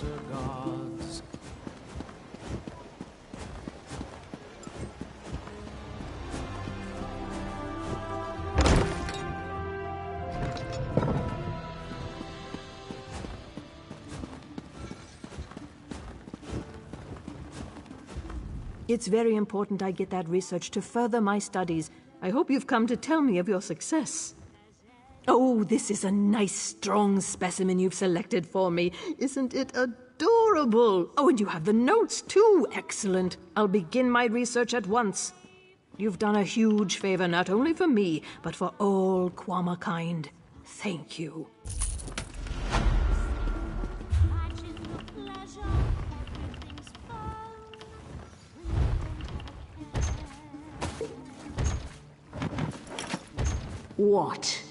lesser gods. It's very important I get that research to further my studies. I hope you've come to tell me of your success. Oh, this is a nice, strong specimen you've selected for me. Isn't it adorable? Oh, and you have the notes, too. Excellent. I'll begin my research at once. You've done a huge favor, not only for me, but for all Quama kind. Thank you. What?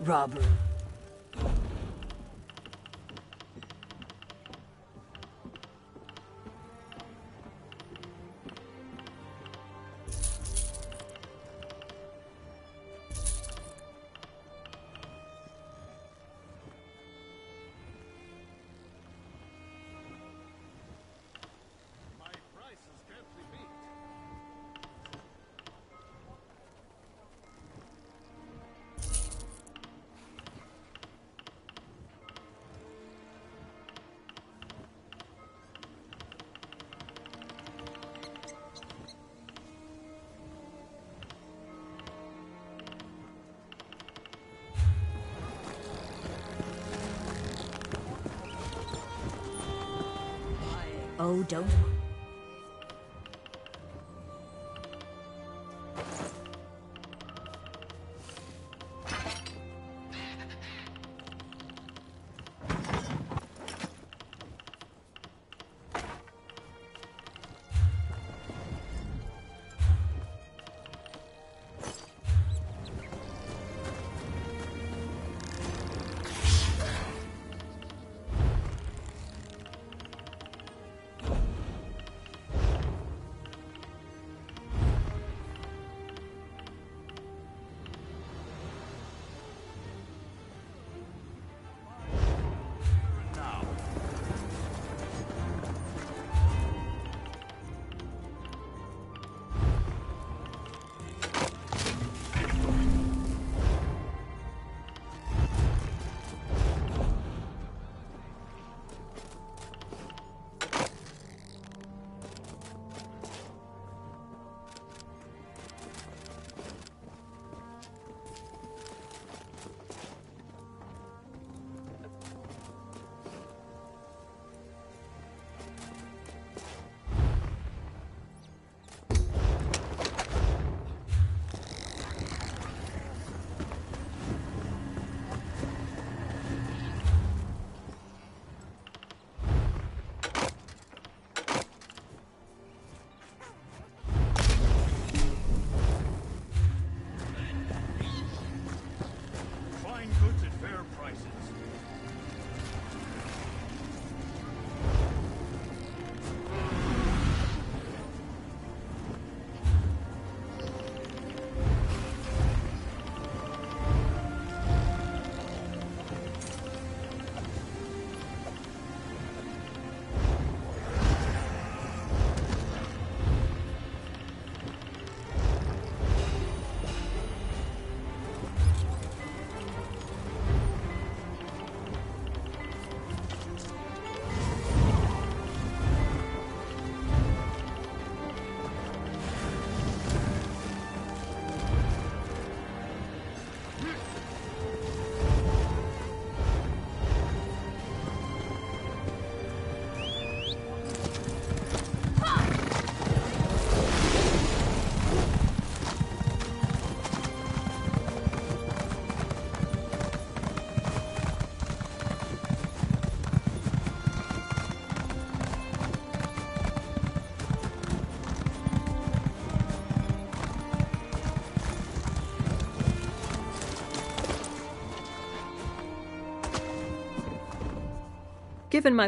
Robbery. Oh, don't. given my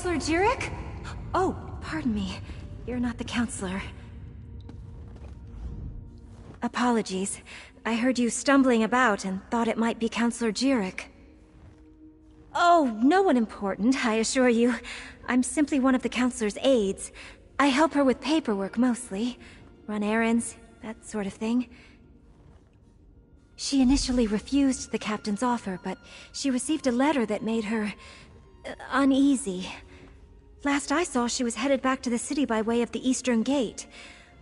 Counselor Jirik? Oh, pardon me. You're not the counselor. Apologies. I heard you stumbling about and thought it might be Counselor Jirik. Oh, no one important, I assure you. I'm simply one of the counselor's aides. I help her with paperwork mostly. Run errands, that sort of thing. She initially refused the captain's offer, but she received a letter that made her uneasy. Last I saw, she was headed back to the city by way of the Eastern Gate.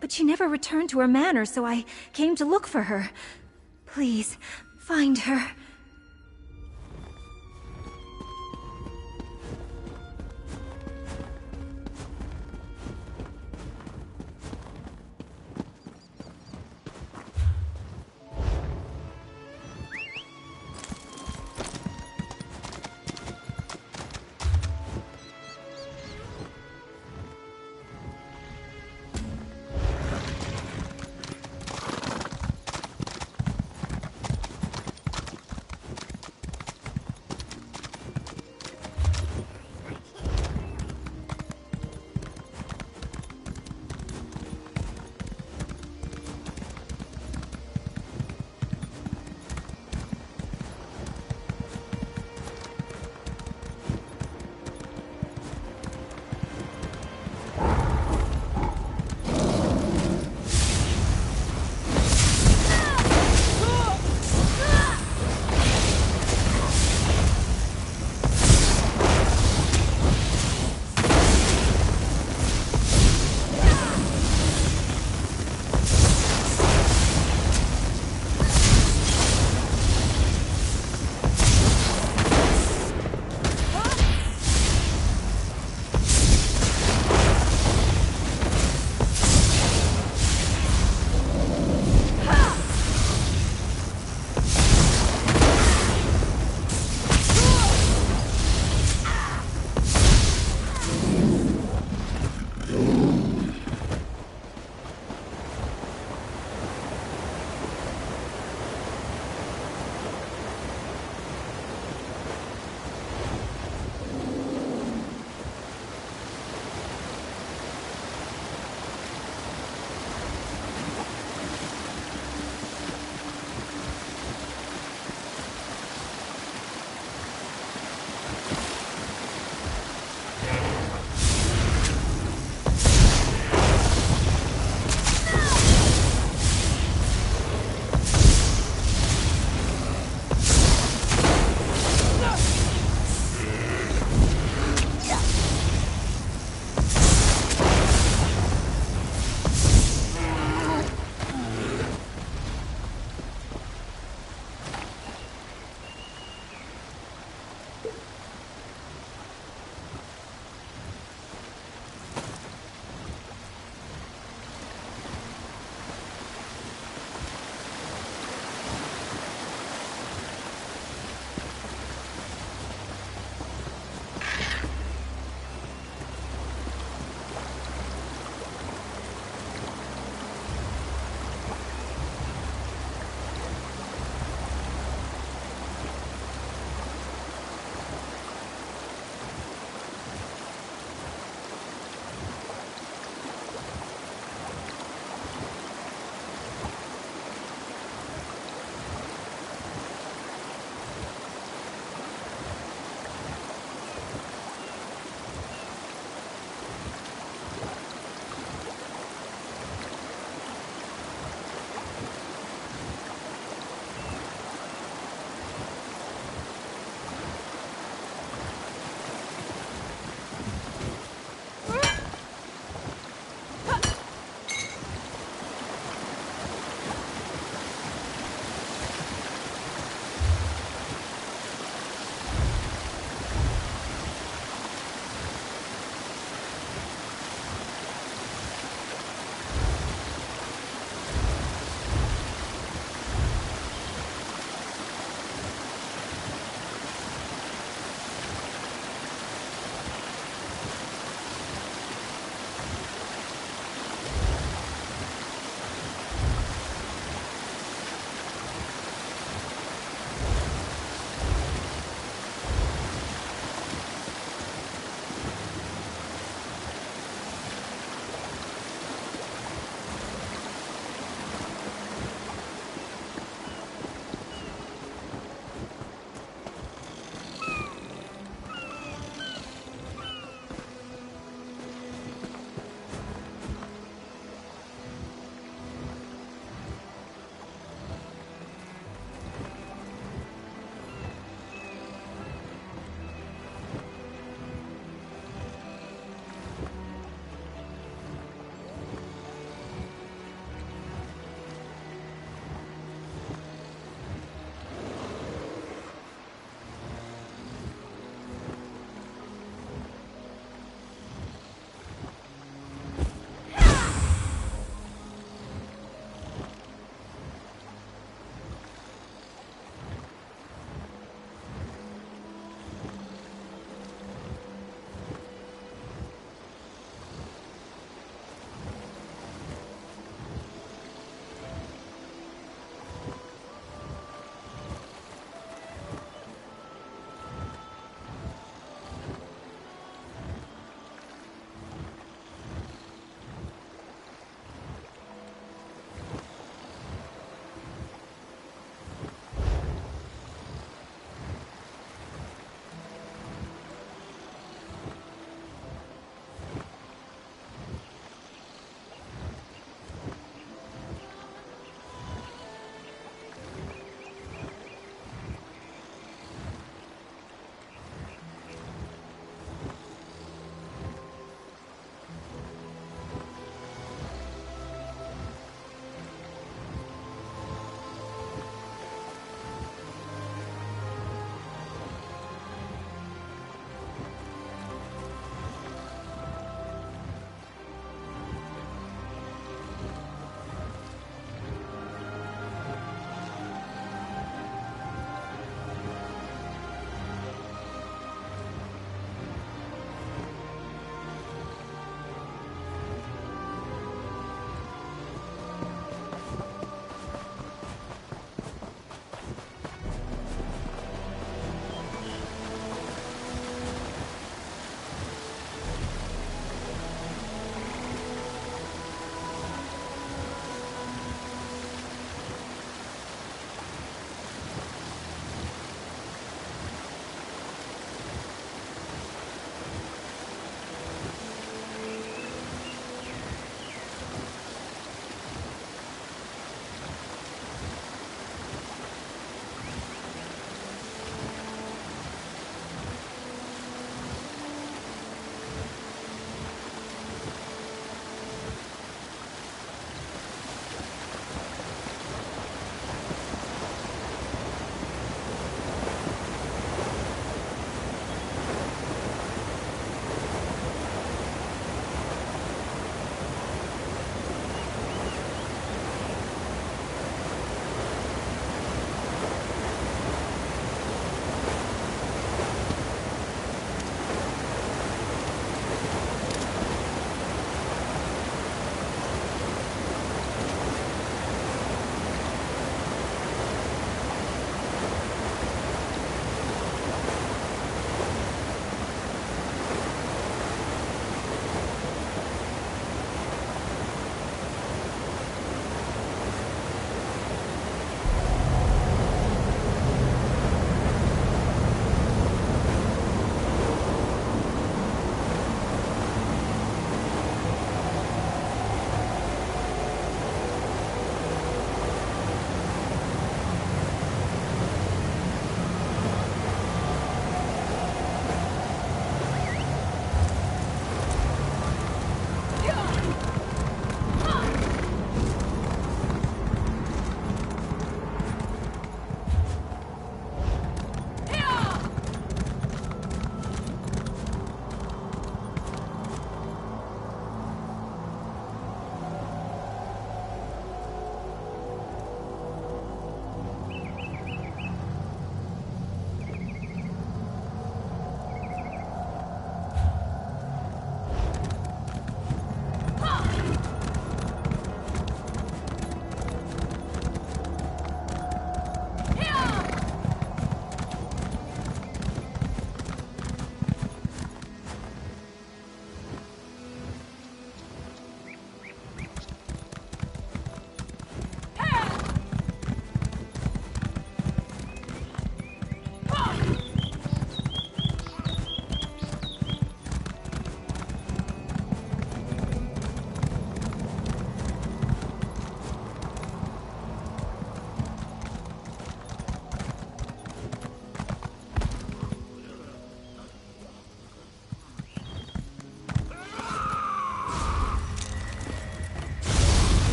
But she never returned to her manor, so I came to look for her. Please, find her.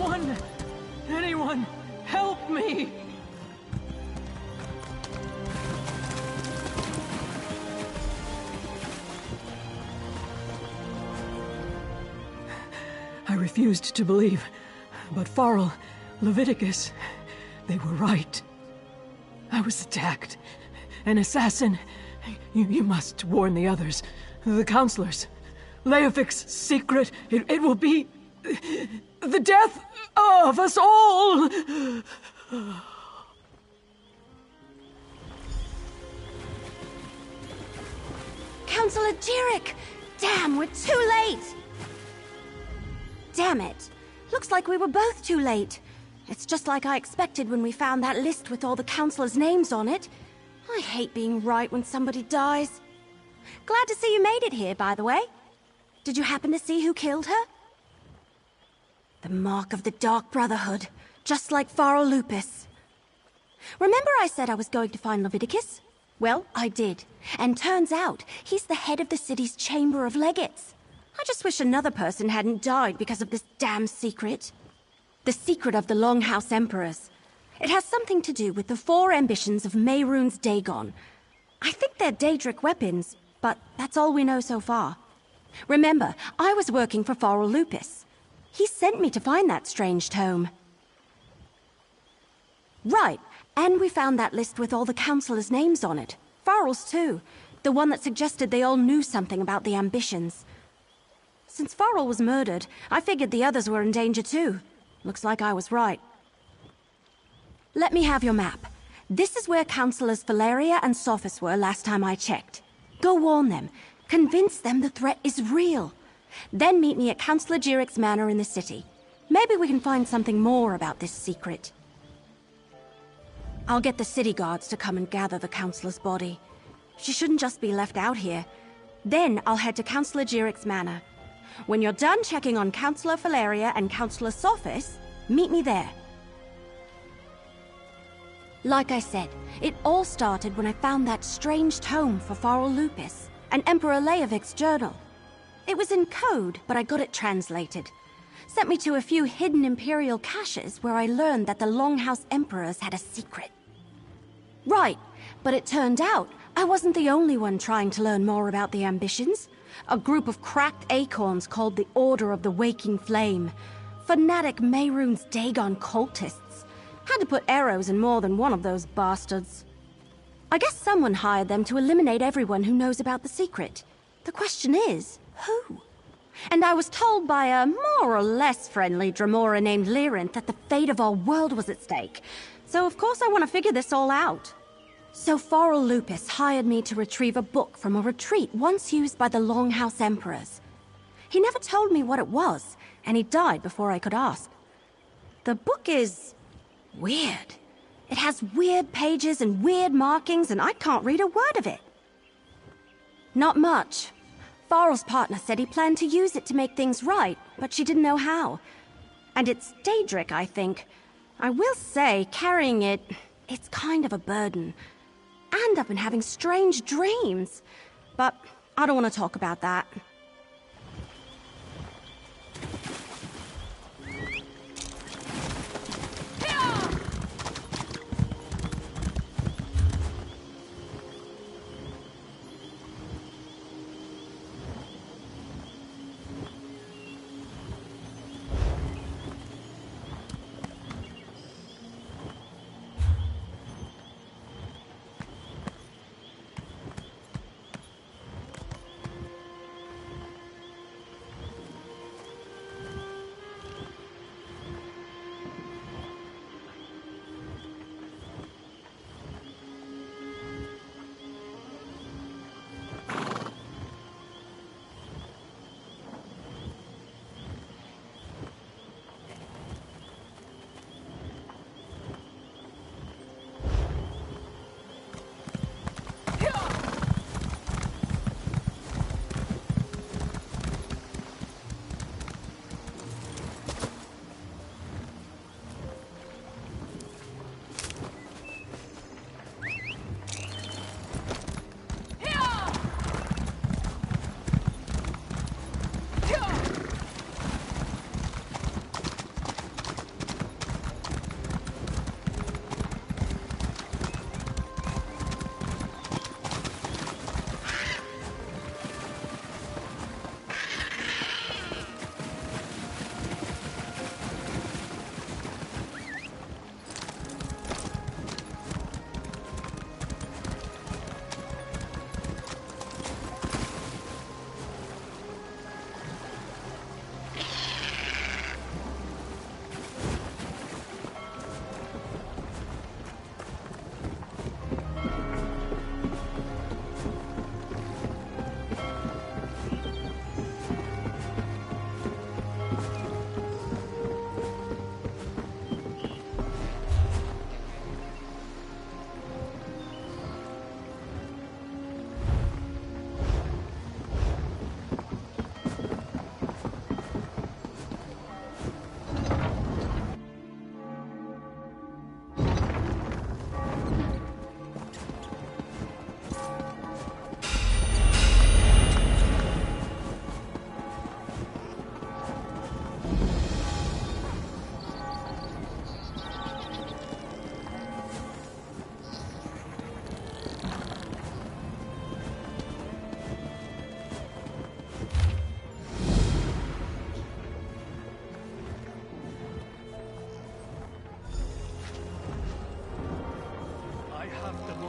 Anyone! Anyone! Help me! I refused to believe, but Farrell, Leviticus, they were right. I was attacked. An assassin. You must warn the others, the counselors. Leofic's secret, it will be the death of us all! Counselor Jirik! Damn, we're too late! Damn it. Looks like we were both too late. It's just like I expected when we found that list with all the counselors' names on it. I hate being right when somebody dies. Glad to see you made it here, by the way. Did you happen to see who killed her? The mark of the Dark Brotherhood, just like Farrell Lupus. Remember I said I was going to find Leviticus? Well, I did. And turns out, he's the head of the city's Chamber of Legates. I just wish another person hadn't died because of this damn secret. The secret of the Longhouse Emperors. It has something to do with the 4 ambitions of Mehrunes Dagon. I think they're Daedric weapons, but that's all we know so far. Remember, I was working for Farrell Lupus. He sent me to find that strange tome. Right, and we found that list with all the counselors' names on it. Farrell's too. The one that suggested they all knew something about the ambitions. Since Farrell was murdered, I figured the others were in danger too. Looks like I was right. Let me have your map. This is where Counselors Valeria and Sophis were last time I checked. Go warn them. Convince them the threat is real. Then meet me at Counselor Jirik's manor in the city. Maybe we can find something more about this secret. I'll get the city guards to come and gather the Counselor's body. She shouldn't just be left out here. Then I'll head to Counselor Jirik's manor. When you're done checking on Counselor Valeria and Counselor Sophis, meet me there. Like I said, it all started when I found that strange tome for Farrell Lupus, and Emperor Leovic's journal. It was in code, but I got it translated. Sent me to a few hidden Imperial caches where I learned that the Longhouse Emperors had a secret. Right, but it turned out I wasn't the only one trying to learn more about the ambitions. A group of cracked acorns called the Order of the Waking Flame. Fanatic Mehrunes Dagon cultists. Had to put arrows in more than one of those bastards. I guess someone hired them to eliminate everyone who knows about the secret. The question is, who? And I was told by a more or less friendly Dremora named Lyrinth that the fate of our world was at stake. So of course I want to figure this all out. So Farrell Lupus hired me to retrieve a book from a retreat once used by the Longhouse Emperors. He never told me what it was, and he died before I could ask. The book is weird. It has weird pages and weird markings, and I can't read a word of it. Not much. Farrell's partner said he planned to use it to make things right, but she didn't know how. And it's Daedric, I think. I will say, carrying it, it's kind of a burden. And I've been having strange dreams. But I don't want to talk about that.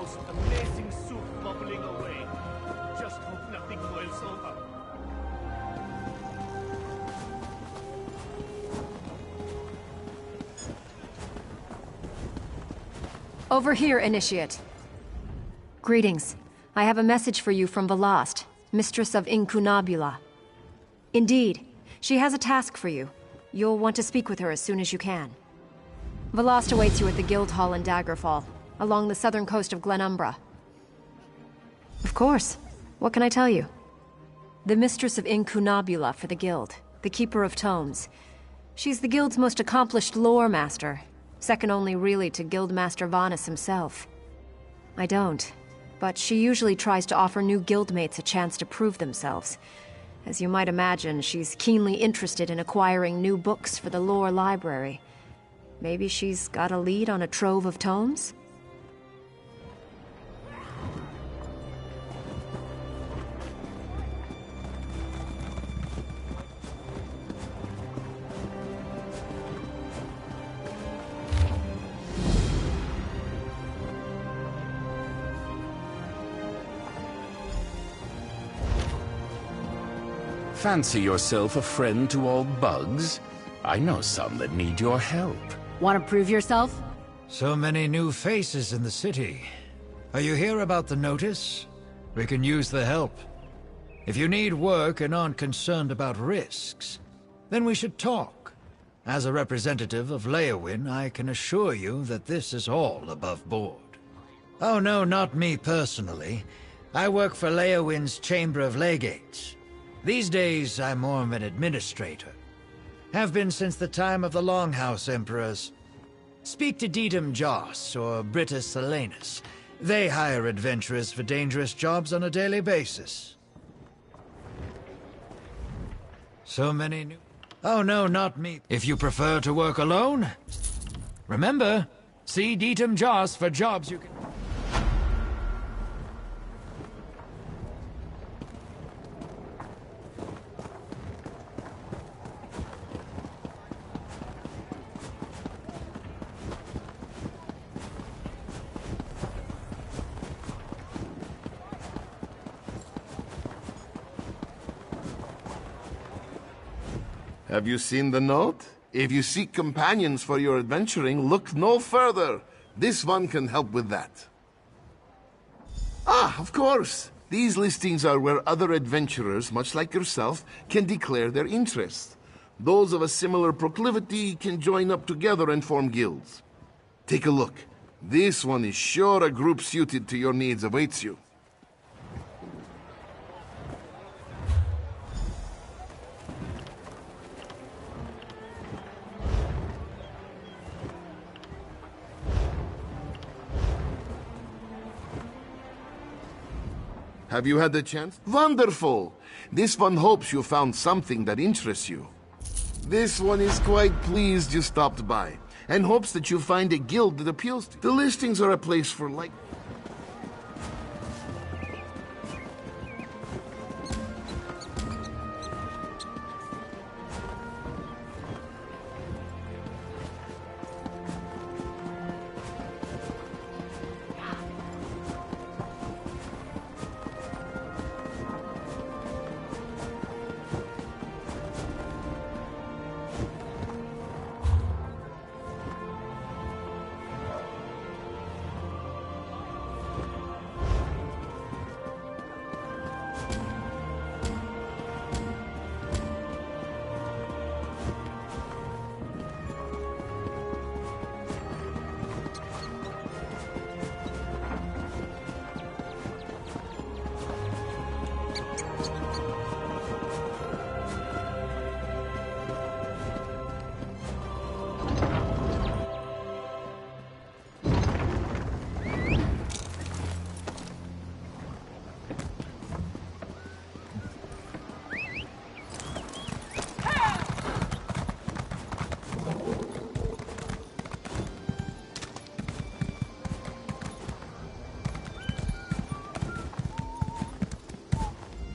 most amazing soup bubbling away. Just hope nothing boils over. Over here, Initiate. Greetings. I have a message for you from Velast, Mistress of Incunabula. Indeed, she has a task for you. You'll want to speak with her as soon as you can. Velast awaits you at the Guild Hall in Daggerfall, along the southern coast of Glenumbra. Of course. What can I tell you? The Mistress of Incunabula for the Guild, the Keeper of Tomes. She's the Guild's most accomplished lore master, second only really to Guildmaster Vanus himself. I don't, but she usually tries to offer new guildmates a chance to prove themselves. As you might imagine, she's keenly interested in acquiring new books for the lore library. Maybe she's got a lead on a trove of tomes? Fancy yourself a friend to all bugs? I know some that need your help. Want to prove yourself? So many new faces in the city. Are you here about the notice? We can use the help. If you need work and aren't concerned about risks, then we should talk. As a representative of Leowyn, I can assure you that this is all above board. Oh no, not me personally. I work for Leowyn's Chamber of Legates. These days, I'm more of an administrator. Have been since the time of the Longhouse Emperors. Speak to Dedum Joss or Britus Silenus. They hire adventurers for dangerous jobs on a daily basis. So many new... Oh no, not me. If you prefer to work alone, remember, see Dedum Joss for jobs you can... Have you seen the note? If you seek companions for your adventuring, look no further. This one can help with that. Ah, of course. These listings are where other adventurers, much like yourself, can declare their interest. Those of a similar proclivity can join up together and form guilds. Take a look. This one is sure a group suited to your needs awaits you. Have you had the chance? Wonderful! This one hopes you found something that interests you. This one is quite pleased you stopped by, and hopes that you find a guild that appeals to you. The listings are a place for like...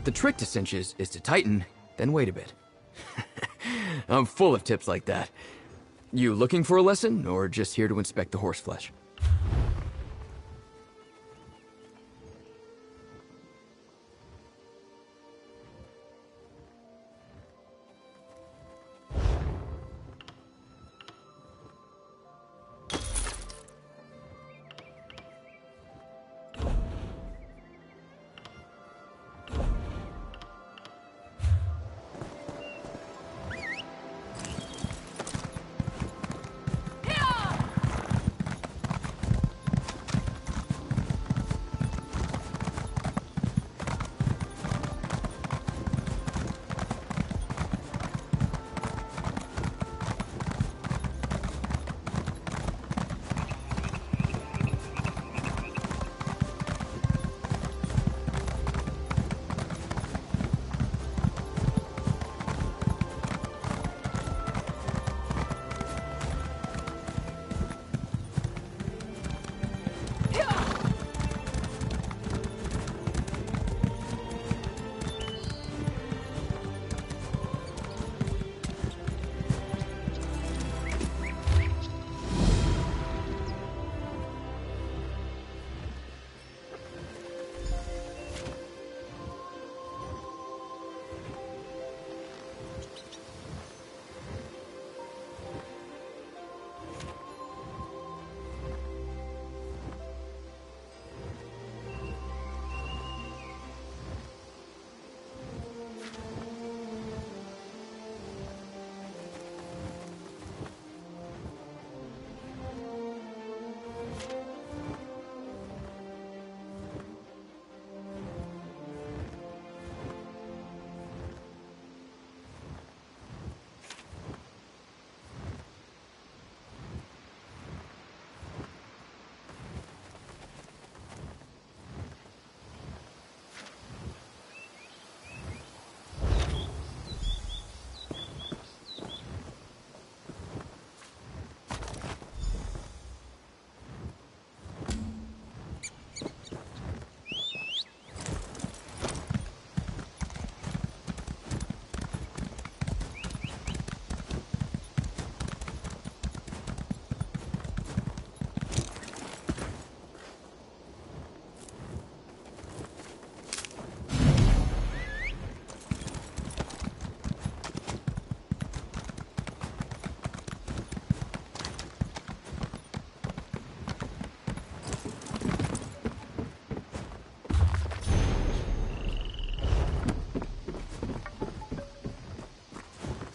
The trick to cinches is to tighten, then wait a bit. I'm full of tips like that. You looking for a lesson, or just here to inspect the horseflesh?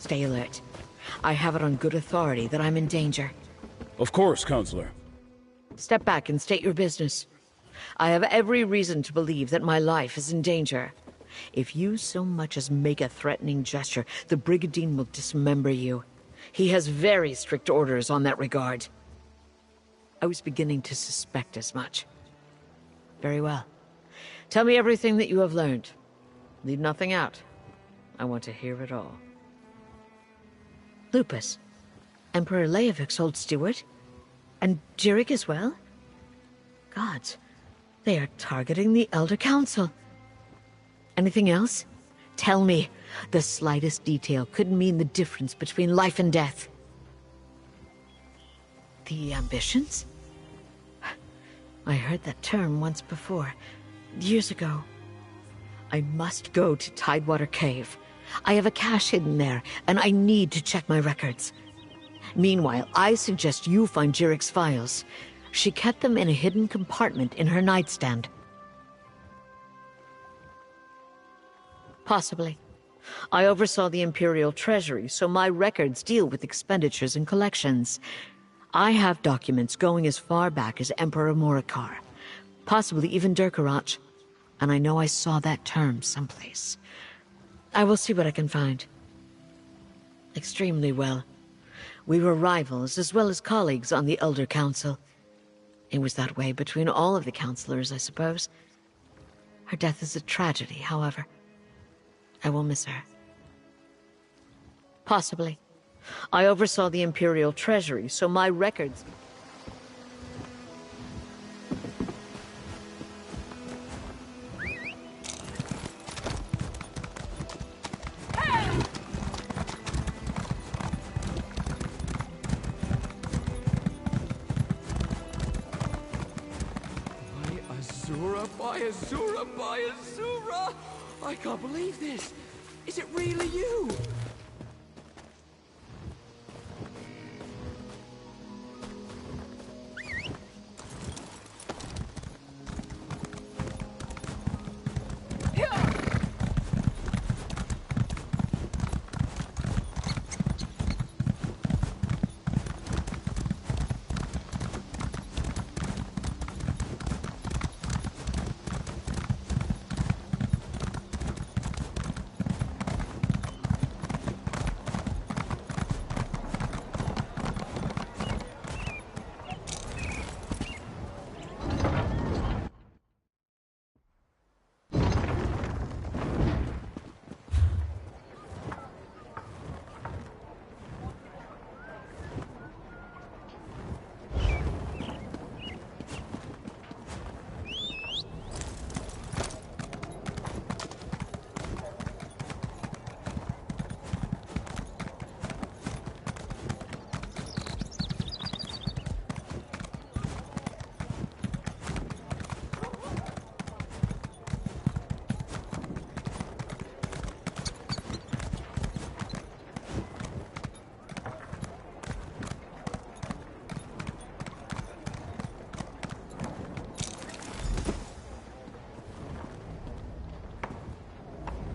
Stay alert. I have it on good authority that I'm in danger. Of course, Counselor. Step back and state your business. I have every reason to believe that my life is in danger. If you so much as make a threatening gesture, the Brigadine will dismember you. He has very strict orders on that regard. I was beginning to suspect as much. Very well. Tell me everything that you have learned. Leave nothing out. I want to hear it all. Lupus. Emperor Leovik's old steward? And Jirik as well? Gods, they are targeting the Elder Council. Anything else? Tell me. The slightest detail could mean the difference between life and death. The ambitions? I heard that term once before, years ago. I must go to Tidewater Cave. I have a cache hidden there, and I need to check my records. Meanwhile, I suggest you find Jirik's files. She kept them in a hidden compartment in her nightstand. Possibly. I oversaw the Imperial Treasury, so my records deal with expenditures and collections. I have documents going as far back as Emperor Morikar, possibly even Durkarach, and I know I saw that term someplace. I will see what I can find. Extremely well. We were rivals as well as colleagues on the Elder Council. It was that way between all of the counselors, I suppose. Her death is a tragedy, however. I will miss her. Possibly. I oversaw the Imperial Treasury, so my records... By Azura! I can't believe this! Is it really you?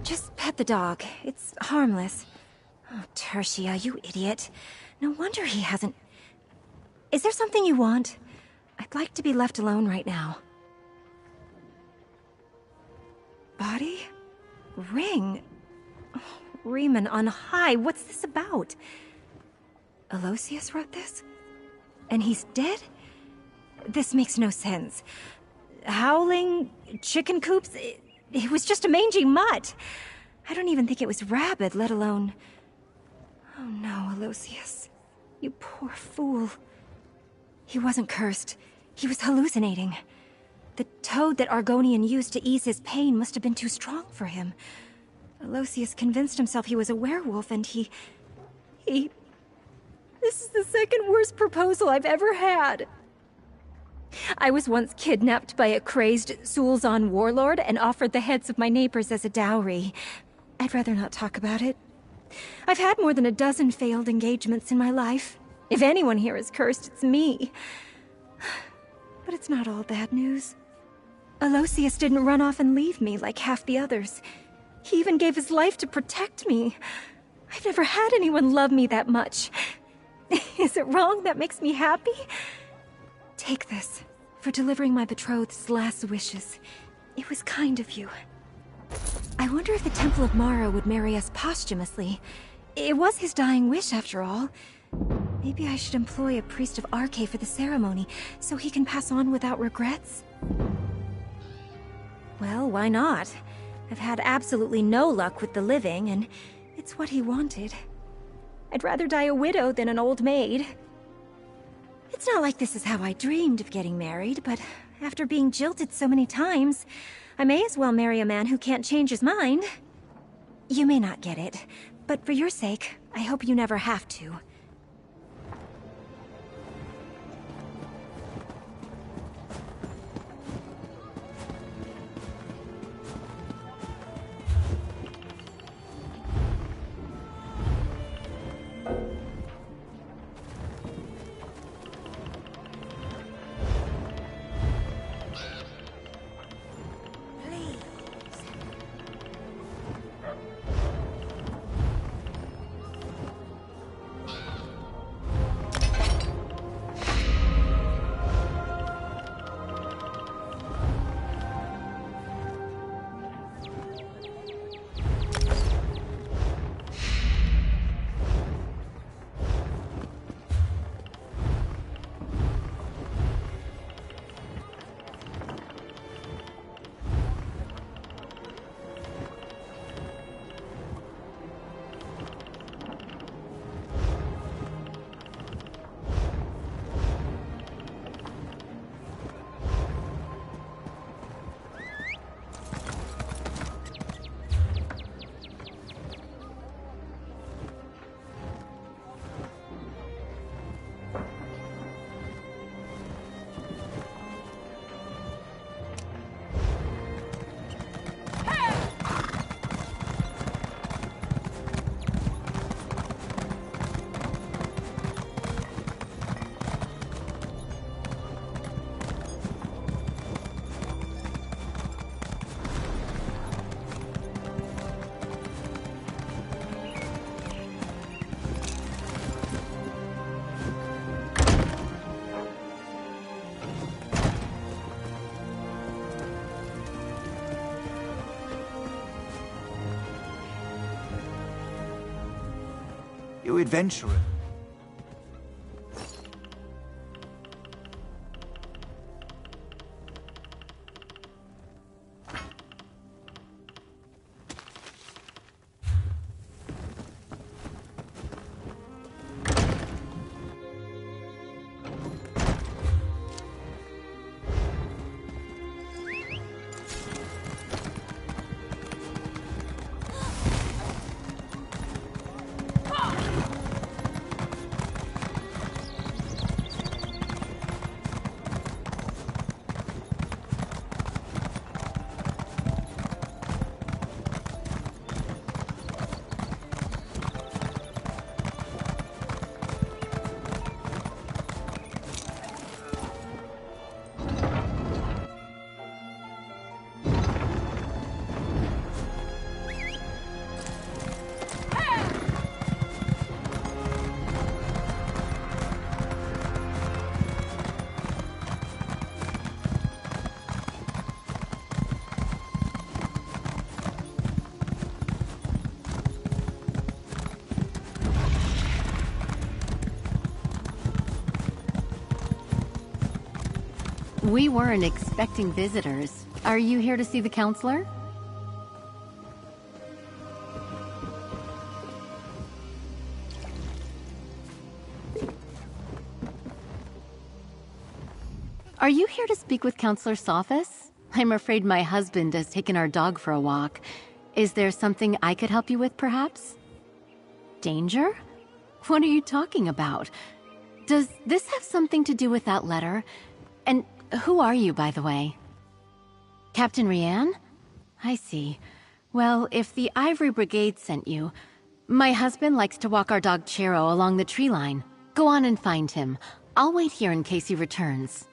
Just pet the dog. It's harmless. Oh, Tertia, you idiot. No wonder he hasn't... Is there something you want? I'd like to be left alone right now. Body? Ring? Oh, Riemann on high. What's this about? Aloysius wrote this? And he's dead? This makes no sense. Howling? Chicken coops? It was just a mangy mutt. I don't even think it was rabid, let alone... Oh no, Aloysius. You poor fool. He wasn't cursed. He was hallucinating. The toad that Argonian used to ease his pain must have been too strong for him. Aloysius convinced himself he was a werewolf, and he... This is the second worst proposal I've ever had. I was once kidnapped by a crazed Sulzan warlord and offered the heads of my neighbors as a dowry. I'd rather not talk about it. I've had more than a dozen failed engagements in my life. If anyone here is cursed, it's me. But it's not all bad news. Aloysius didn't run off and leave me like half the others. He even gave his life to protect me. I've never had anyone love me that much. Is it wrong that makes me happy? Take this, for delivering my betrothed's last wishes. It was kind of you. I wonder if the Temple of Mara would marry us posthumously. It was his dying wish, after all. Maybe I should employ a priest of Arche for the ceremony, so he can pass on without regrets? Well, why not? I've had absolutely no luck with the living, and it's what he wanted. I'd rather die a widow than an old maid. It's not like this is how I dreamed of getting married, but after being jilted so many times, I may as well marry a man who can't change his mind. You may not get it, but for your sake, I hope you never have to. You adventurer. We weren't expecting visitors. Are you here to see the counselor? Are you here to speak with Counselor Sophis? I'm afraid my husband has taken our dog for a walk. Is there something I could help you with, perhaps? Danger? What are you talking about? Does this have something to do with that letter? And who are you, by the way? Captain Rianne? I see. Well, if the Ivory Brigade sent you... My husband likes to walk our dog Chero along the tree line. Go on and find him. I'll wait here in case he returns.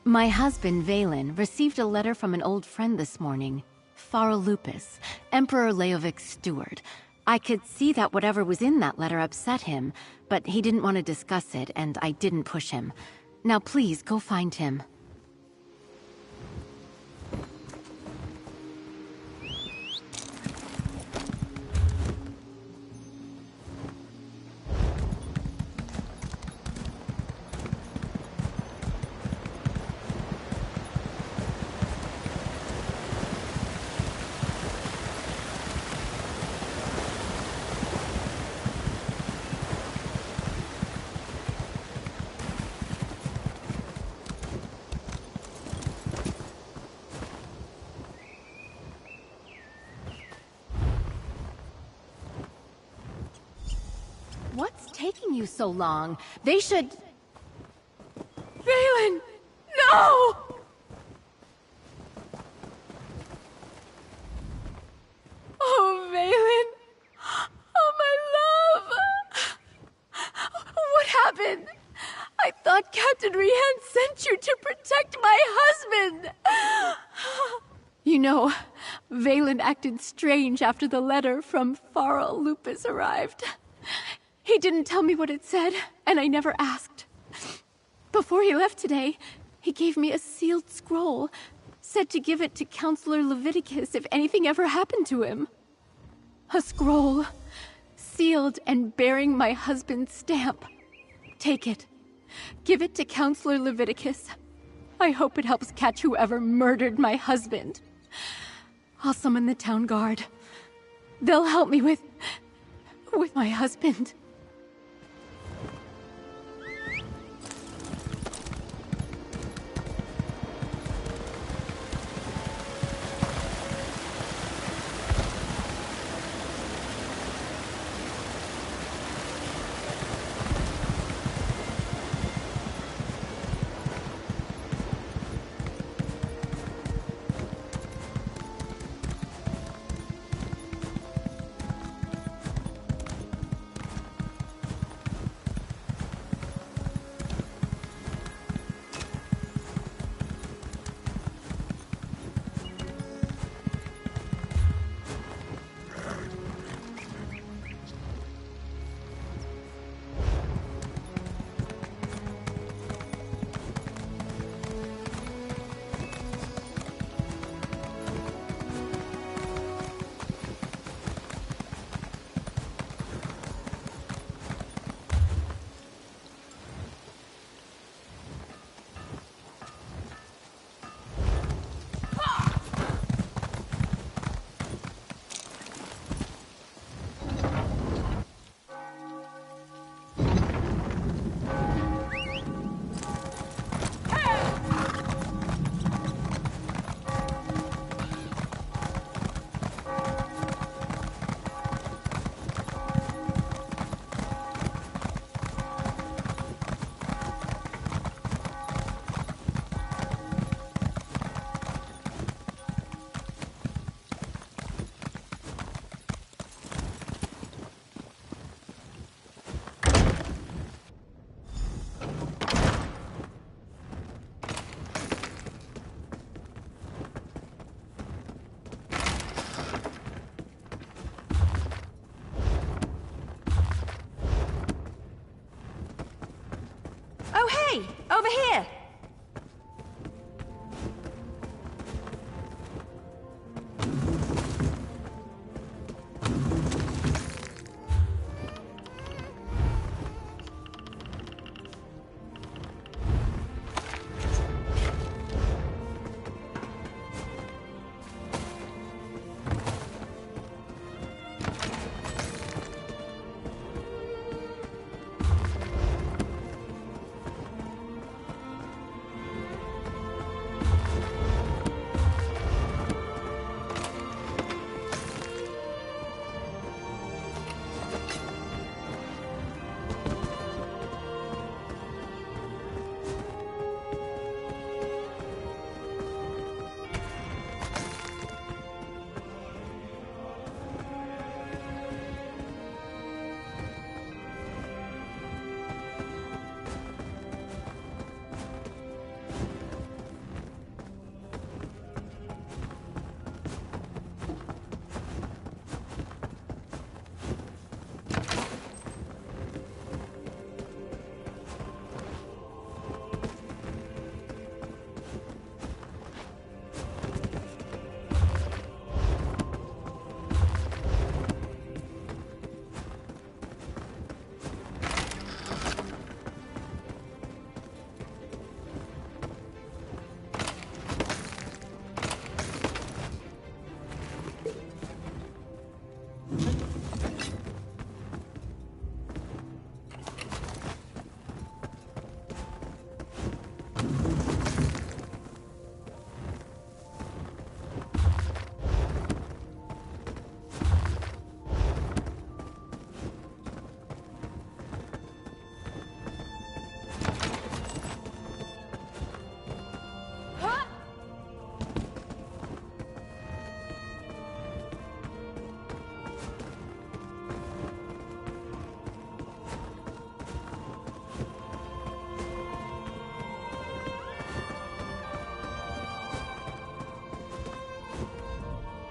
My husband, Valen, received a letter from an old friend this morning. Farl Lupus, Emperor Leovic's steward. I could see that whatever was in that letter upset him, but he didn't want to discuss it, and I didn't push him. Now please, go find him. What's taking you so long? They should... Valen! No! Oh, Valen! Oh, my love! What happened? I thought Captain Rihan sent you to protect my husband! You know, Valen acted strange after the letter from Farl Lupus arrived. He didn't tell me what it said, and I never asked. Before he left today, he gave me a sealed scroll, said to give it to Counselor Leviticus if anything ever happened to him. A scroll, sealed and bearing my husband's stamp. Take it. Give it to Counselor Leviticus. I hope it helps catch whoever murdered my husband. I'll summon the town guard. They'll help me with my husband. Over here!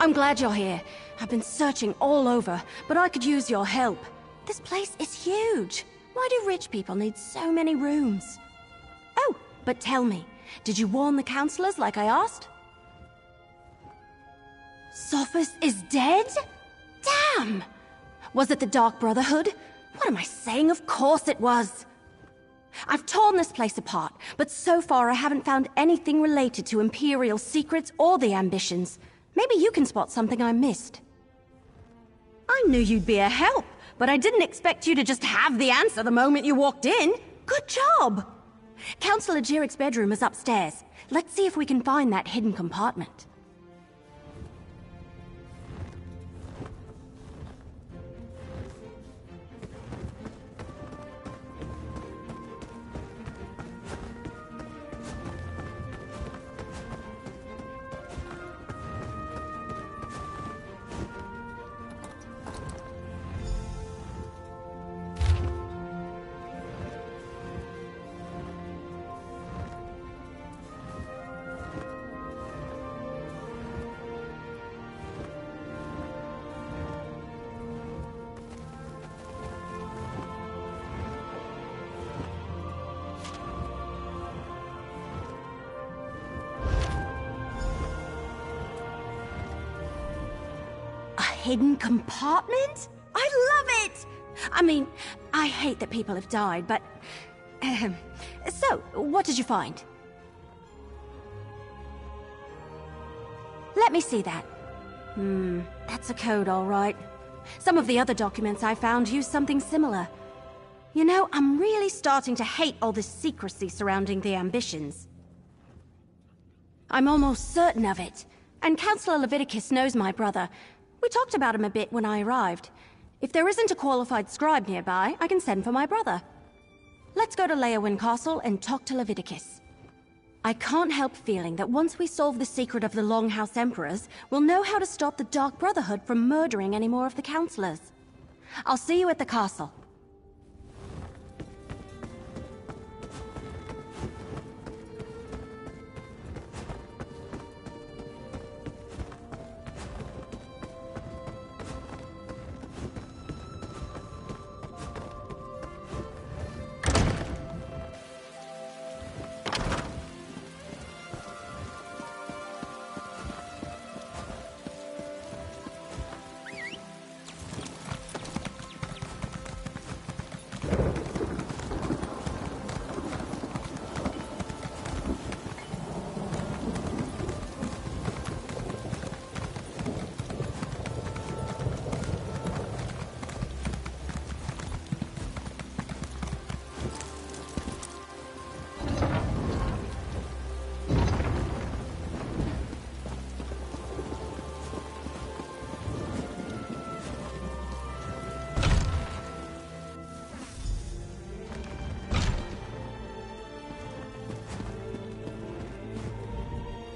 I'm glad you're here. I've been searching all over, but I could use your help. This place is huge. Why do rich people need so many rooms? Oh, but tell me, did you warn the counselors like I asked? Sophus is dead? Damn! Was it the Dark Brotherhood? What am I saying? Of course it was! I've torn this place apart, but so far I haven't found anything related to Imperial secrets or the ambitions. Maybe you can spot something I missed. I knew you'd be a help, but I didn't expect you to just have the answer the moment you walked in. Good job! Councillor Jiric's bedroom is upstairs. Let's see if we can find that hidden compartment. Hidden compartment? I love it! I mean, I hate that people have died, but... So, what did you find? Let me see that. That's a code, all right. Some of the other documents I found use something similar. You know, I'm really starting to hate all this secrecy surrounding the ambitions. I'm almost certain of it. And Councillor Leviticus knows my brother. We talked about him a bit when I arrived. If there isn't a qualified scribe nearby, I can send for my brother. Let's go to Leyawiin Castle and talk to Leviticus. I can't help feeling that once we solve the secret of the Longhouse Emperors, we'll know how to stop the Dark Brotherhood from murdering any more of the counselors. I'll see you at the castle.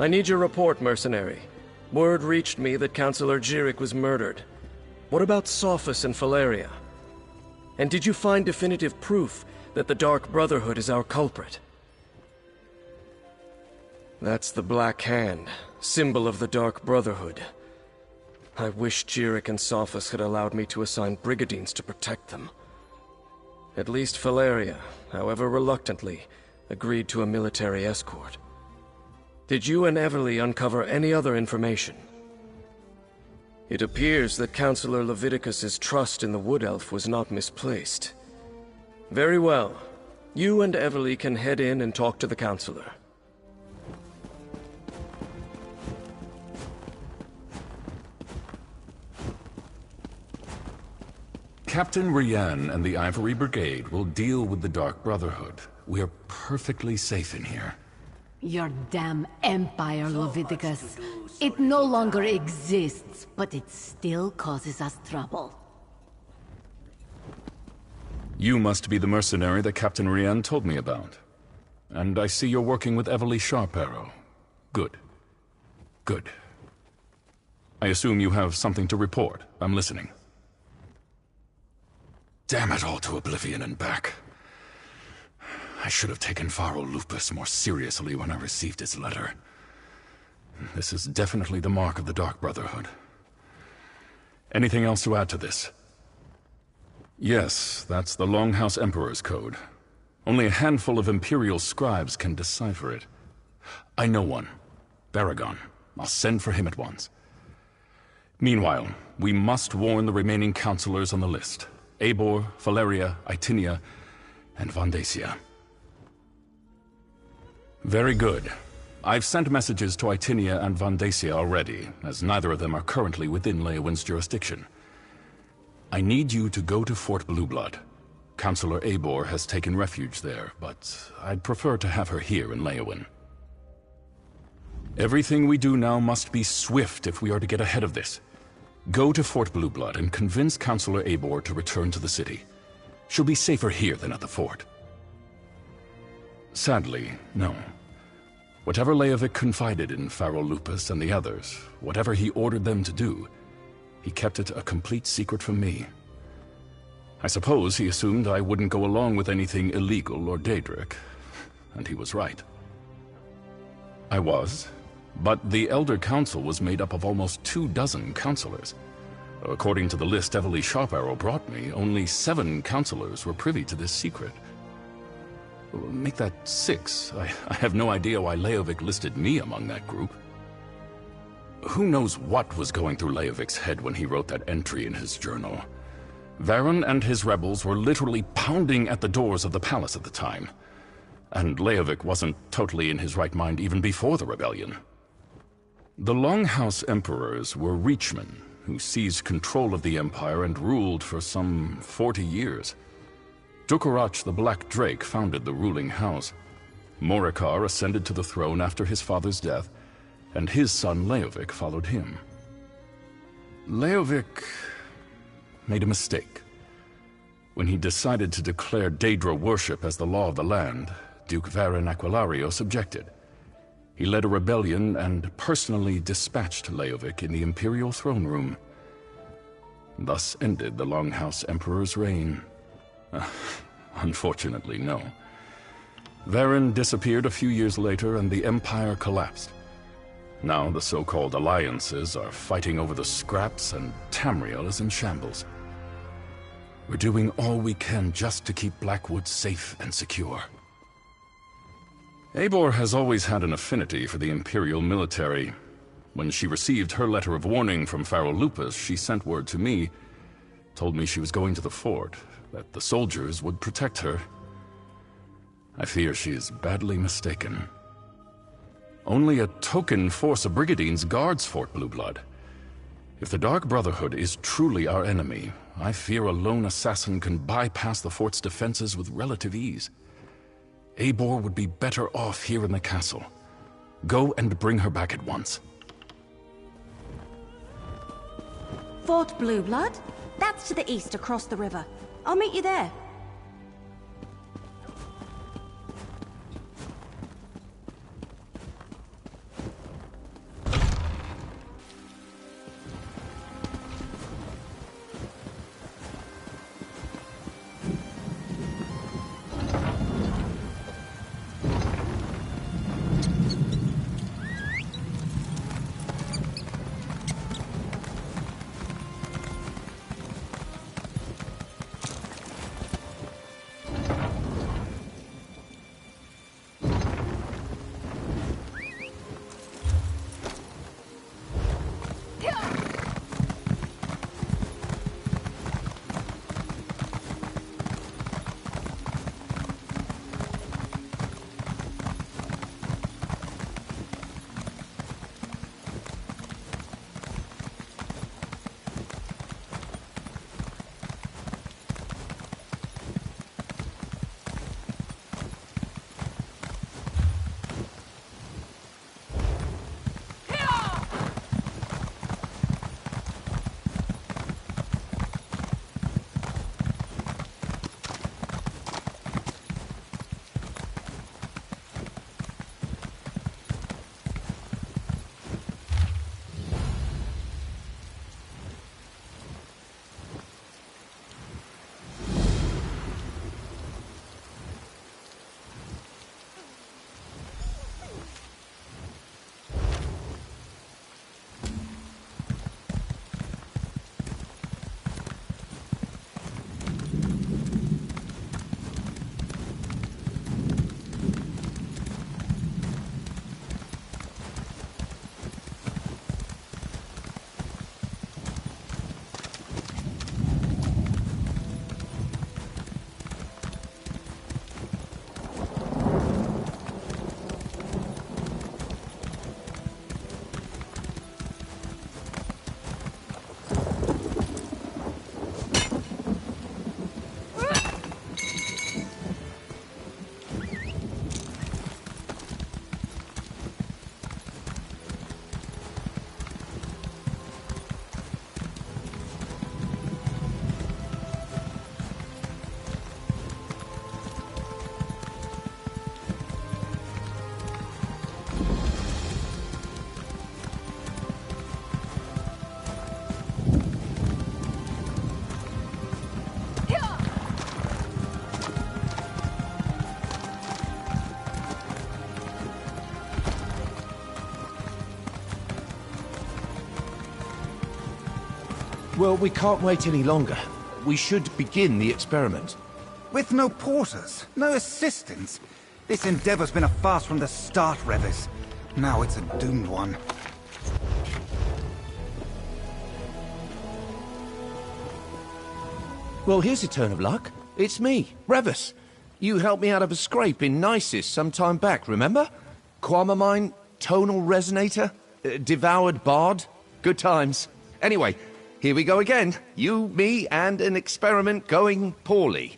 I need your report, mercenary. Word reached me that Councillor Jiric was murdered. What about Sophus and Valeria? And did you find definitive proof that the Dark Brotherhood is our culprit? That's the Black Hand, symbol of the Dark Brotherhood. I wish Jiric and Sophus had allowed me to assign brigadines to protect them. At least Valeria, however reluctantly, agreed to a military escort. Did you and Everly uncover any other information? It appears that Councillor Leviticus's trust in the Wood Elf was not misplaced. Very well. You and Everly can head in and talk to the Councillor. Captain Rian and the Ivory Brigade will deal with the Dark Brotherhood. We are perfectly safe in here. Your damn empire, Leviticus. It no longer exists, but it still causes us trouble. You must be the mercenary that Captain Rian told me about. And I see you're working with Everly Sharparrow. Good. Good. I assume you have something to report. I'm listening. Damn it all to oblivion and back. I should have taken Faro Lupus more seriously when I received his letter. This is definitely the mark of the Dark Brotherhood. Anything else to add to this? Yes, that's the Longhouse Emperor's code. Only a handful of Imperial scribes can decipher it. I know one. Baragon. I'll send for him at once. Meanwhile, we must warn the remaining counselors on the list. Eivor, Valeria, Itinia, and Vandacia. Very good. I've sent messages to Itinia and Vandacia already, as neither of them are currently within Leowin's jurisdiction. I need you to go to Fort Blueblood. Counselor Eivor has taken refuge there, but I'd prefer to have her here in Leowin. Everything we do now must be swift if we are to get ahead of this. Go to Fort Blueblood and convince Counselor Eivor to return to the city. She'll be safer here than at the fort. Sadly, no. Whatever Leovic confided in Farol Lupus and the others, whatever he ordered them to do, he kept it a complete secret from me. I suppose he assumed I wouldn't go along with anything illegal or Daedric, and he was right. I was, but the Elder Council was made up of almost 24 counselors. According to the list Evely Sharparrow brought me, only 7 counselors were privy to this secret. Make that 6. I have no idea why Leovic listed me among that group. Who knows what was going through Leovic's head when he wrote that entry in his journal? Varen and his rebels were literally pounding at the doors of the palace at the time. And Leovic wasn't totally in his right mind even before the rebellion. The Longhouse Emperors were Reachmen, who seized control of the Empire and ruled for some 40 years. Dukarach the Black Drake founded the ruling house. Morikar ascended to the throne after his father's death, and his son Leovic followed him. Leovic made a mistake. When he decided to declare Daedra worship as the law of the land, Duke Varen Aquilario objected. He led a rebellion and personally dispatched Leovic in the Imperial throne room. Thus ended the Longhouse Emperor's reign. Unfortunately, no. Varen disappeared a few years later and the Empire collapsed. Now the so-called alliances are fighting over the scraps and Tamriel is in shambles. We're doing all we can just to keep Blackwood safe and secure. Eivor has always had an affinity for the Imperial military. When she received her letter of warning from Farol Lupus, she sent word to me, told me she was going to the fort, that the soldiers would protect her. I fear she is badly mistaken. Only a token force of Brigadines guards Fort Blueblood. If the Dark Brotherhood is truly our enemy, I fear a lone assassin can bypass the fort's defenses with relative ease. Eivor would be better off here in the castle. Go and bring her back at once. Fort Blueblood? That's to the east across the river. I'll meet you there. Well, we can't wait any longer. We should begin the experiment. With no porters, no assistants. This endeavor's been a farce from the start, Revis. Now it's a doomed one. Well, here's a turn of luck. It's me, Revis. You helped me out of a scrape in Nisus some time back, remember? Quamamine, tonal resonator, devoured bard. Good times. Anyway, here we go again. You, me, and an experiment going poorly.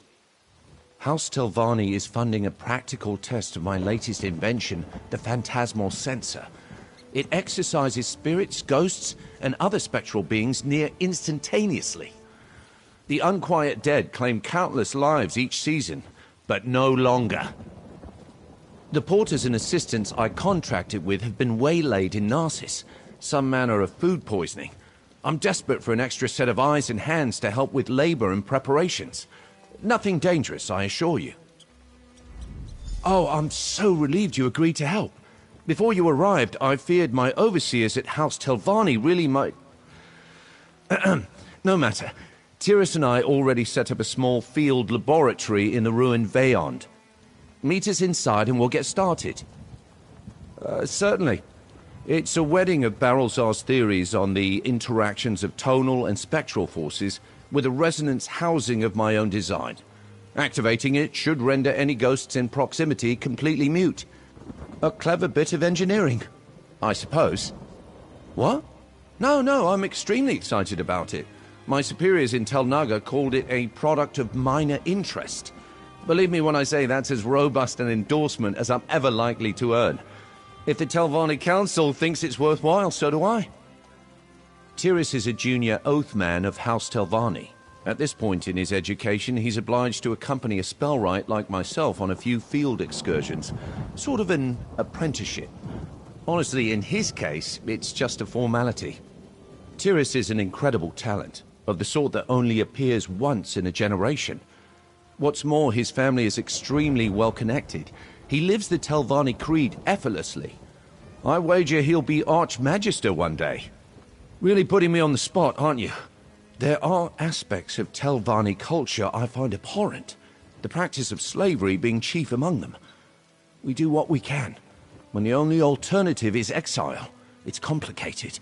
House Telvanni is funding a practical test of my latest invention, the Phantasmal Sensor. It exercises spirits, ghosts, and other spectral beings near instantaneously. The Unquiet Dead claim countless lives each season, but no longer. The porters and assistants I contracted with have been waylaid in Narcissus, some manner of food poisoning. I'm desperate for an extra set of eyes and hands to help with labor and preparations. Nothing dangerous, I assure you. Oh, I'm so relieved you agreed to help. Before you arrived, I feared my overseers at House Telvanni really might... No matter. Tiras and I already set up a small field laboratory in the ruined Veyond. Meet us inside and we'll get started. Certainly. It's a wedding of Barrelzar's theories on the interactions of tonal and spectral forces with a resonance housing of my own design. Activating it should render any ghosts in proximity completely mute. A clever bit of engineering, I suppose. What? No, I'm extremely excited about it. My superiors in Tel Naga called it a product of minor interest. Believe me when I say that's as robust an endorsement as I'm ever likely to earn. If the Telvanni Council thinks it's worthwhile, so do I. Tiras is a junior Oathman of House Telvanni. At this point in his education, he's obliged to accompany a spellwright like myself on a few field excursions. Sort of an apprenticeship. Honestly, in his case, it's just a formality. Tiras is an incredible talent, of the sort that only appears once in a generation. What's more, his family is extremely well connected. He lives the Telvanni creed effortlessly. I wager he'll be Archmagister one day. Really putting me on the spot, aren't you? There are aspects of Telvanni culture I find abhorrent, the practice of slavery being chief among them. We do what we can. When the only alternative is exile, it's complicated.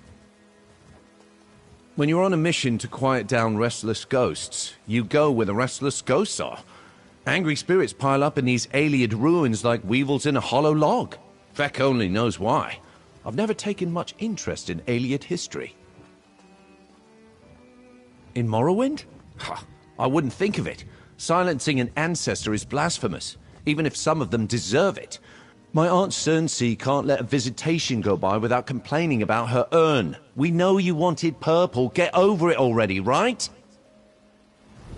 When you're on a mission to quiet down restless ghosts, you go where the restless ghosts are. Angry spirits pile up in these Ayleid ruins like weevils in a hollow log. Feck only knows why. I've never taken much interest in Ayleid history. In Morrowind? I wouldn't think of it. Silencing an ancestor is blasphemous, even if some of them deserve it. My Aunt Cernsea can't let a visitation go by without complaining about her urn. We know you wanted purple. Get over it already, right?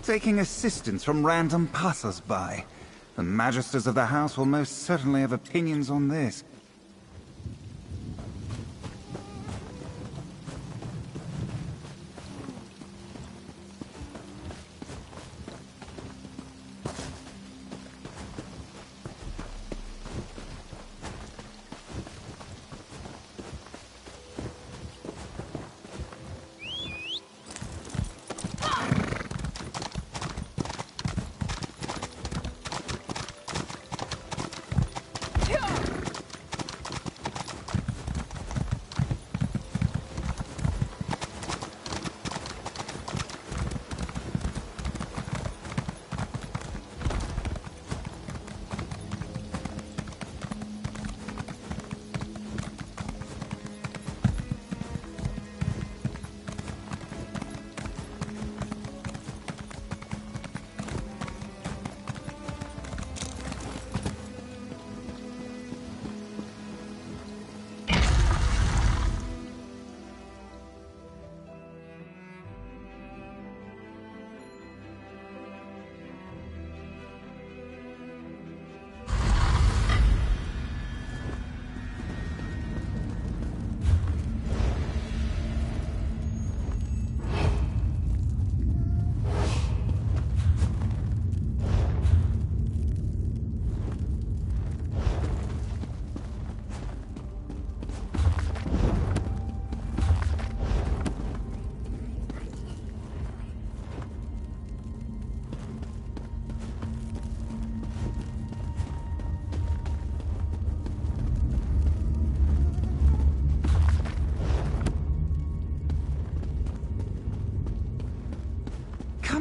Taking assistance from random passers-by. The Magisters of the House will most certainly have opinions on this.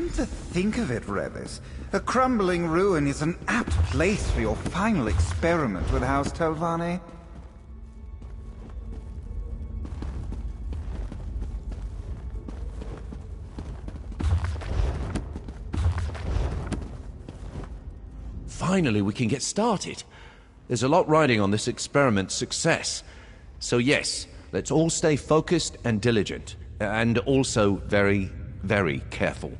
Come to think of it, Revis, a crumbling ruin is an apt place for your final experiment with House Telvanni. Finally, we can get started. There's a lot riding on this experiment's success. So yes, let's all stay focused and diligent. And also very, very careful.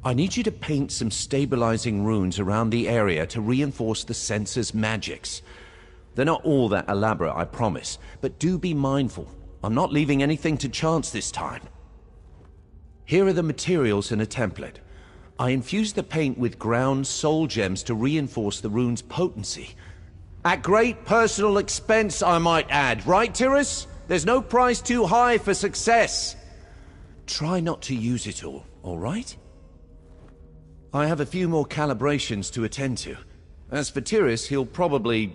I need you to paint some stabilizing runes around the area to reinforce the sensor's magics. They're not all that elaborate, I promise, but do be mindful. I'm not leaving anything to chance this time. Here are the materials in a template. I infused the paint with ground soul gems to reinforce the rune's potency. At great personal expense, I might add. Right, Tiras? There's no price too high for success. Try not to use it all right? I have a few more calibrations to attend to. As for Tiras, he'll probably,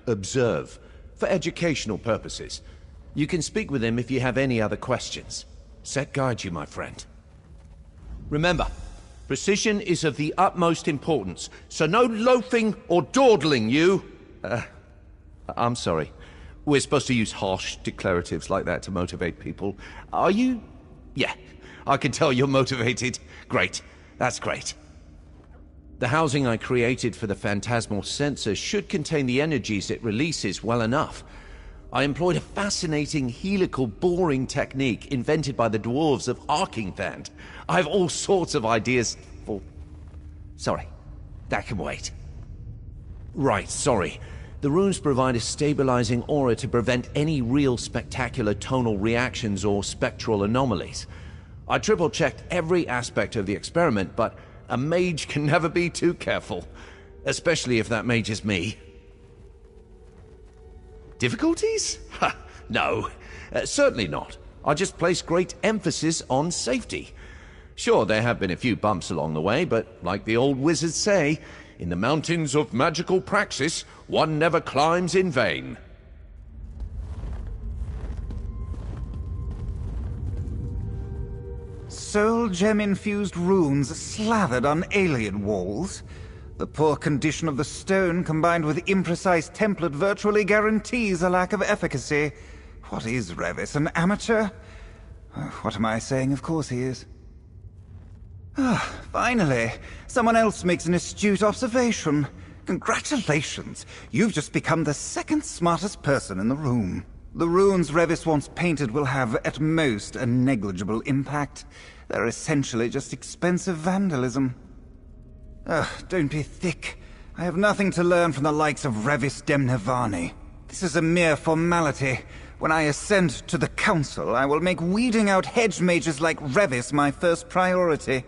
observe. For educational purposes. You can speak with him if you have any other questions. Set guide you, my friend. Remember, precision is of the utmost importance, so no loafing or dawdling, you! I'm sorry. We're supposed to use harsh declaratives like that to motivate people. Are you? Yeah, I can tell you're motivated. Great. That's great. The housing I created for the phantasmal sensor should contain the energies it releases well enough. I employed a fascinating helical boring technique invented by the dwarves of Arkingthand. I have all sorts of ideas for... Sorry, that can wait. Right, sorry. The runes provide a stabilizing aura to prevent any real spectacular tonal reactions or spectral anomalies. I triple-checked every aspect of the experiment, but a mage can never be too careful. Especially if that mage is me. Difficulties? Ha, no. Certainly not. I just place great emphasis on safety. Sure, there have been a few bumps along the way, but like the old wizards say, in the mountains of magical praxis, one never climbs in vain. Soul gem-infused runes slathered on alien walls? The poor condition of the stone combined with imprecise template virtually guarantees a lack of efficacy. What is Revis, an amateur? What am I saying? Of course he is. Finally, someone else makes an astute observation. Congratulations, you've just become the second smartest person in the room. The runes Revis once painted will have, at most, a negligible impact. They're essentially just expensive vandalism. Don't be thick. I have nothing to learn from the likes of Revis Demnevani. This is a mere formality. When I ascend to the council, I will make weeding out hedge mages like Revis my first priority.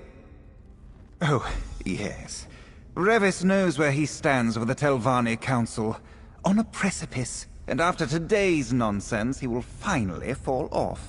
Oh, yes. Revis knows where he stands with the Telvanni Council. On a precipice. And after today's nonsense, he will finally fall off.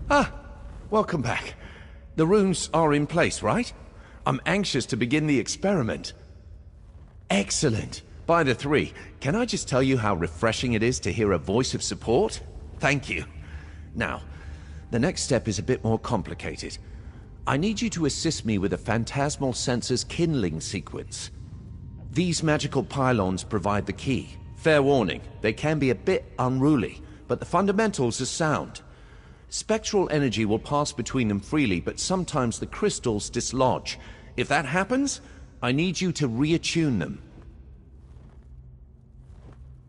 Ah, welcome back. The runes are in place, right? I'm anxious to begin the experiment. Excellent. By the three, can I just tell you how refreshing it is to hear a voice of support? Thank you. Now, the next step is a bit more complicated. I need you to assist me with a Phantasmal Sensor's kindling sequence. These magical pylons provide the key. Fair warning, they can be a bit unruly, but the fundamentals are sound. Spectral energy will pass between them freely, but sometimes the crystals dislodge. If that happens, I need you to reattune them.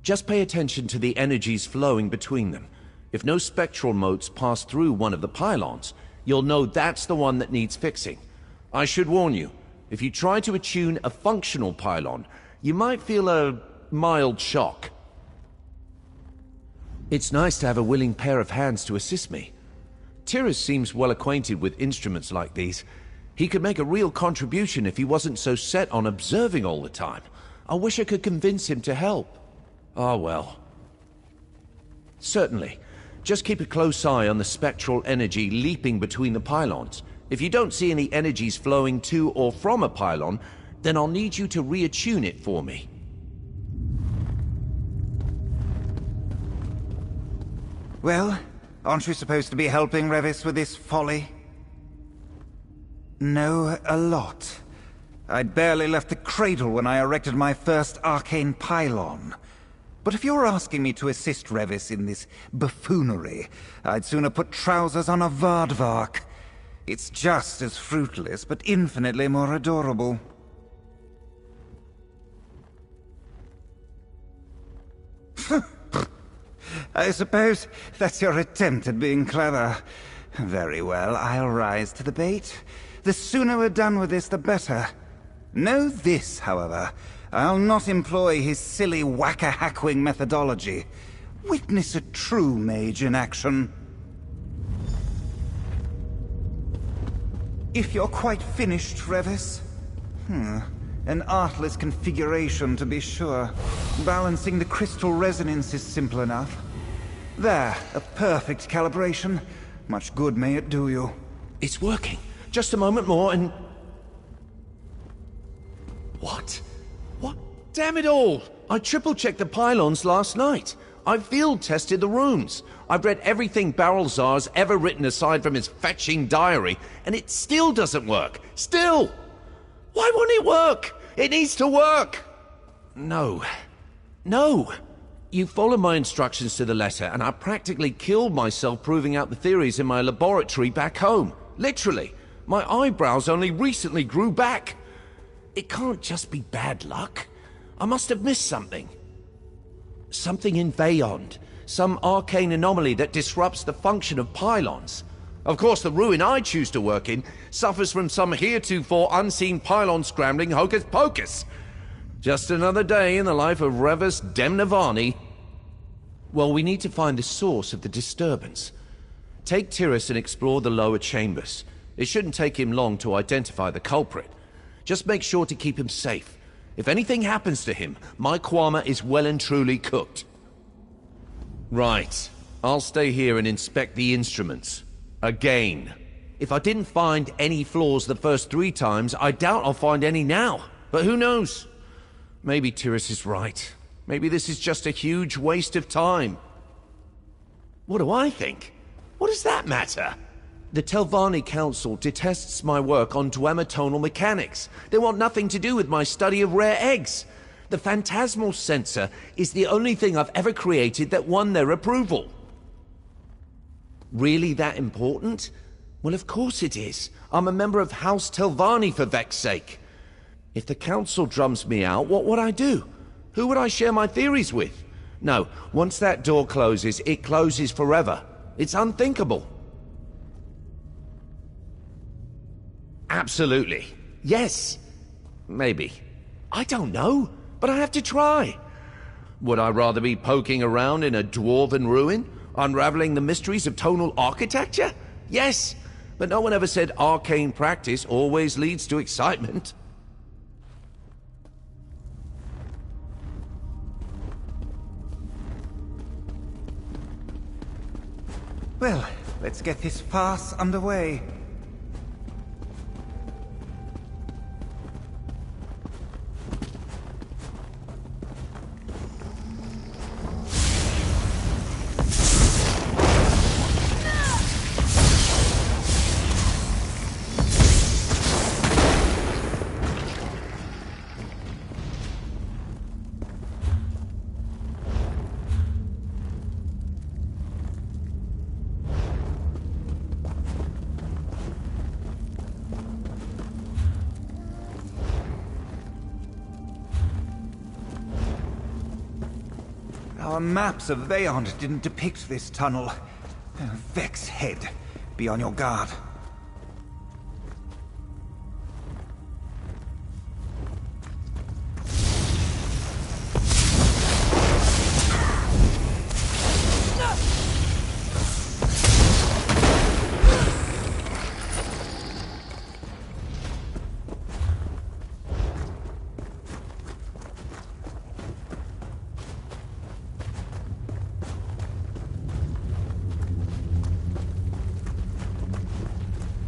Just pay attention to the energies flowing between them. If no spectral motes pass through one of the pylons, you'll know that's the one that needs fixing. I should warn you, if you try to attune a functional pylon, you might feel a mild shock. It's nice to have a willing pair of hands to assist me. Tyrus seems well acquainted with instruments like these. He could make a real contribution if he wasn't so set on observing all the time. I wish I could convince him to help. Ah, well. Certainly. Just keep a close eye on the spectral energy leaping between the pylons. If you don't see any energies flowing to or from a pylon, then I'll need you to reattune it for me. Well, aren't you supposed to be helping Revis with this folly? No, a lot. I'd barely left the cradle when I erected my first arcane pylon. But if you're asking me to assist Revis in this buffoonery, I'd sooner put trousers on a Vardvark. It's just as fruitless, but infinitely more adorable. I suppose that's your attempt at being clever. Very well, I'll rise to the bait. The sooner we're done with this, the better. Know this, however. I'll not employ his silly whack-a-hackwing methodology. Witness a true mage in action. If you're quite finished, Revis. An artless configuration, to be sure. Balancing the crystal resonance is simple enough. There, a perfect calibration. Much good may it do you. It's working. Just a moment more and... What? What? Damn it all! I triple-checked the pylons last night. I field-tested the runes. I've read everything Barrelzar's ever written aside from his fetching diary, and it still doesn't work. Still! Why won't it work? It needs to work! No. No! You followed my instructions to the letter, and I practically killed myself proving out the theories in my laboratory back home. Literally. My eyebrows only recently grew back. It can't just be bad luck. I must have missed something. Something in Veyond. Some arcane anomaly that disrupts the function of pylons. Of course, the ruin I choose to work in suffers from some heretofore unseen pylon scrambling hocus-pocus. Just another day in the life of Revis Demnavani. Well, we need to find the source of the disturbance. Take Tyrus and explore the lower chambers. It shouldn't take him long to identify the culprit. Just make sure to keep him safe. If anything happens to him, my Kwama is well and truly cooked. Right. I'll stay here and inspect the instruments. Again. If I didn't find any flaws the first 3 times, I doubt I'll find any now. But who knows? Maybe Tyrus is right. Maybe this is just a huge waste of time. What do I think? What does that matter? The Telvanni Council detests my work on Dwemotonal mechanics. They want nothing to do with my study of rare eggs. The Phantasmal Sensor is the only thing I've ever created that won their approval. Really that important? Well, of course it is. I'm a member of House Telvanni, for Vex's sake. If the Council drums me out, what would I do? Who would I share my theories with? No, once that door closes, it closes forever. It's unthinkable. Absolutely. Yes. Maybe. I don't know, but I have to try. Would I rather be poking around in a dwarven ruin, unraveling the mysteries of tonal architecture? Yes, but no one ever said arcane practice always leads to excitement. Well, Let's get this farce underway. Our maps of Veyond didn't depict this tunnel. Vex Head. Be on your guard.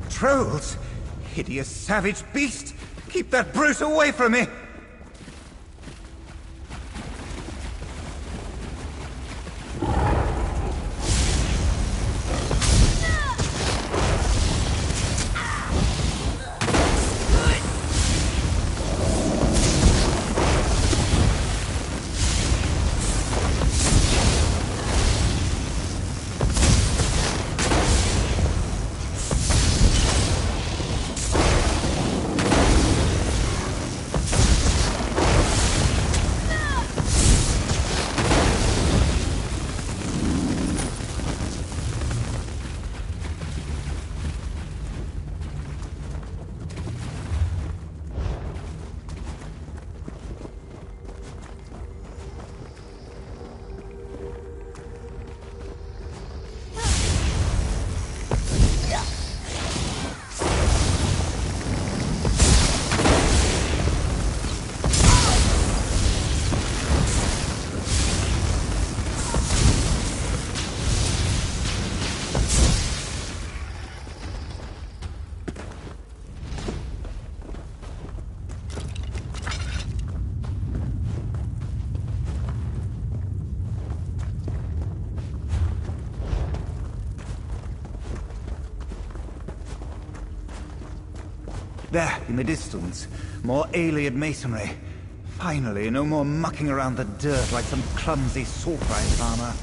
Trolls? Hideous savage beast! Keep that brute away from me! There, in the distance, more alien masonry. Finally, no more mucking around the dirt like some clumsy Sorthrite farmer.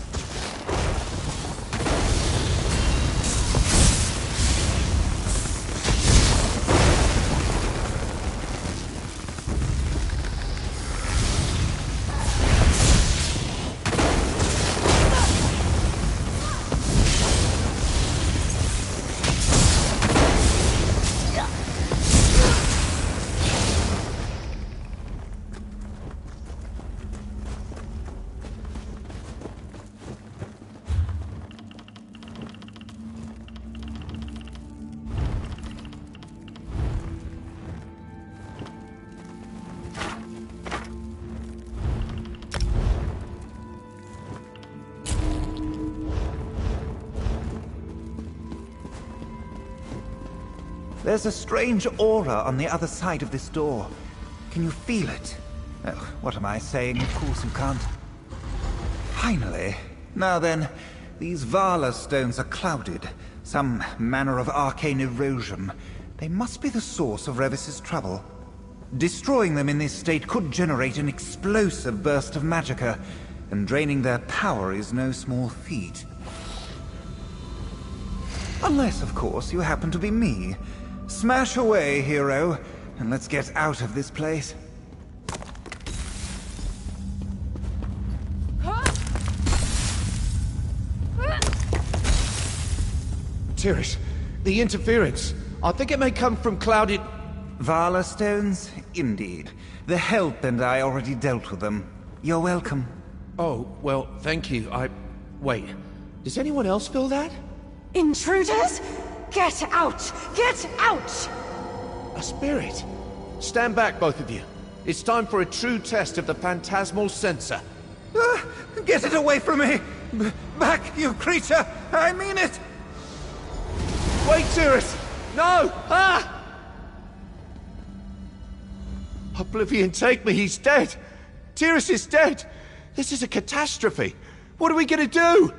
There's a strange aura on the other side of this door. Can you feel it? Oh, what am I saying? Of course you can't. Finally. Now then, these Vala stones are clouded. Some manner of arcane erosion. They must be the source of Revis's trouble. Destroying them in this state could generate an explosive burst of magicka, and draining their power is no small feat. Unless, of course, you happen to be me. Smash away, hero, and let's get out of this place. Tiris, the interference. I think it may come from clouded... Vala stones? Indeed. The Help and I already dealt with them. You're welcome. Oh, well, thank you. Wait, does anyone else feel that? Intruders? Get out! Get out! A spirit. Stand back, both of you. It's time for a true test of the phantasmal sensor. Get it away from me! Back, you creature! I mean it! Wait, Tiras! No! Ah! Oblivion, take me, he's dead! Tiras is dead! This is a catastrophe! What are we gonna do?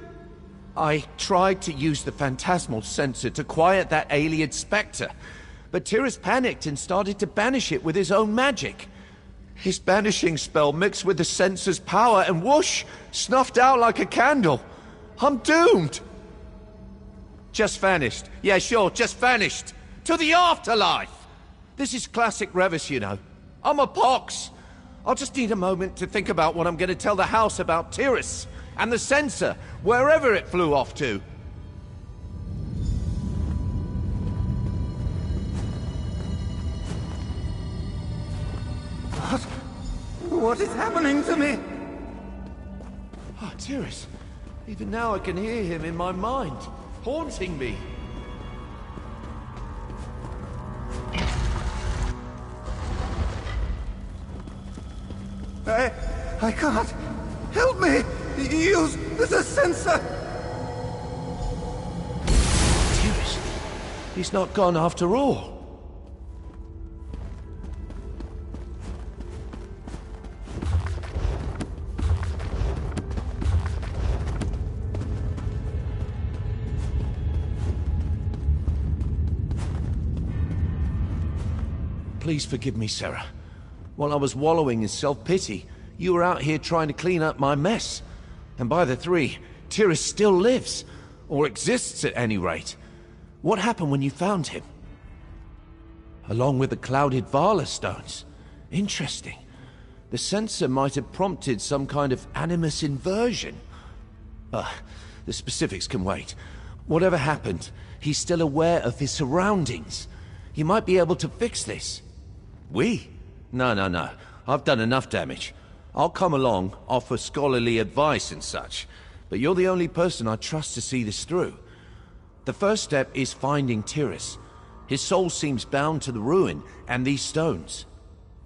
I tried to use the phantasmal sensor to quiet that alien spectre, but Tiras panicked and started to banish it with his own magic. His banishing spell mixed with the sensor's power and whoosh, snuffed out like a candle. I'm doomed! Just vanished. Yeah, sure, just vanished. To the afterlife! This is classic Revis, you know. I'm a pox. I'll just need a moment to think about what I'm going to tell the house about Tiras and the sensor, wherever it flew off to. What is happening to me? Oh, Tiras. Even now I can hear him in my mind, haunting me. I can't. Help me! Use the sensor! Tiras. He's not gone after all. Please forgive me, Sarah. While I was wallowing in self-pity, you were out here trying to clean up my mess. And by the three, Tiras still lives. Or exists at any rate. What happened when you found him? Along with the clouded Vala stones. Interesting. The sensor might have prompted some kind of animus inversion. The specifics can wait. Whatever happened, he's still aware of his surroundings. You might be able to fix this. We? No. I've done enough damage. I'll come along, offer scholarly advice and such, but you're the only person I trust to see this through. The first step is finding Tiras. His soul seems bound to the ruin and these stones.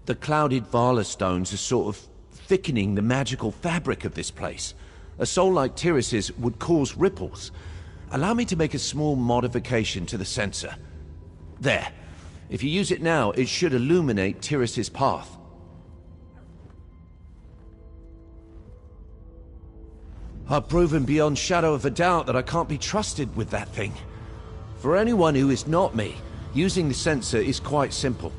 The clouded Vala stones are sort of thickening the magical fabric of this place. A soul like Tiras's would cause ripples. Allow me to make a small modification to the sensor. There. If you use it now, it should illuminate Tiras's path. I've proven beyond shadow of a doubt that I can't be trusted with that thing. For anyone who is not me, using the sensor is quite simple.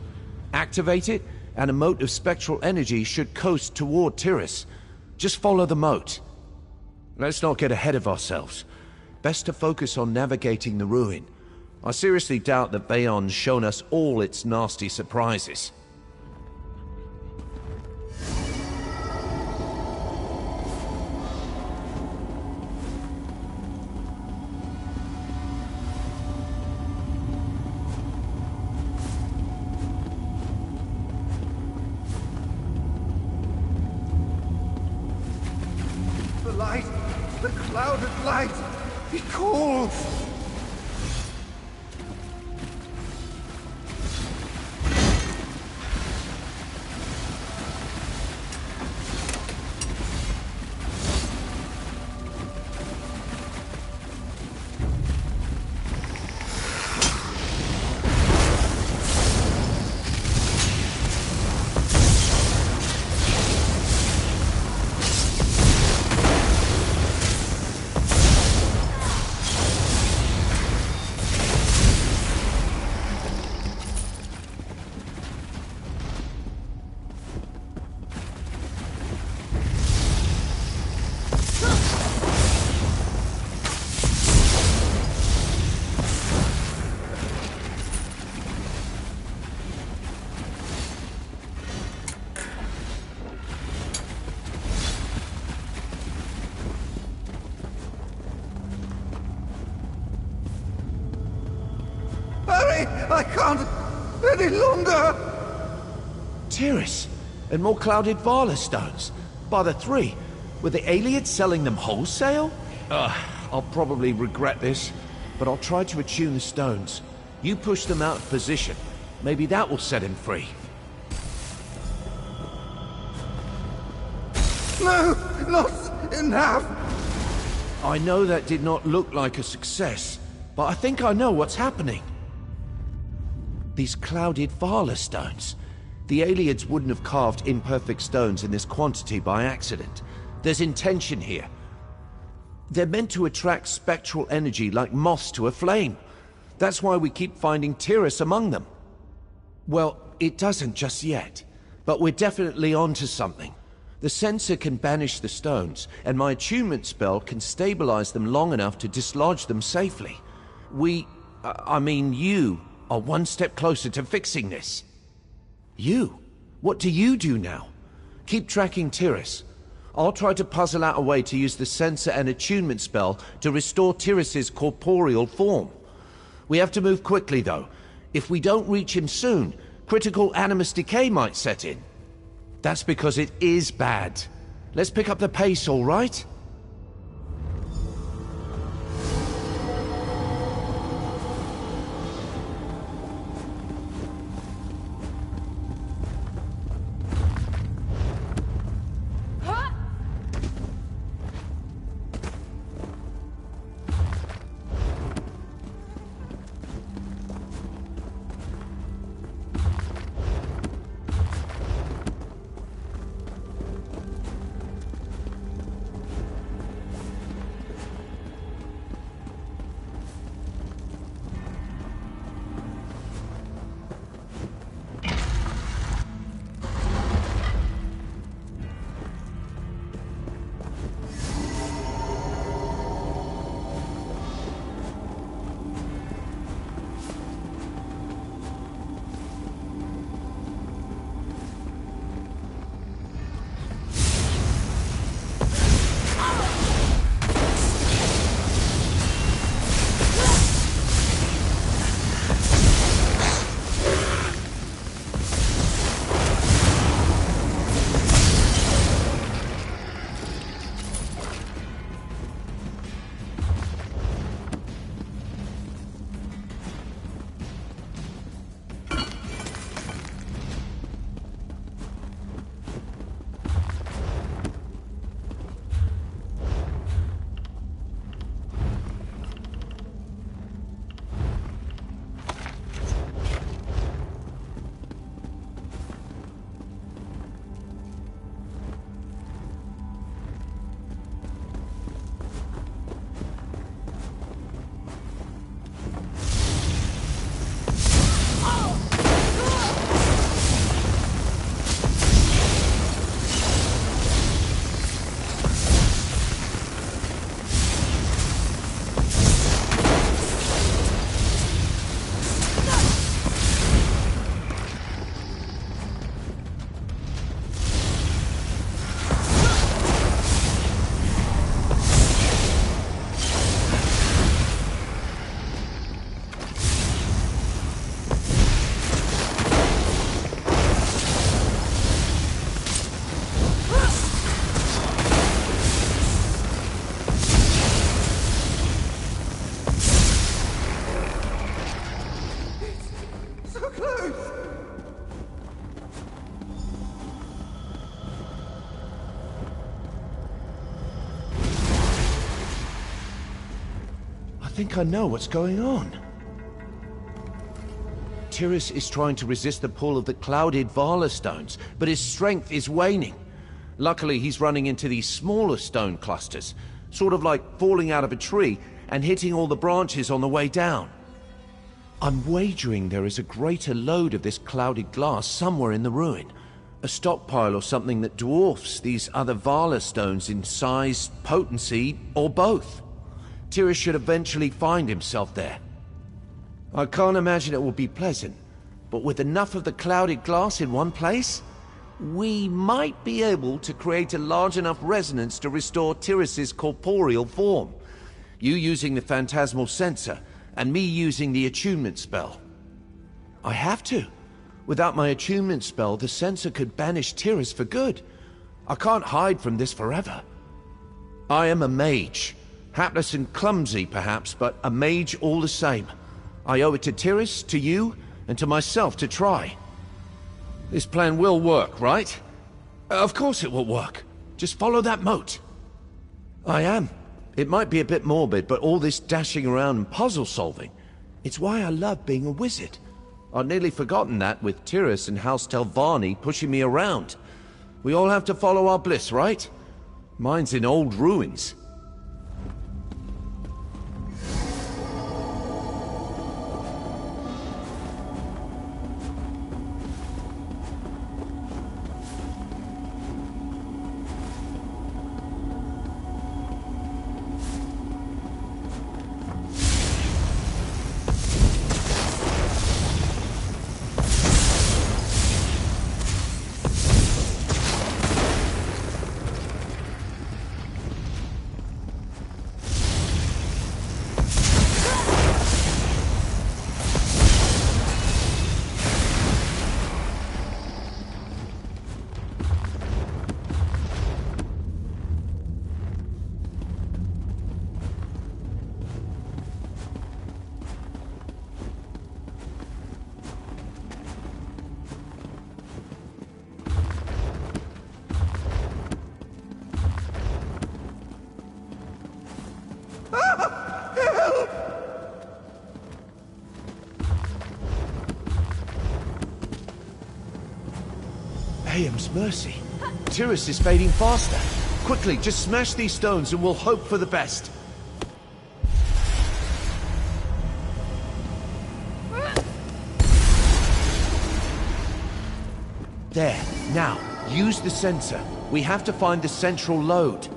Activate it, and a mote of spectral energy should coast toward Tiras. Just follow the mote. Let's not get ahead of ourselves. Best to focus on navigating the ruin. I seriously doubt that Bayon's shown us all its nasty surprises. The light! The clouded light! It calls! I can't any longer! Tiras, and more clouded Vala stones. By the three. Were the aliens selling them wholesale? I'll probably regret this, but I'll try to attune the stones. You push them out of position. Maybe that will set him free. No, not enough! I know that did not look like a success, but I think I know what's happening. These clouded Vala stones. The aliens wouldn't have carved imperfect stones in this quantity by accident. There's intention here. They're meant to attract spectral energy like moths to a flame. That's why we keep finding Tiras among them. Well, it doesn't just yet, but we're definitely onto something. The sensor can banish the stones, and my attunement spell can stabilize them long enough to dislodge them safely. You are one step closer to fixing this. You? What do you do now? Keep tracking Tiras. I'll try to puzzle out a way to use the sensor and attunement spell to restore Tiras' corporeal form. We have to move quickly, though. If we don't reach him soon, critical animus decay might set in. That's because it is bad. Let's pick up the pace, all right? I think I know what's going on. Tiras is trying to resist the pull of the clouded Vala stones, but his strength is waning. Luckily, he's running into these smaller stone clusters, sort of like falling out of a tree and hitting all the branches on the way down. I'm wagering there is a greater load of this clouded glass somewhere in the ruin. A stockpile or something that dwarfs these other Vala stones in size, potency, or both. Tiras should eventually find himself there. I can't imagine it will be pleasant, but with enough of the clouded glass in one place, we might be able to create a large enough resonance to restore Tiras' corporeal form. You using the phantasmal sensor, and me using the attunement spell. I have to. Without my attunement spell, the sensor could banish Tiras for good. I can't hide from this forever. I am a mage. Hapless and clumsy, perhaps, but a mage all the same. I owe it to Tiras, to you, and to myself to try. This plan will work, right? Of course it will work. Just follow that moat. I am. It might be a bit morbid, but all this dashing around and puzzle solving, it's why I love being a wizard. I'd nearly forgotten that with Tiras and House Telvanni pushing me around. We all have to follow our bliss, right? Mine's in old ruins. Hayam's mercy. Tiras is fading faster. Quickly, just smash these stones and we'll hope for the best. There. Now, use the sensor. We have to find the central lode.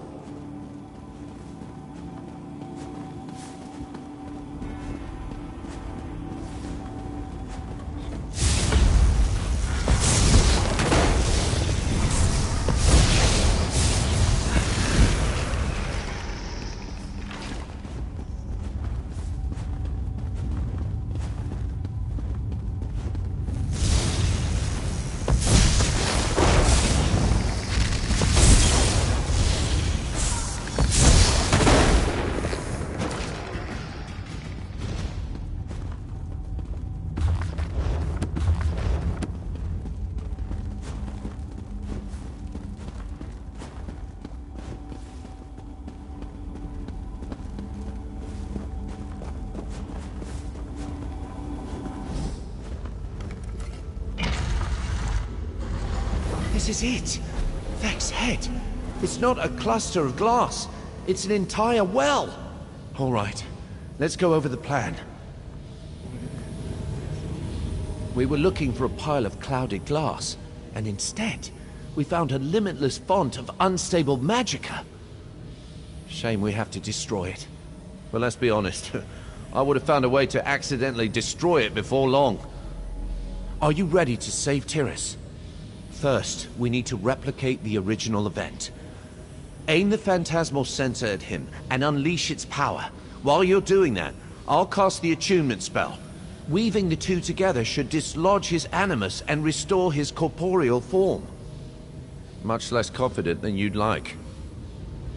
This is it. Vex's head. It's not a cluster of glass. It's an entire well. All right. Let's go over the plan. We were looking for a pile of clouded glass, and instead, we found a limitless font of unstable magicka. Shame we have to destroy it. Well, let's be honest. I would have found a way to accidentally destroy it before long. Are you ready to save Tiras? First, we need to replicate the original event. Aim the phantasmal sensor at him and unleash its power. While you're doing that, I'll cast the attunement spell. Weaving the two together should dislodge his animus and restore his corporeal form. Much less confident than you'd like.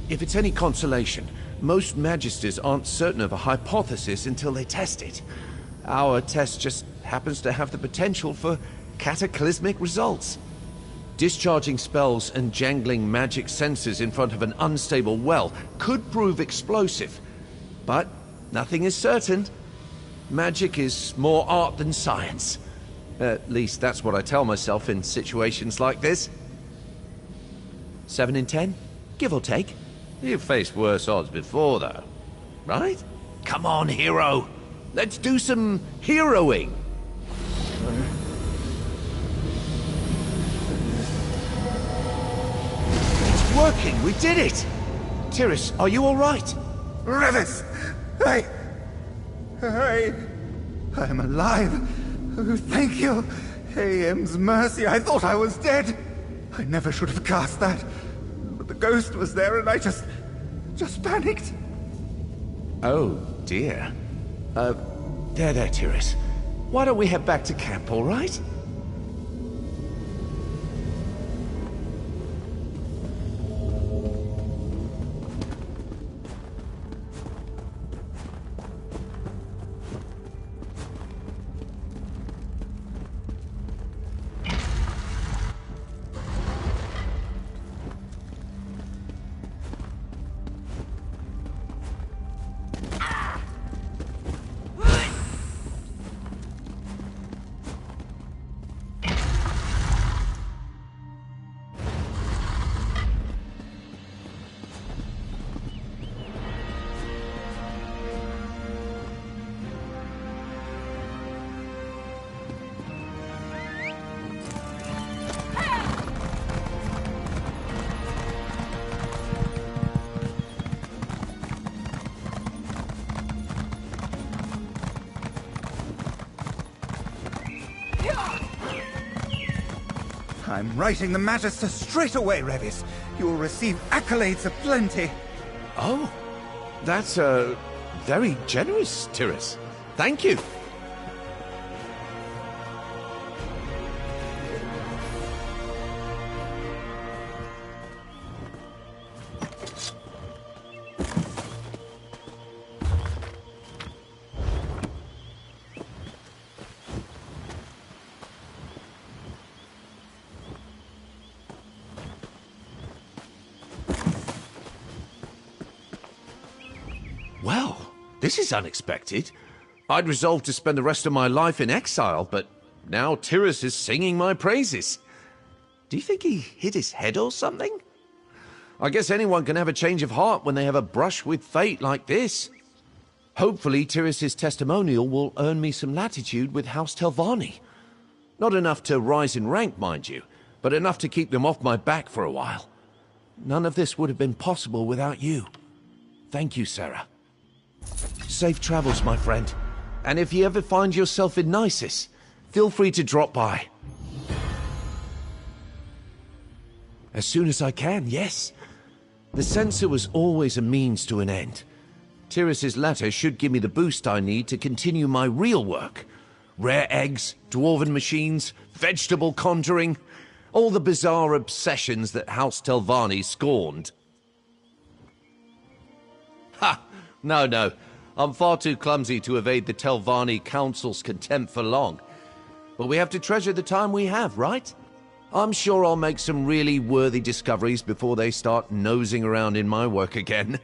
If it's any consolation, most magisters aren't certain of a hypothesis until they test it. Our test just happens to have the potential for cataclysmic results. Discharging spells and jangling magic sensors in front of an unstable well could prove explosive. But nothing is certain. Magic is more art than science. At least that's what I tell myself in situations like this. 7 in 10? Give or take. You've faced worse odds before, though. Right? Come on, hero. Let's do some heroing. It's working. We did it. Tiras, are you all right? Revis! I am alive. Oh, thank you. Hayam's mercy. I thought I was dead. I never should have cast that. But the ghost was there and I just panicked. Oh, dear. There, Tiras. Why don't we head back to camp, all right? I'm writing the Magister straight away, Revis. You'll receive accolades aplenty. Oh, that's, very generous, Tiras. Thank you. Well, this is unexpected. I'd resolved to spend the rest of my life in exile, but now Tiras is singing my praises. Do you think he hit his head or something? I guess anyone can have a change of heart when they have a brush with fate like this. Hopefully, Tiras' testimonial will earn me some latitude with House Telvanni. Not enough to rise in rank, mind you, but enough to keep them off my back for a while. None of this would have been possible without you. Thank you, Sarah. Safe travels, my friend. And if you ever find yourself in Nisus, feel free to drop by. As soon as I can, yes. The censor was always a means to an end. Tiras' letter should give me the boost I need to continue my real work. Rare eggs, dwarven machines, vegetable conjuring, all the bizarre obsessions that House Telvanni scorned. Ha! No. I'm far too clumsy to evade the Telvanni Council's contempt for long. But we have to treasure the time we have, right? I'm sure I'll make some really worthy discoveries before they start nosing around in my work again.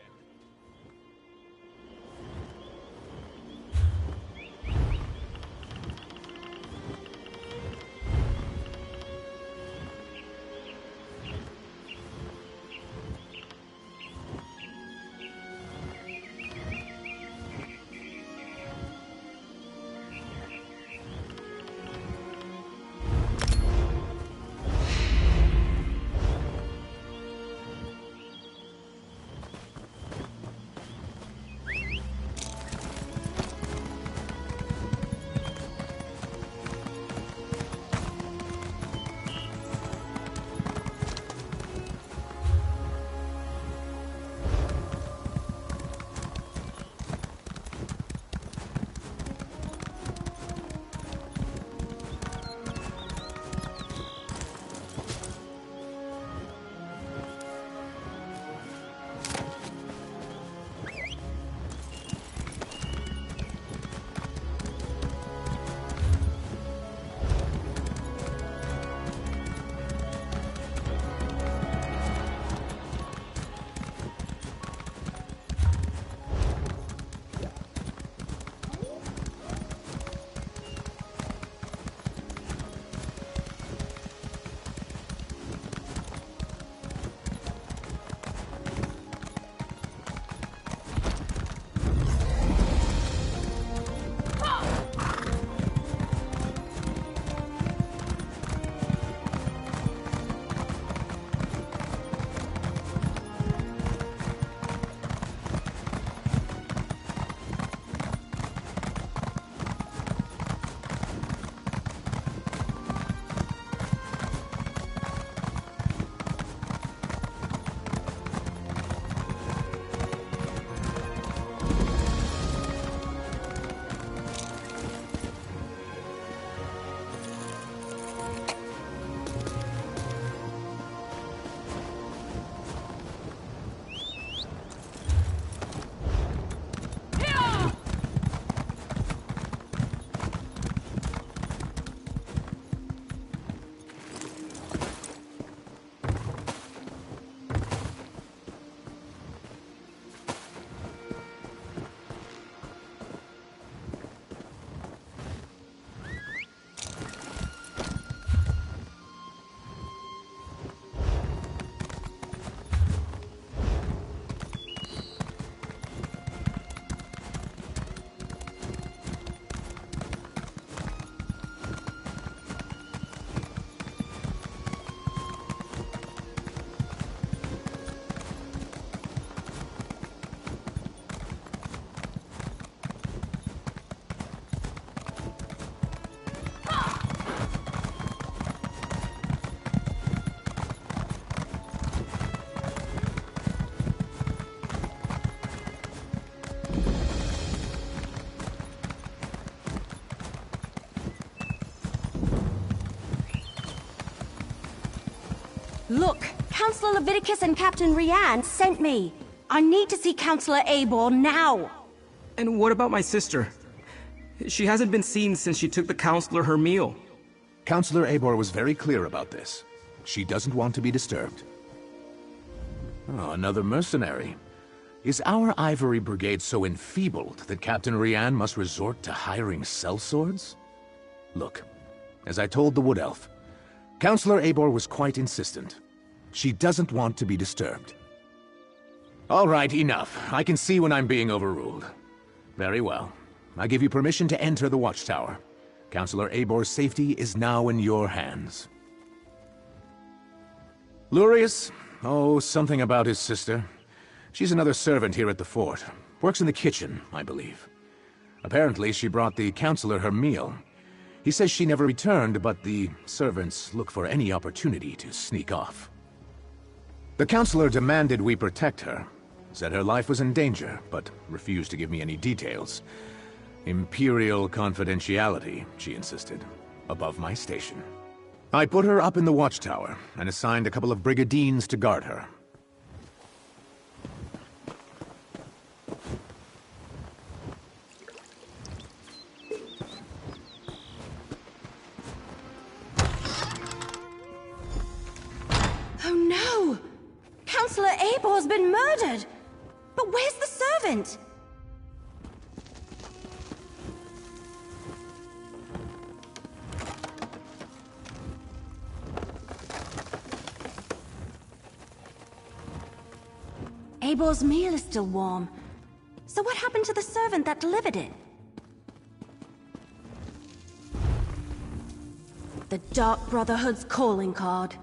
Look, Counselor Leviticus and Captain Rian sent me. I need to see Counselor Eivor now. And what about my sister? She hasn't been seen since she took the Counselor her meal. Counselor Eivor was very clear about this. She doesn't want to be disturbed. Oh, another mercenary. Is our Ivory Brigade so enfeebled that Captain Rian must resort to hiring sellswords? Look, as I told the Wood Elf, Counselor Eivor was quite insistent. She doesn't want to be disturbed. All right, enough. I can see when I'm being overruled. Very well. I give you permission to enter the Watchtower. Counselor Eibor's safety is now in your hands. Lurius? Oh, something about his sister. She's another servant here at the fort. Works in the kitchen, I believe. Apparently, she brought the Counselor her meal. He says she never returned, but the servants look for any opportunity to sneak off. The Counselor demanded we protect her. Said her life was in danger, but refused to give me any details. Imperial confidentiality, she insisted, above my station. I put her up in the Watchtower, and assigned a couple of Brigadines to guard her. Oh no! Counselor Eibor's been murdered! But where's the servant? Eibor's meal is still warm. So what happened to the servant that delivered it? The Dark Brotherhood's calling card.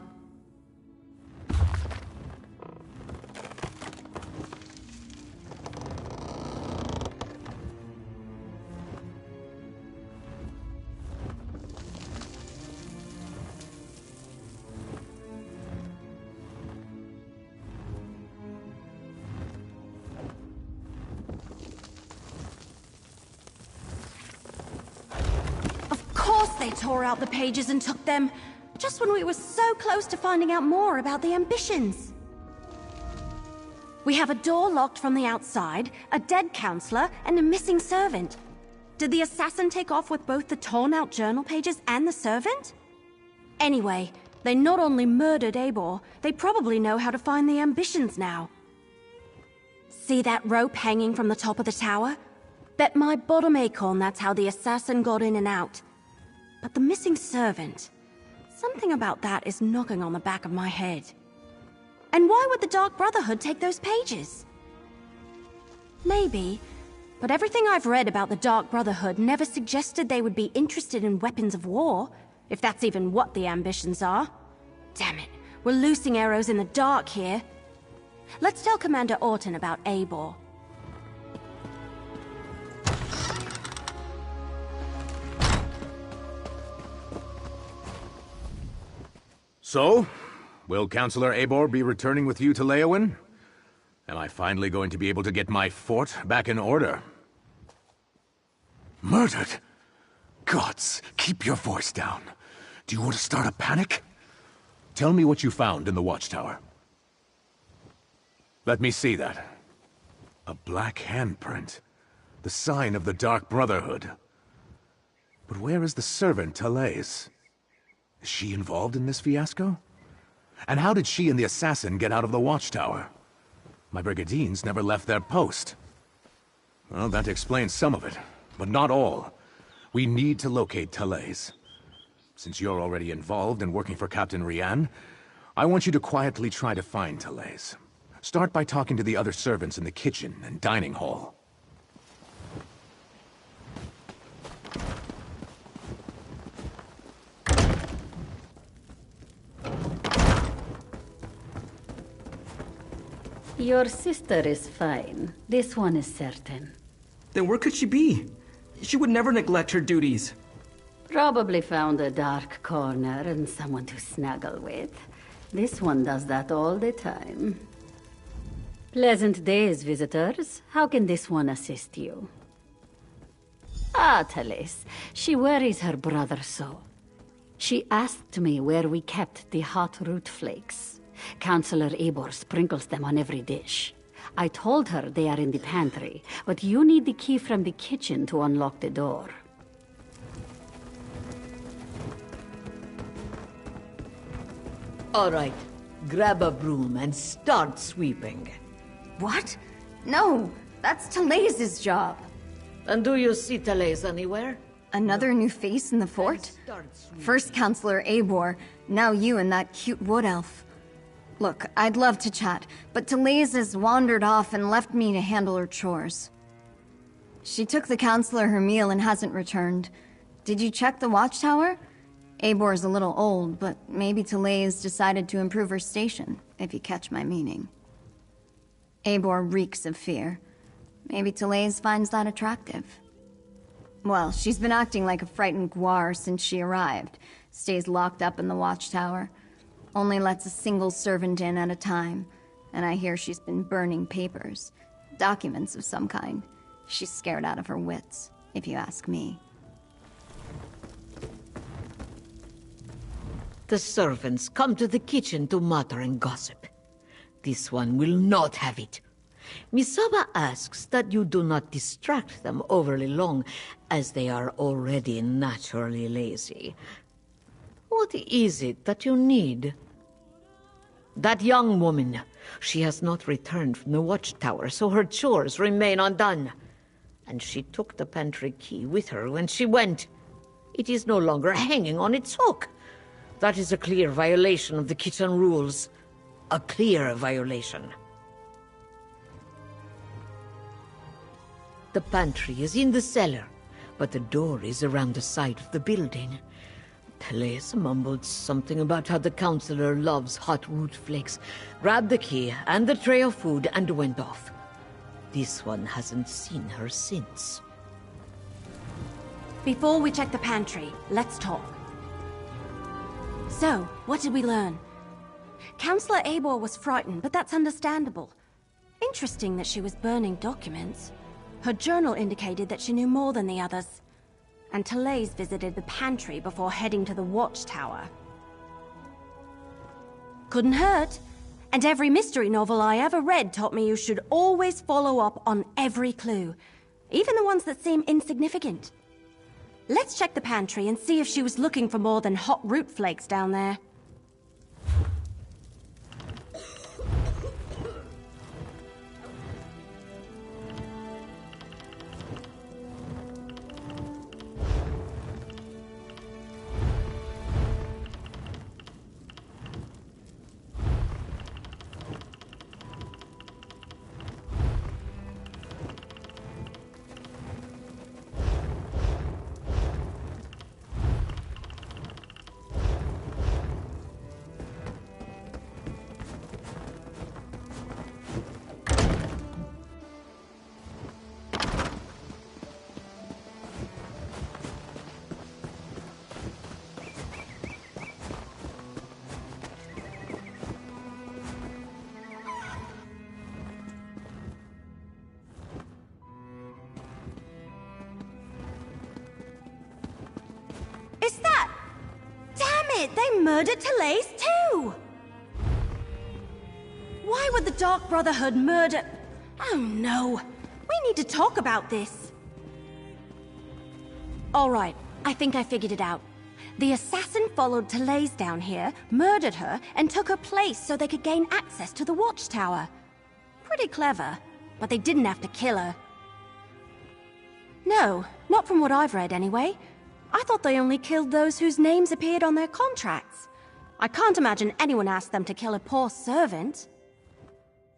They tore out the pages and took them, just when we were so close to finding out more about the ambitions. We have a door locked from the outside, a dead counselor, and a missing servant. Did the assassin take off with both the torn-out journal pages and the servant? Anyway, they not only murdered Eivor, they probably know how to find the ambitions now. See that rope hanging from the top of the tower? Bet my bottom acorn that's how the assassin got in and out. But the missing servant... something about that is knocking on the back of my head. And why would the Dark Brotherhood take those pages? Maybe, but everything I've read about the Dark Brotherhood never suggested they would be interested in weapons of war, if that's even what the ambitions are. Damn it, we're loosing arrows in the dark here. Let's tell Commander Orton about Eivor. So, will Counselor Eivor be returning with you to Leyawiin? Am I finally going to be able to get my fort back in order? Murdered? Gods, keep your voice down. Do you want to start a panic? Tell me what you found in the Watchtower. Let me see that. A black handprint. The sign of the Dark Brotherhood. But where is the servant, Talais? Is she involved in this fiasco? And how did she and the assassin get out of the Watchtower? My Brigadines never left their post. Well, that explains some of it, but not all. We need to locate Talais. Since you're already involved and working for Captain Rian, I want you to quietly try to find Talais. Start by talking to the other servants in the kitchen and dining hall. Your sister is fine. This one is certain. Then where could she be? She would never neglect her duties. Probably found a dark corner and someone to snuggle with. This one does that all the time. Pleasant days, visitors. How can this one assist you? Ah, Talais. She worries her brother so. She asked me where we kept the hot root flakes. Counselor Eivor sprinkles them on every dish. I told her they are in the pantry, but you need the key from the kitchen to unlock the door. All right, grab a broom and start sweeping. What? No, that's Talais's job. And do you see Talais anywhere? Another new face in the fort? First Counselor Eivor, now you and that cute wood elf. Look, I'd love to chat, but Talais has wandered off and left me to handle her chores. She took the counselor her meal and hasn't returned. Did you check the watchtower? Eibor's a little old, but maybe Talais decided to improve her station, if you catch my meaning. Eivor reeks of fear. Maybe Talais finds that attractive. Well, she's been acting like a frightened guar since she arrived. Stays locked up in the watchtower. Only lets a single servant in at a time. And I hear she's been burning papers. Documents of some kind. She's scared out of her wits, if you ask me. The servants come to the kitchen to mutter and gossip. This one will not have it. Misaba asks that you do not distract them overly long, as they are already naturally lazy. What is it that you need? That young woman. She has not returned from the watchtower, so her chores remain undone. And she took the pantry key with her when she went. It is no longer hanging on its hook. That is a clear violation of the kitchen rules. A clear violation. The pantry is in the cellar, but the door is around the side of the building. Talais mumbled something about how the counselor loves hot root flakes, grabbed the key and the tray of food and went off. This one hasn't seen her since. Before we check the pantry, let's talk. So, what did we learn? Counselor Eivor was frightened, but that's understandable. Interesting that she was burning documents. Her journal indicated that she knew more than the others. And Talais visited the pantry before heading to the watchtower. Couldn't hurt. And every mystery novel I ever read taught me you should always follow up on every clue, even the ones that seem insignificant. Let's check the pantry and see if she was looking for more than hot root flakes down there. They murdered Talais too! Why would the Dark Brotherhood murder... Oh no! We need to talk about this! Alright, I think I figured it out. The assassin followed Talais down here, murdered her, and took her place so they could gain access to the watchtower. Pretty clever, but they didn't have to kill her. No, not from what I've read anyway. I thought they only killed those whose names appeared on their contracts. I can't imagine anyone asked them to kill a poor servant.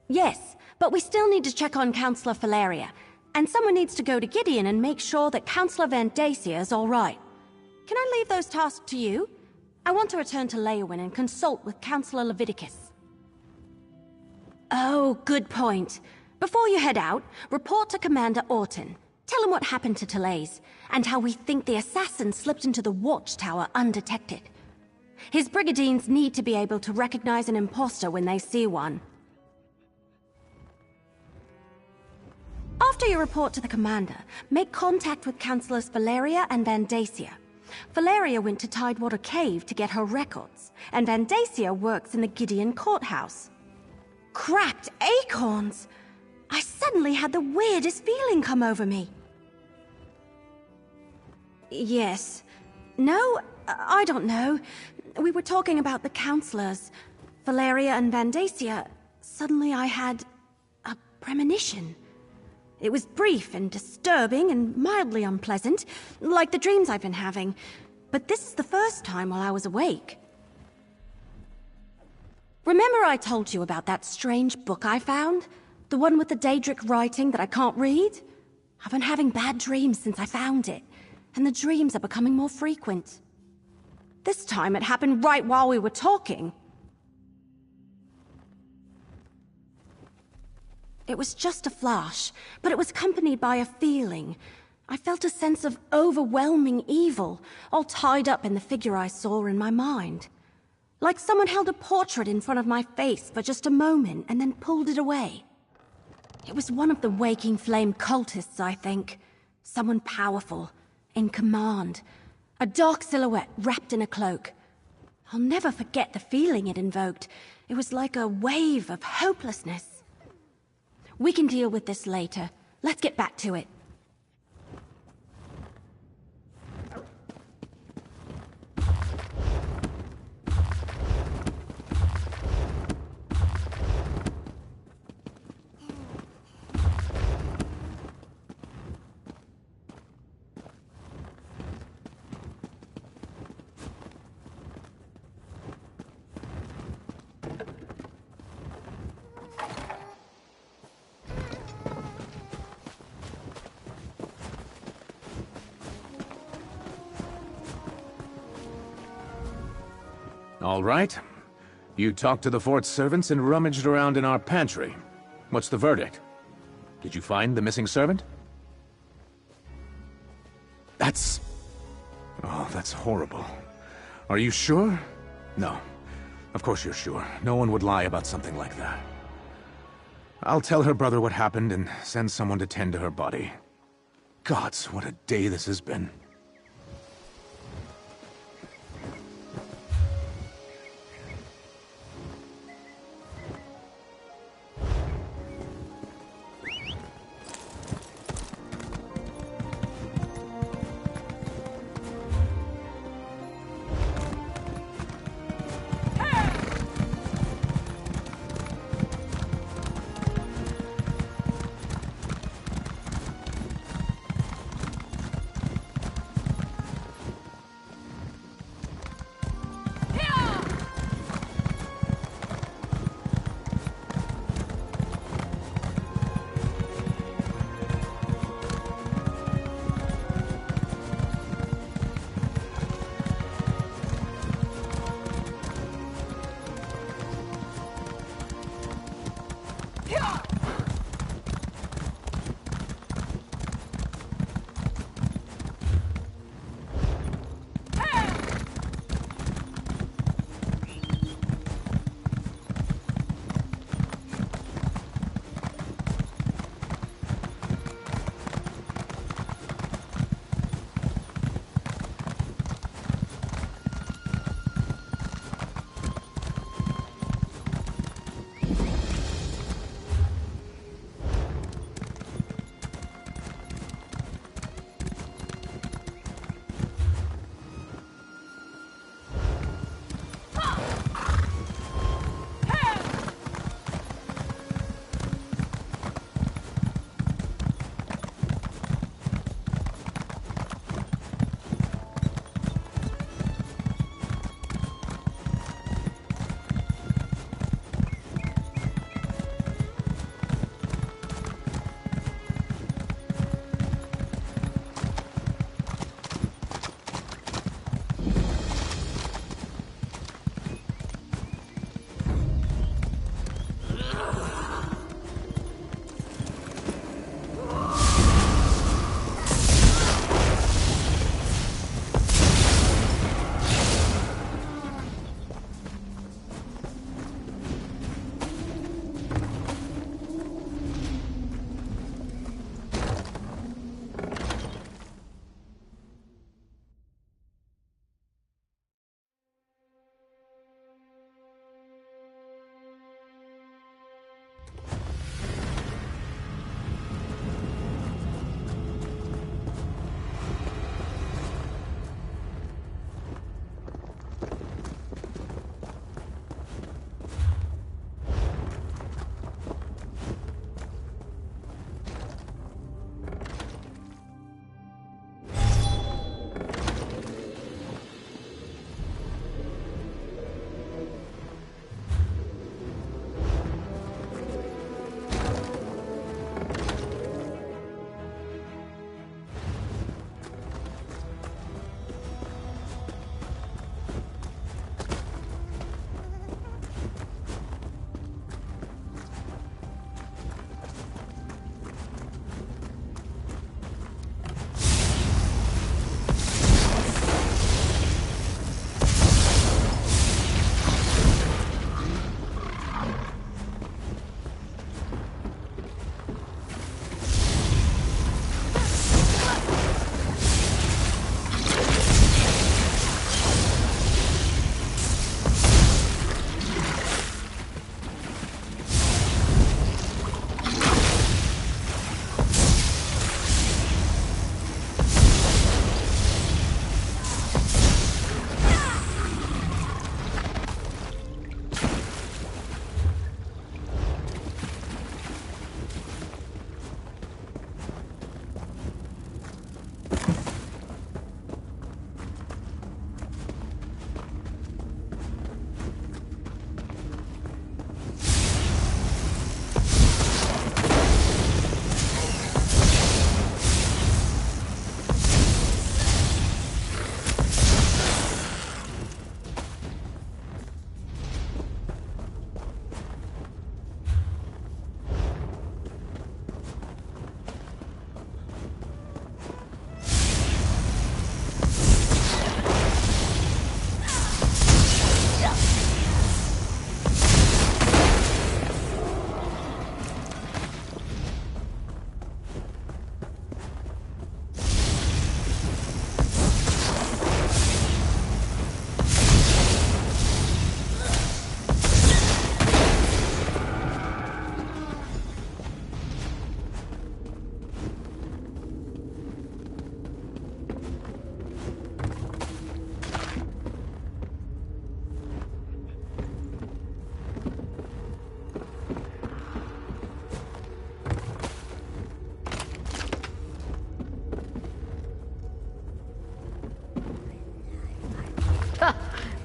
Yes, but we still need to check on Counselor Valeria, and someone needs to go to Gideon and make sure that Counselor Van Dacia is all right. Can I leave those tasks to you? I want to return to Leowyn and consult with Counselor Leviticus. Oh, good point. Before you head out, report to Commander Orton. Tell him what happened to Talais, and how we think the assassin slipped into the watchtower undetected. His brigadines need to be able to recognize an imposter when they see one. After you report to the commander, make contact with Councillors Valeria and Van Dacia. Valeria went to Tidewater Cave to get her records, and Vandacia works in the Gideon courthouse. Cracked acorns! I suddenly had the weirdest feeling come over me. Yes. No, I don't know. We were talking about the counselors. Valeria and Vandacia. Suddenly I had a premonition. It was brief and disturbing and mildly unpleasant, like the dreams I've been having. But this is the first time while I was awake. Remember I told you about that strange book I found? The one with the Daedric writing that I can't read? I've been having bad dreams since I found it, and the dreams are becoming more frequent. This time it happened right while we were talking. It was just a flash, but it was accompanied by a feeling. I felt a sense of overwhelming evil, all tied up in the figure I saw in my mind. Like someone held a portrait in front of my face for just a moment and then pulled it away. It was one of the Waking Flame cultists, I think. Someone powerful, in command. A dark silhouette wrapped in a cloak. I'll never forget the feeling it invoked. It was like a wave of hopelessness. We can deal with this later. Let's get back to it. All right. You talked to the fort's servants and rummaged around in our pantry. What's the verdict? Did you find the missing servant? That's... Oh, that's horrible. Are you sure? No. Of course you're sure. No one would lie about something like that. I'll tell her brother what happened and send someone to tend to her body. Gods, what a day this has been.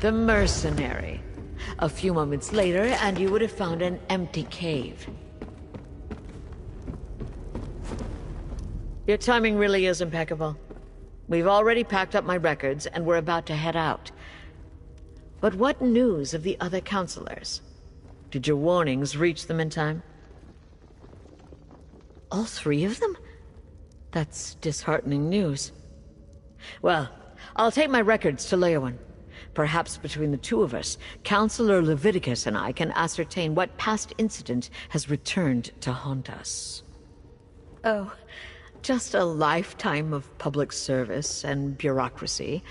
The mercenary. A few moments later, and you would have found an empty cave. Your timing really is impeccable. We've already packed up my records, and we're about to head out. But what news of the other counselors? Did your warnings reach them in time? All 3 of them? That's disheartening news. Well, I'll take my records to Leowen. Perhaps between the 2 of us, Counselor Leviticus and I can ascertain what past incident has returned to haunt us. Oh, just a lifetime of public service and bureaucracy.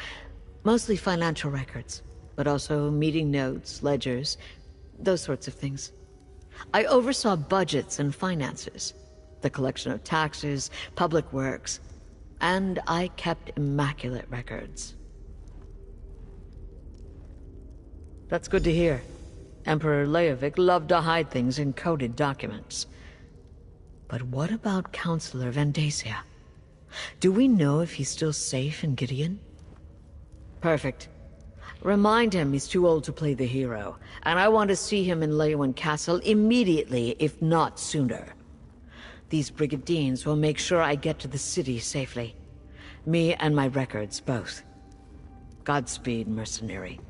Mostly financial records, but also meeting notes, ledgers, those sorts of things. I oversaw budgets and finances, the collection of taxes, public works, and I kept immaculate records. That's good to hear. Emperor Leovic loved to hide things in coded documents. But what about Counselor Vandacia? Do we know if he's still safe in Gideon? Perfect. Remind him he's too old to play the hero, and I want to see him in Leowen Castle immediately, if not sooner. These Brigadines will make sure I get to the city safely. Me and my records, both. Godspeed, mercenary.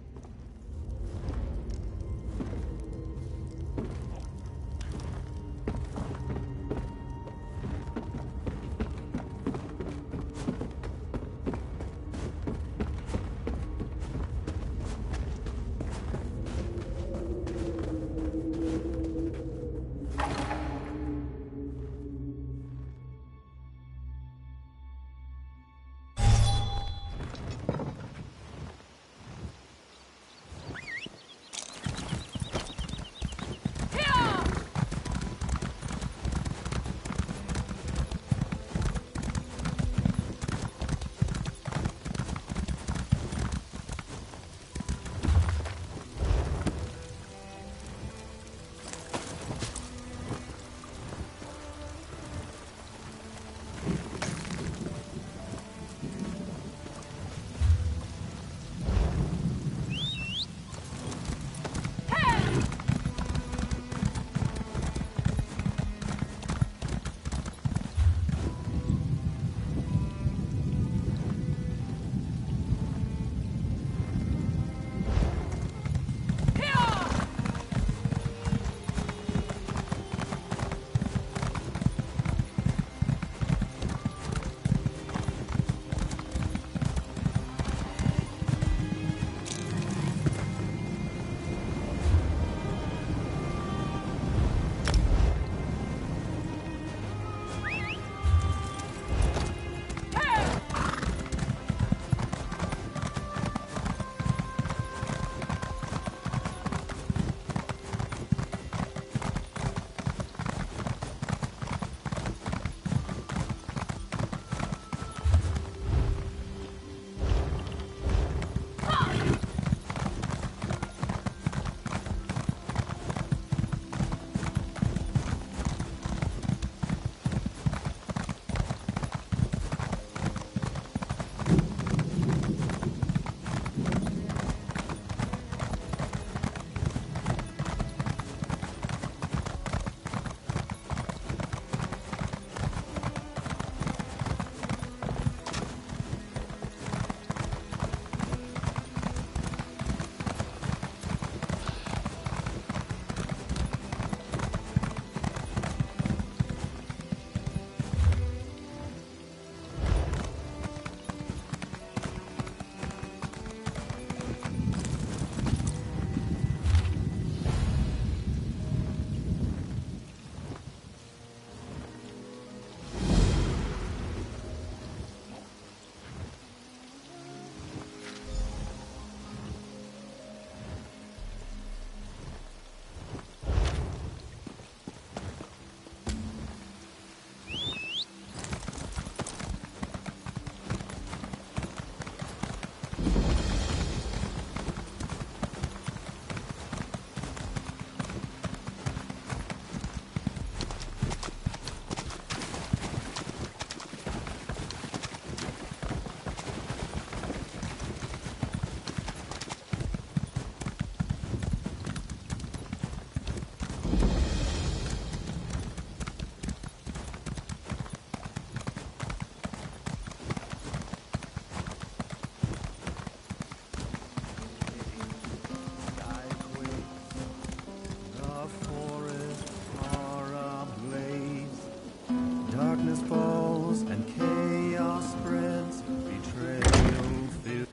darkness falls and chaos spreads, betrayal fills.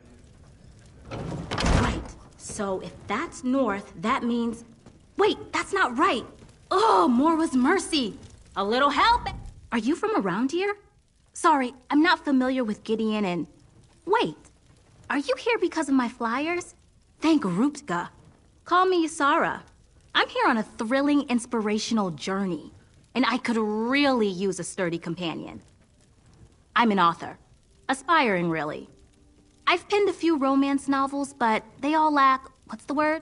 Right. So if that's north, that means... Wait, that's not right. Oh, more was mercy. A little help. Are you from around here? Sorry, I'm not familiar with Gideon and... Wait, are you here because of my flyers? Thank Ruptka. Call me Ysara. I'm here on a thrilling, inspirational journey, and I could really use a sturdy companion. I'm an author. Aspiring, really. I've penned a few romance novels, but they all lack, what's the word?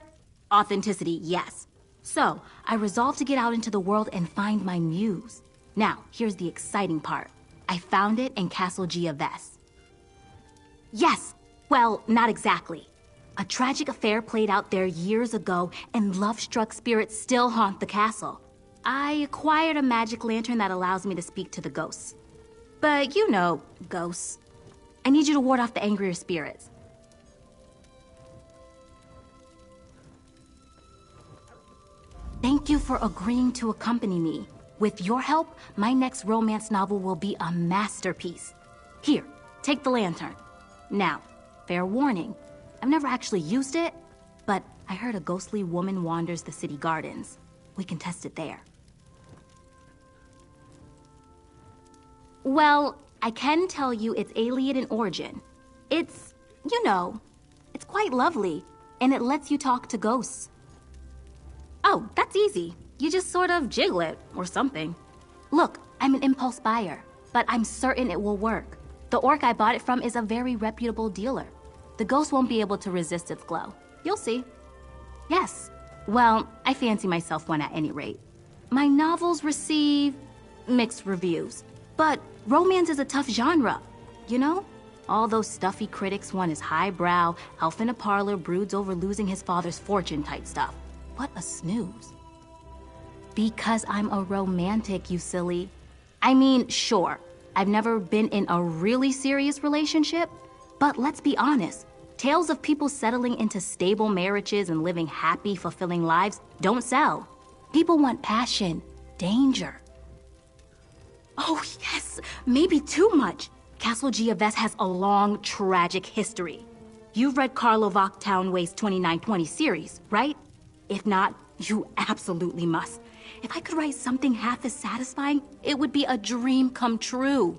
Authenticity, yes. So, I resolved to get out into the world and find my muse. Now, here's the exciting part. I found it in Castle Giaves. Yes, well, not exactly. A tragic affair played out there years ago, and love-struck spirits still haunt the castle. I acquired a magic lantern that allows me to speak to the ghosts. But you know, ghosts. I need you to ward off the angrier spirits. Thank you for agreeing to accompany me. With your help, my next romance novel will be a masterpiece. Here, take the lantern. Now, fair warning, I've never actually used it, but I heard a ghostly woman wanders the city gardens. We can test it there. Well, I can tell you it's alien in origin. It's, you know, it's quite lovely, and it lets you talk to ghosts. Oh, that's easy. You just sort of jiggle it, or something. Look, I'm an impulse buyer, but I'm certain it will work. The orc I bought it from is a very reputable dealer. The ghost won't be able to resist its glow. You'll see. Yes. Well, I fancy myself one at any rate. My novels receive mixed reviews, but romance is a tough genre, you know? All those stuffy critics want is highbrow, elf in a parlor broods over losing his father's fortune type stuff. What a snooze. Because I'm a romantic, you silly. I mean, sure, I've never been in a really serious relationship, but let's be honest, tales of people settling into stable marriages and living happy, fulfilling lives don't sell. People want passion, danger. Oh yes, maybe too much. Castle Giaves has a long, tragic history. You've read Karlovac Town Waste 2920 series, right? If not, you absolutely must. If I could write something half as satisfying, it would be a dream come true.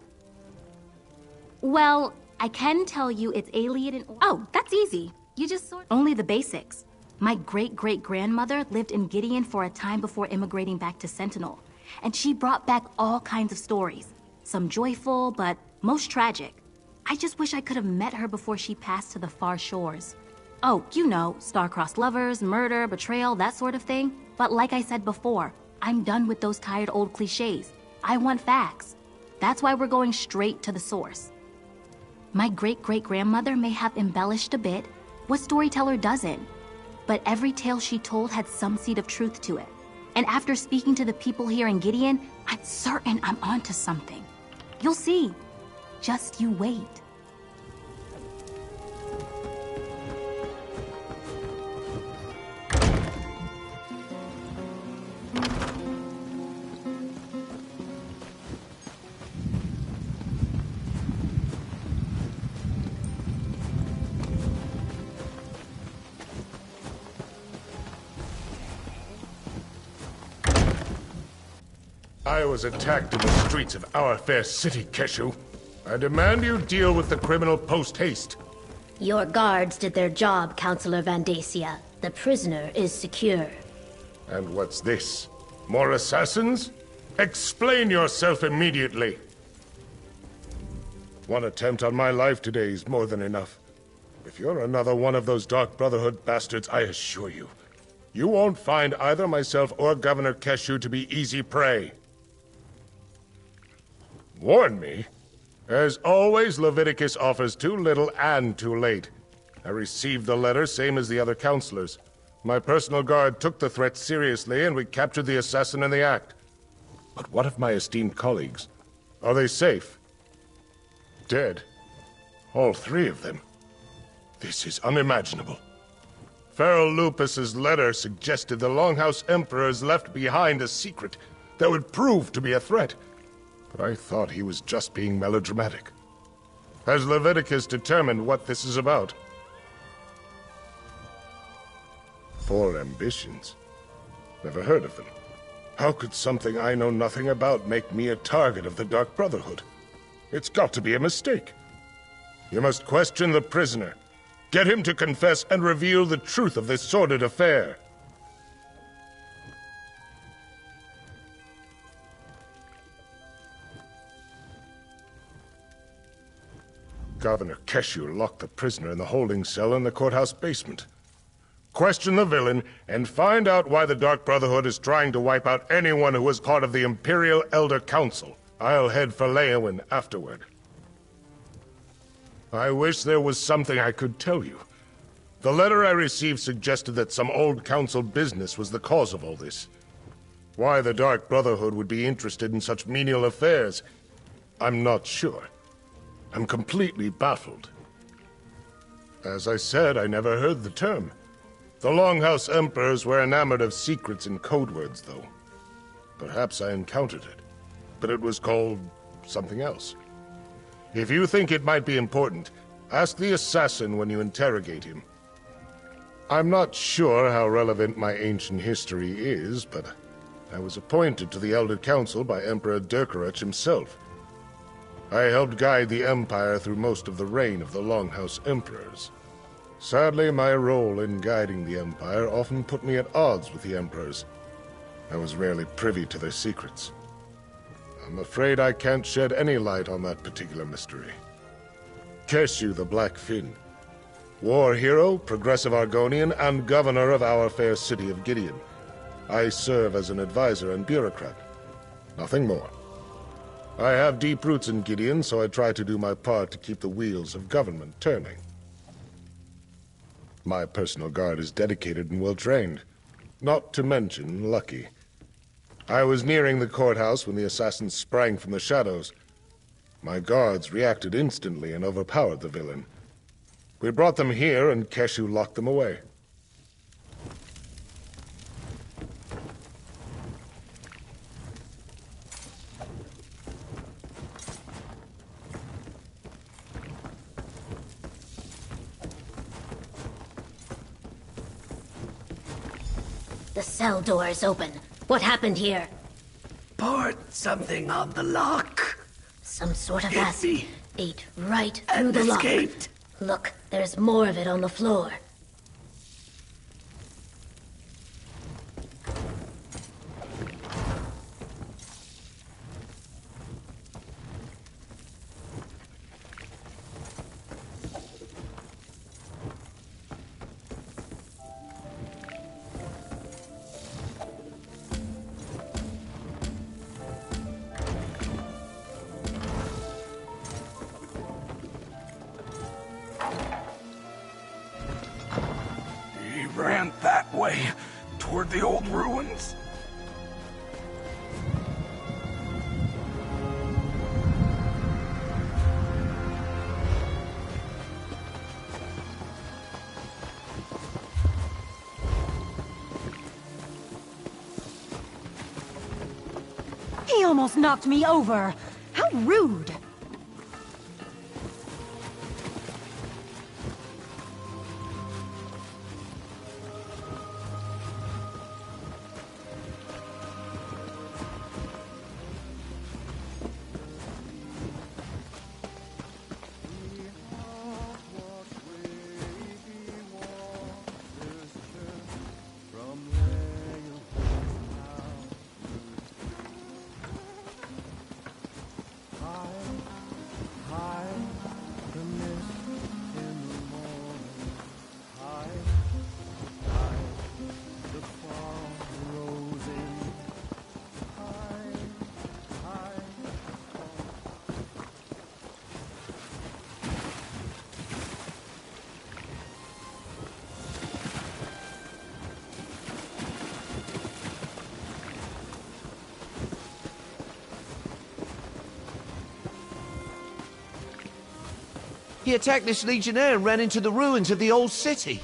Well, I can tell you it's alien and... Oh, that's easy. You just sort... Only the basics. My great-great-grandmother lived in Gideon for a time before immigrating back to Sentinel, and she brought back all kinds of stories. Some joyful, but most tragic. I just wish I could have met her before she passed to the far shores. Oh, you know, star-crossed lovers, murder, betrayal, that sort of thing. But like I said before, I'm done with those tired old cliches. I want facts. That's why we're going straight to the source. My great-great-grandmother may have embellished a bit. What storyteller doesn't? But every tale she told had some seed of truth to it. And after speaking to the people here in Gideon, I'm certain I'm onto something. You'll see. Just you wait. I was attacked in the streets of our fair city, Keshu. I demand you deal with the criminal post-haste. Your guards did their job, Counselor Vandacia. The prisoner is secure. And what's this? More assassins? Explain yourself immediately. One attempt on my life today is more than enough. If you're another one of those Dark Brotherhood bastards, I assure you, you won't find either myself or Governor Keshu to be easy prey. Warn me? As always, Leviticus offers too little and too late. I received the letter, same as the other counselors. My personal guard took the threat seriously, and we captured the assassin in the act. But what of my esteemed colleagues? Are they safe? Dead? All three of them? This is unimaginable. Pharaoh Lupus's letter suggested the Longhouse Emperors left behind a secret that would prove to be a threat. but I thought he was just being melodramatic. Has Leviticus determined what this is about? 4 ambitions. Never heard of them. How could something I know nothing about make me a target of the Dark Brotherhood? It's got to be a mistake. You must question the prisoner. Get him to confess and reveal the truth of this sordid affair. Governor Keshu locked the prisoner in the holding cell in the courthouse basement. Question the villain, and find out why the Dark Brotherhood is trying to wipe out anyone who was part of the Imperial Elder Council. I'll head for Leyawiin afterward. I wish there was something I could tell you. The letter I received suggested that some old council business was the cause of all this. Why the Dark Brotherhood would be interested in such menial affairs, I'm not sure. I'm completely baffled. As I said, I never heard the term. The Longhouse Emperors were enamored of secrets and code words, though. Perhaps I encountered it, but it was called something else. If you think it might be important, ask the assassin when you interrogate him. I'm not sure how relevant my ancient history is, but I was appointed to the Elder Council by Emperor Durkarach himself. I helped guide the Empire through most of the reign of the Longhouse Emperors. Sadly, my role in guiding the Empire often put me at odds with the Emperors. I was rarely privy to their secrets. I'm afraid I can't shed any light on that particular mystery. Keshu the Black Fin. War hero, progressive Argonian, and governor of our fair city of Gideon. I serve as an advisor and bureaucrat. Nothing more. I have deep roots in Gideon, so I try to do my part to keep the wheels of government turning. My personal guard is dedicated and well-trained. Not to mention lucky. I was nearing the courthouse when the assassins sprang from the shadows. My guards reacted instantly and overpowered the villain. We brought them here, and Keshu locked them away. The cell door is open. What happened here? Poured something on the lock. Some sort of Hit acid me ate right through and the lock. escaped. Look, there's more of it on the floor. He ran that way, toward the old ruins. He almost knocked me over. How rude. He attacked this legionnaire and ran into the ruins of the old city.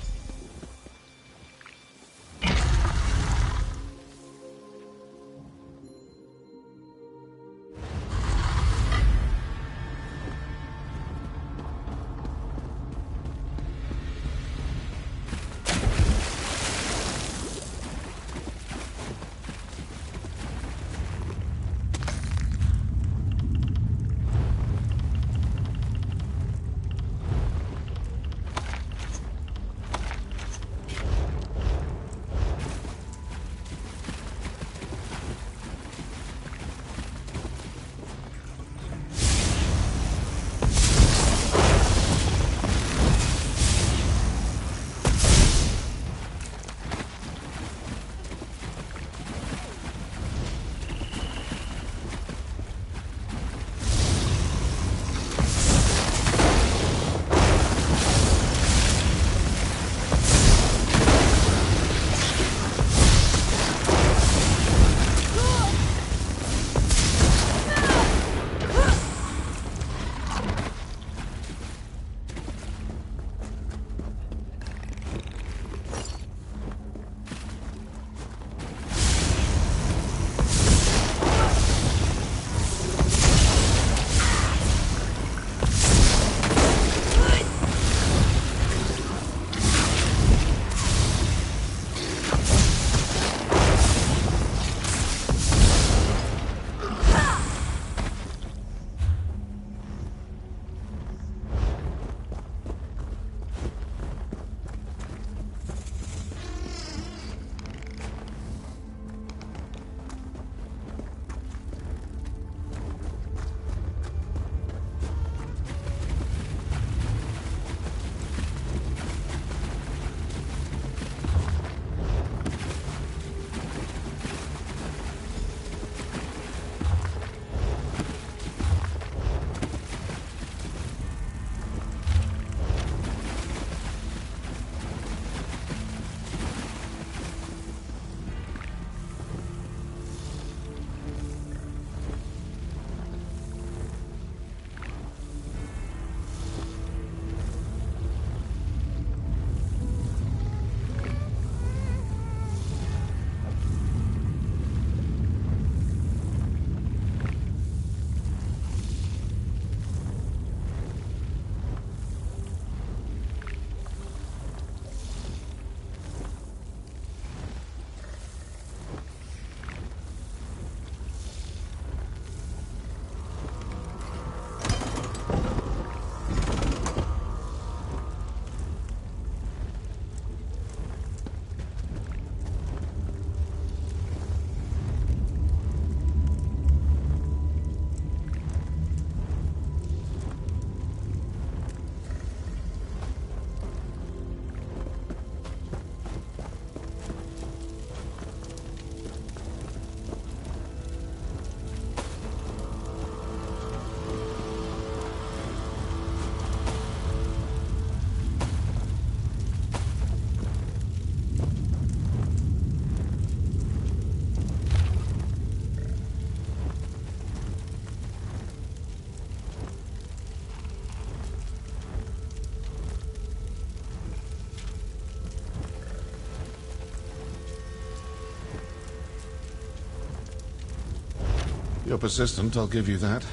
You're persistent, I'll give you that.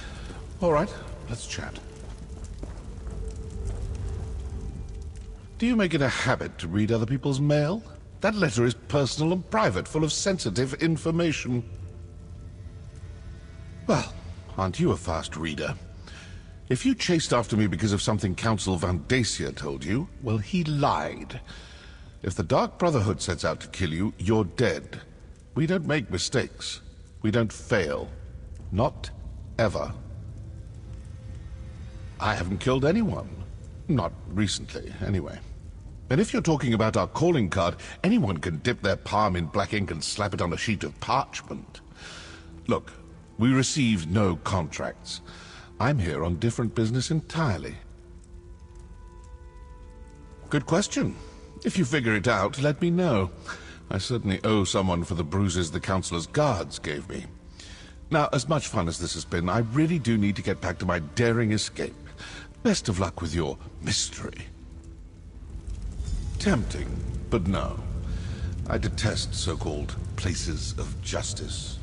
All right, let's chat. Do you make it a habit to read other people's mail? That letter is personal and private, full of sensitive information. Well, aren't you a fast reader? If you chased after me because of something Council Van Dacia told you, well, he lied. If the Dark Brotherhood sets out to kill you, you're dead. We don't make mistakes. We don't fail. Not ever. I haven't killed anyone. Not recently, anyway. And if you're talking about our calling card, anyone can dip their palm in black ink and slap it on a sheet of parchment. Look, we received no contracts. I'm here on different business entirely. Good question. If you figure it out, let me know. I certainly owe someone for the bruises the Councilor's guards gave me. Now, as much fun as this has been, I really do need to get back to my daring escape. Best of luck with your mystery. Tempting, but no. I detest so-called places of justice.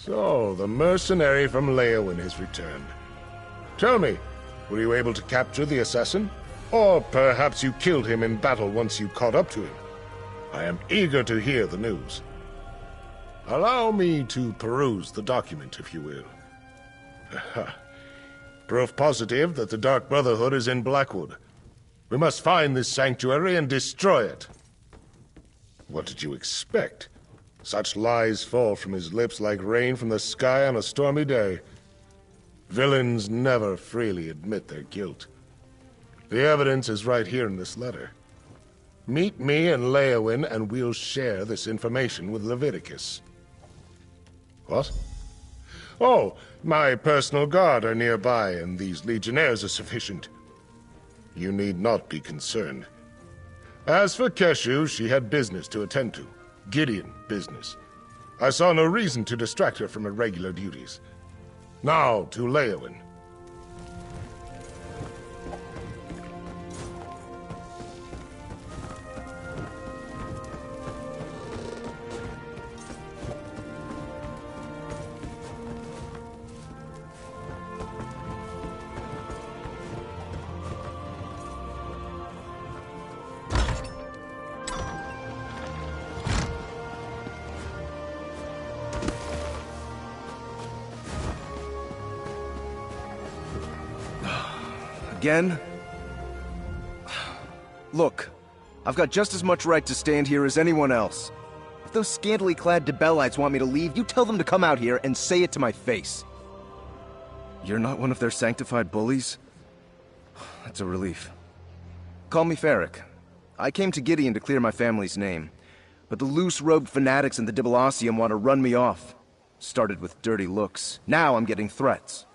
So, the mercenary from Leyawiin has returned. Tell me, were you able to capture the assassin? Or perhaps you killed him in battle once you caught up to him? I am eager to hear the news. Allow me to peruse the document, if you will. Aha. Proof positive that the Dark Brotherhood is in Blackwood. We must find this sanctuary and destroy it. What did you expect? Such lies fall from his lips like rain from the sky on a stormy day. Villains never freely admit their guilt. The evidence is right here in this letter. Meet me in Leyawiin and we'll share this information with Leviticus. What? Oh, my personal guard are nearby and these legionnaires are sufficient. You need not be concerned. As for Keshu, she had business to attend to. Gideon business. I saw no reason to distract her from her regular duties. Now to Leyawiin. Again? Look, I've got just as much right to stand here as anyone else. If those scantily clad Debellites want me to leave, you tell them to come out here and say it to my face. You're not one of their sanctified bullies? That's a relief. Call me Ferric. I came to Gideon to clear my family's name, but the loose-robed fanatics in the Dibalacium want to run me off. Started with dirty looks. Now I'm getting threats.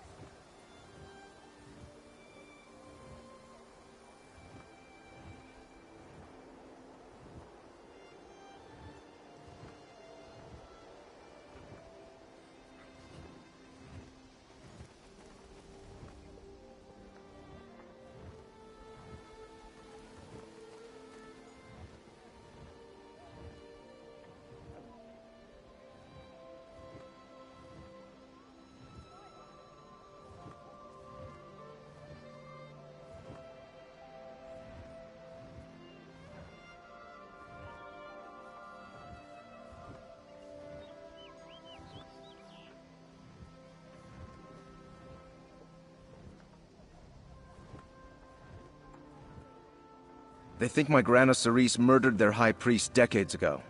They think my Grana Cerise murdered their high priest decades ago.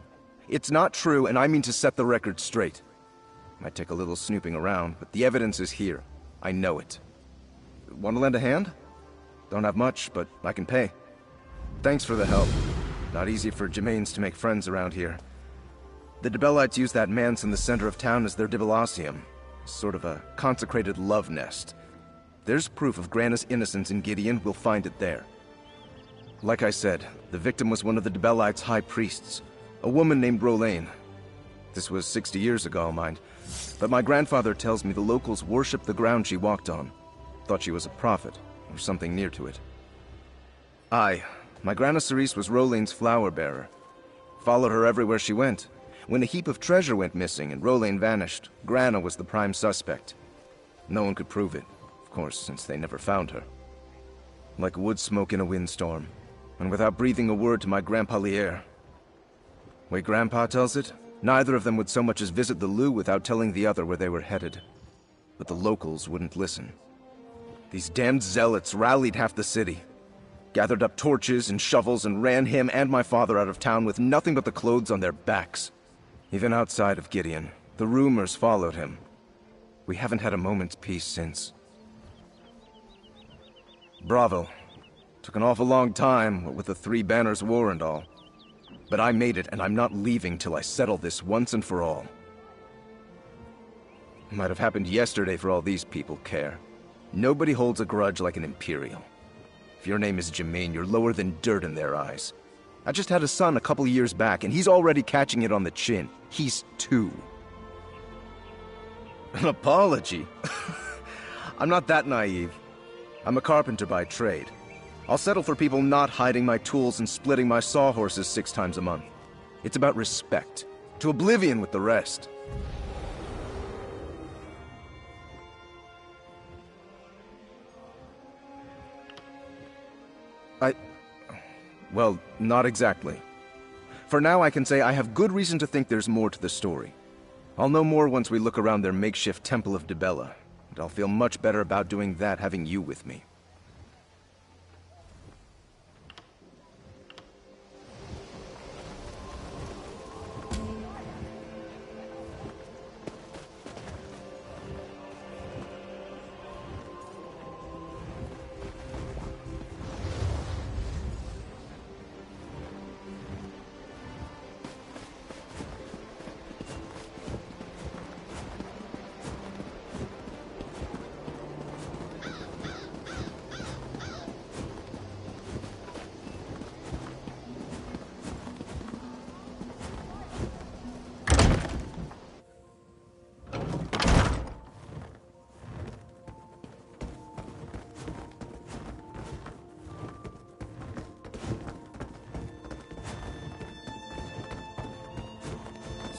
It's not true, and I mean to set the record straight. Might take a little snooping around, but the evidence is here. I know it. Want to lend a hand? Don't have much, but I can pay. Thanks for the help. Not easy for Gemains to make friends around here. The Dibellites use that manse in the center of town as their Dibalacium. Sort of a consecrated love nest. There's proof of Grana's innocence in Gideon, we'll find it there. Like I said, the victim was one of the Dibellites' high priests, a woman named Rolain. This was 60 years ago, mind, but my grandfather tells me the locals worshipped the ground she walked on. Thought she was a prophet, or something near to it. My Grana Cerise was Rolain's flower bearer. Followed her everywhere she went. When a heap of treasure went missing and Rolain vanished, Grana was the prime suspect. No one could prove it, of course, since they never found her. Like wood smoke in a windstorm. And without breathing a word to my Grandpa Lier. Way Grandpa tells it, neither of them would so much as visit the Lou without telling the other where they were headed. But the locals wouldn't listen. These damned zealots rallied half the city, gathered up torches and shovels and ran him and my father out of town with nothing but the clothes on their backs. Even outside of Gideon, the rumors followed him. We haven't had a moment's peace since. Bravo. Took an awful long time, what with the Three Banners War and all. But I made it, and I'm not leaving till I settle this once and for all. Might have happened yesterday for all these people care. Nobody holds a grudge like an Imperial. If your name is Gemain, you're lower than dirt in their eyes. I just had a son a couple years back, and he's already catching it on the chin. He's 2. An apology? I'm not that naive. I'm a carpenter by trade. I'll settle for people not hiding my tools and splitting my sawhorses 6 times a month. It's about respect. To oblivion with the rest. Well, not exactly. For now, I can say I have good reason to think there's more to the story. I'll know more once we look around their makeshift Temple of Dibella, and I'll feel much better about doing that having you with me.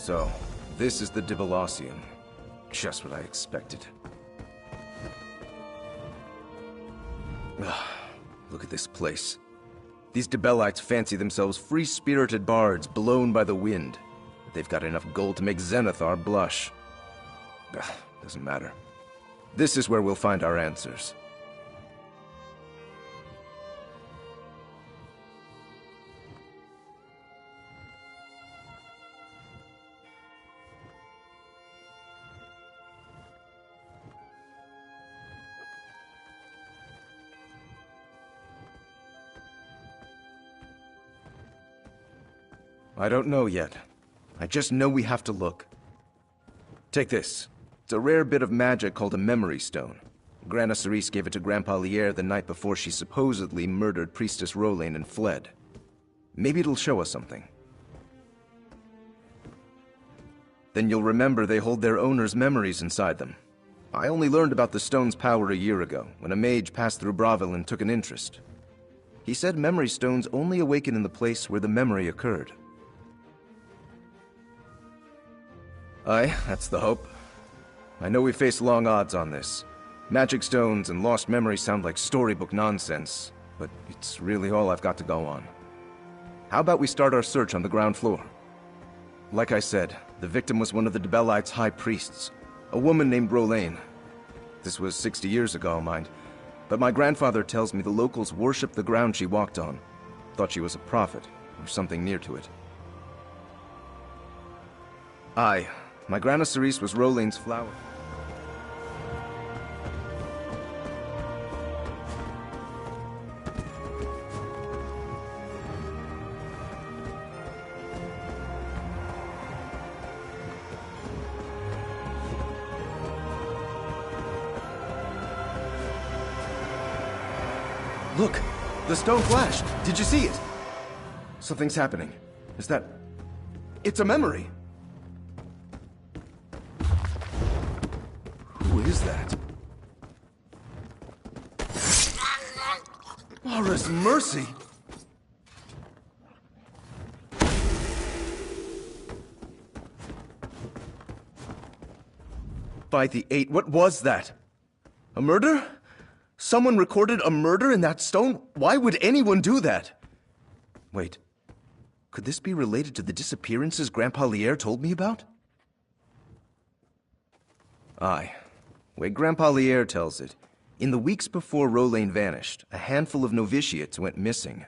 So, this is the Dibalacium. Just what I expected. Look at this place. These Dibellites fancy themselves free-spirited bards blown by the wind. But they've got enough gold to make Zenithar blush. Doesn't matter. This is where we'll find our answers. I don't know yet. I just know we have to look. Take this. It's a rare bit of magic called a memory stone. Grana Cerise gave it to Grandpa Lier the night before she supposedly murdered Priestess Rolain and fled. Maybe it'll show us something. Then you'll remember they hold their owner's memories inside them. I only learned about the stone's power a year ago, when a mage passed through Bravil and took an interest. He said memory stones only awaken in the place where the memory occurred. Aye, that's the hope. I know we face long odds on this. Magic stones and lost memories sound like storybook nonsense, but it's really all I've got to go on. How about we start our search on the ground floor? Like I said, the victim was one of the Debellites' high priests, a woman named Rolain. This was 60 years ago, mind, but my grandfather tells me the locals worshipped the ground she walked on, thought she was a prophet, or something near to it. Aye, my Grana Cerise was Rolain's flower. Look! The stone flashed! Did you see it? Something's happening. Is that... It's a memory! Who is that? Mara's mercy! By the Eight, what was that? A murder? Someone recorded a murder in that stone? Why would anyone do that? Wait, could this be related to the disappearances Grandpa Lier told me about? Aye. Way Grandpa Lier tells it, in the weeks before Rolain vanished, a handful of novitiates went missing.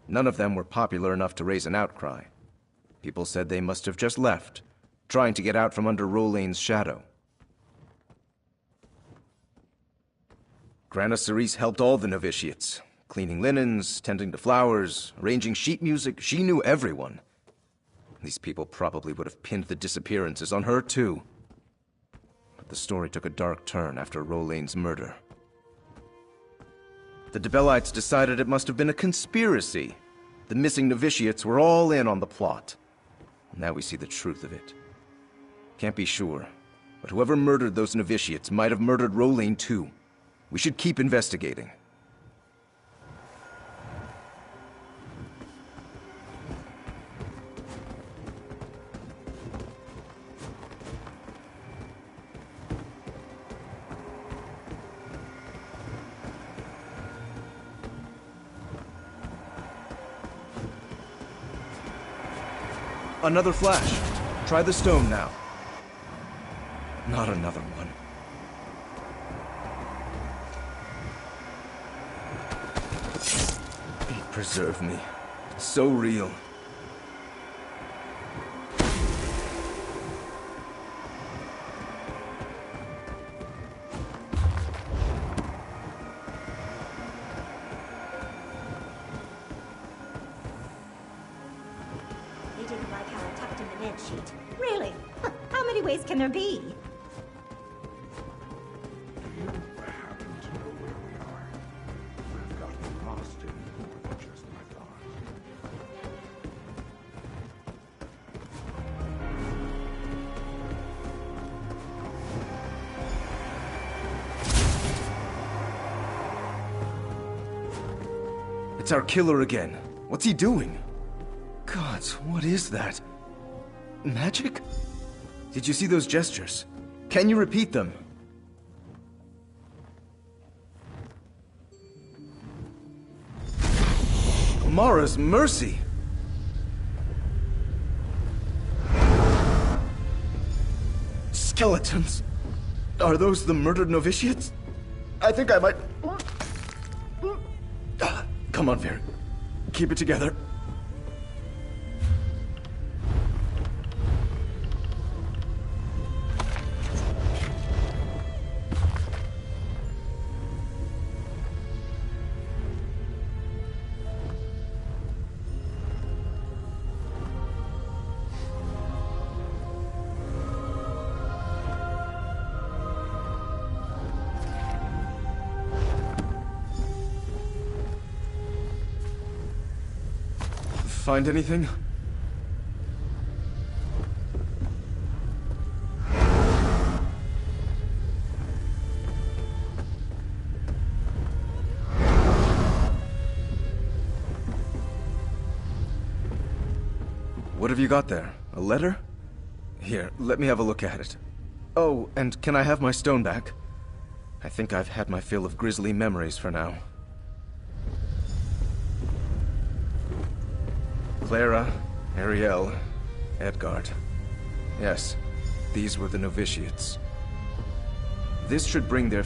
None of them were popular enough to raise an outcry. People said they must have just left, trying to get out from under Rolain's shadow. Grana Cerise helped all the novitiates, cleaning linens, tending to flowers, arranging sheet music. She knew everyone. These people probably would have pinned the disappearances on her too. But the story took a dark turn after Rolain's murder. The Debellites decided it must have been a conspiracy. The missing novitiates were all in on the plot. Now we see the truth of it. Can't be sure, but whoever murdered those novitiates might have murdered Rolain too. We should keep investigating. Another flash. Try the stone now. Not another one. Preserve me. So real. They didn't like how I tucked in the bed sheet. Really? How many ways can there be? It's our killer again. What's he doing? Gods, what is that? Magic? Did you see those gestures? Can you repeat them? Mara's mercy! Skeletons! Are those the murdered novitiates? I think I might... Come on, Varric. Keep it together. Find anything? What have you got there? A letter? Here, let me have a look at it. Oh, and can I have my stone back? I think I've had my fill of grisly memories for now. Clara, Ariel, Edgard. Yes, these were the novitiates. This should bring their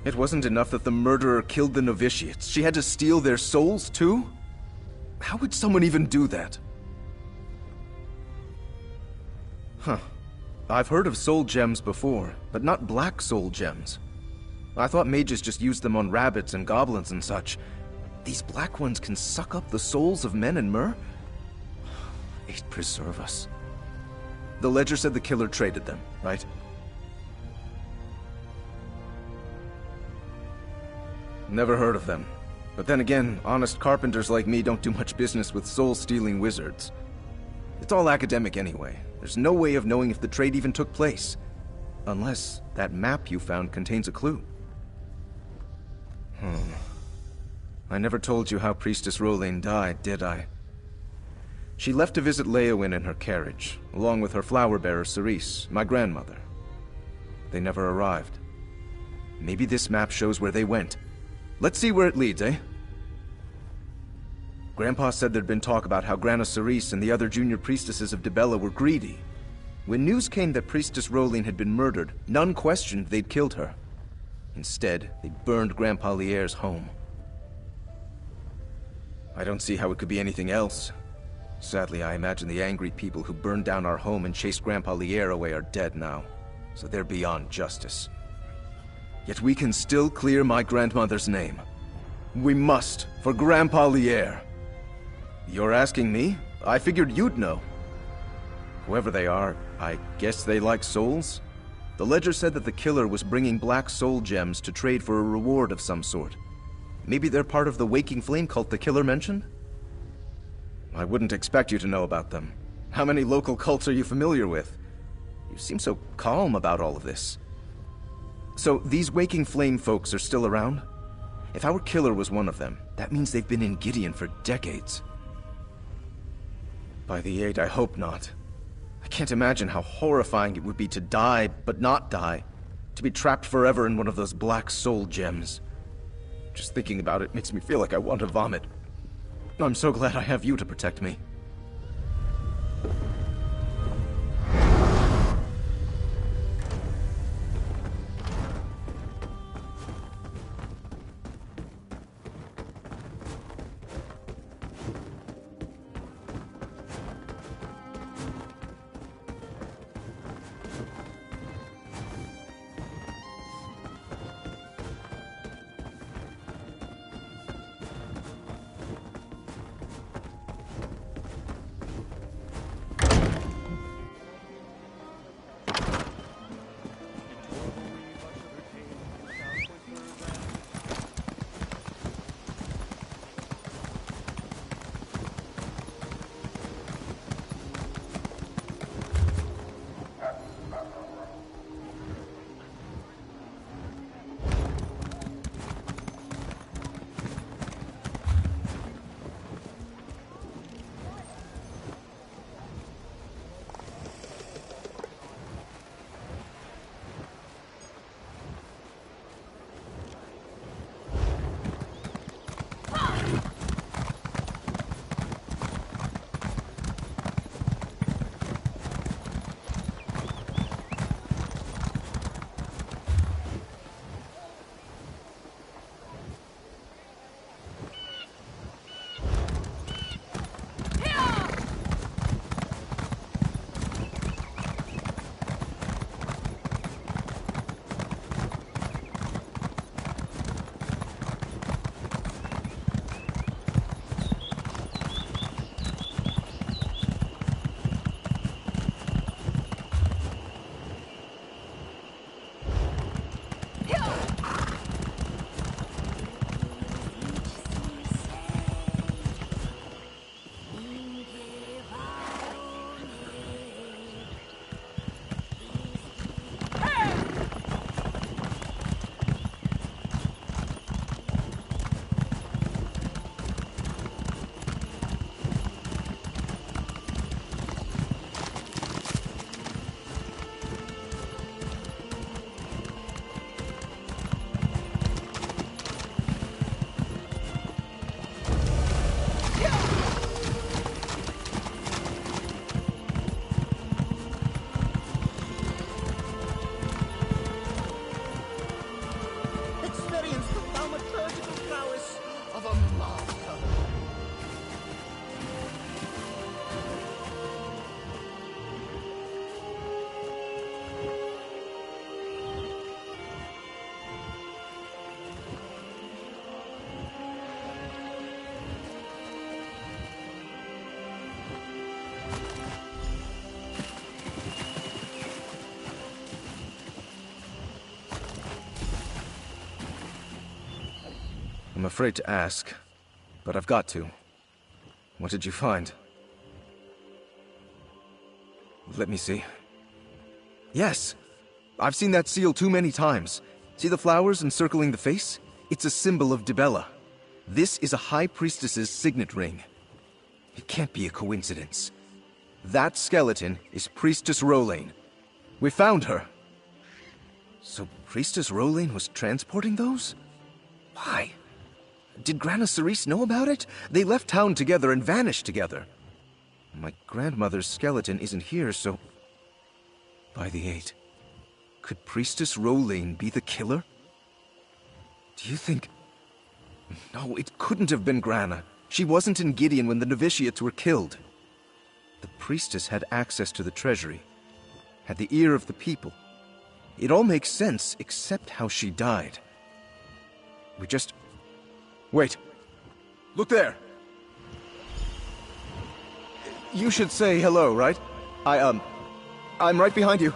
It wasn't enough that the murderer killed the novitiates. She had to steal their souls, too? How would someone even do that? Huh. I've heard of soul gems before, but not black soul gems. I thought mages just used them on rabbits and goblins and such. These black ones can suck up the souls of men and mer? They'd preserve us. The ledger said the killer traded them, right? Never heard of them. But then again, honest carpenters like me don't do much business with soul-stealing wizards. It's all academic anyway. There's no way of knowing if the trade even took place. Unless that map you found contains a clue. I never told you how Priestess Rowlene died, did I? She left to visit Leowyn in her carriage, along with her flower bearer Cerise, my grandmother. They never arrived. Maybe this map shows where they went. Let's see where it leads, eh? Grandpa said there'd been talk about how Grana Cerise and the other junior priestesses of Dibella were greedy. When news came that Priestess Rowlene had been murdered, none questioned they'd killed her. Instead, they burned Grandpa Lierre's home. I don't see how it could be anything else. Sadly, I imagine the angry people who burned down our home and chased Grandpa Lierre away are dead now, so they're beyond justice. Yet we can still clear my grandmother's name. We must, for Grandpa Lierre. You're asking me? I figured you'd know. Whoever they are, I guess they like souls? The ledger said that the killer was bringing black soul gems to trade for a reward of some sort. Maybe they're part of the Waking Flame cult the killer mentioned? I wouldn't expect you to know about them. How many local cults are you familiar with? You seem so calm about all of this. So, these Waking Flame folks are still around? If our killer was one of them, that means they've been in Gideon for decades. By the 8, I hope not. I can't imagine how horrifying it would be to die, but not die. To be trapped forever in one of those black soul gems. Just thinking about it makes me feel like I want to vomit. I'm so glad I have you to protect me. I'm afraid to ask, but I've got to. What did you find? Let me see. Yes! I've seen that seal too many times. See the flowers encircling the face? It's a symbol of Dibella. This is a High Priestess's signet ring. It can't be a coincidence. That skeleton is Priestess Rolain. We found her. So Priestess Rolain was transporting those? Why? Did Grana Cerise know about it? They left town together and vanished together. My grandmother's skeleton isn't here, so... By the Eight, could Priestess Rolain be the killer? Do you think... No, it couldn't have been Grana. She wasn't in Gideon when the novitiates were killed. The priestess had access to the treasury, had the ear of the people. It all makes sense, except how she died. We just... Wait. Look there! You should say hello, right? I'm right behind you.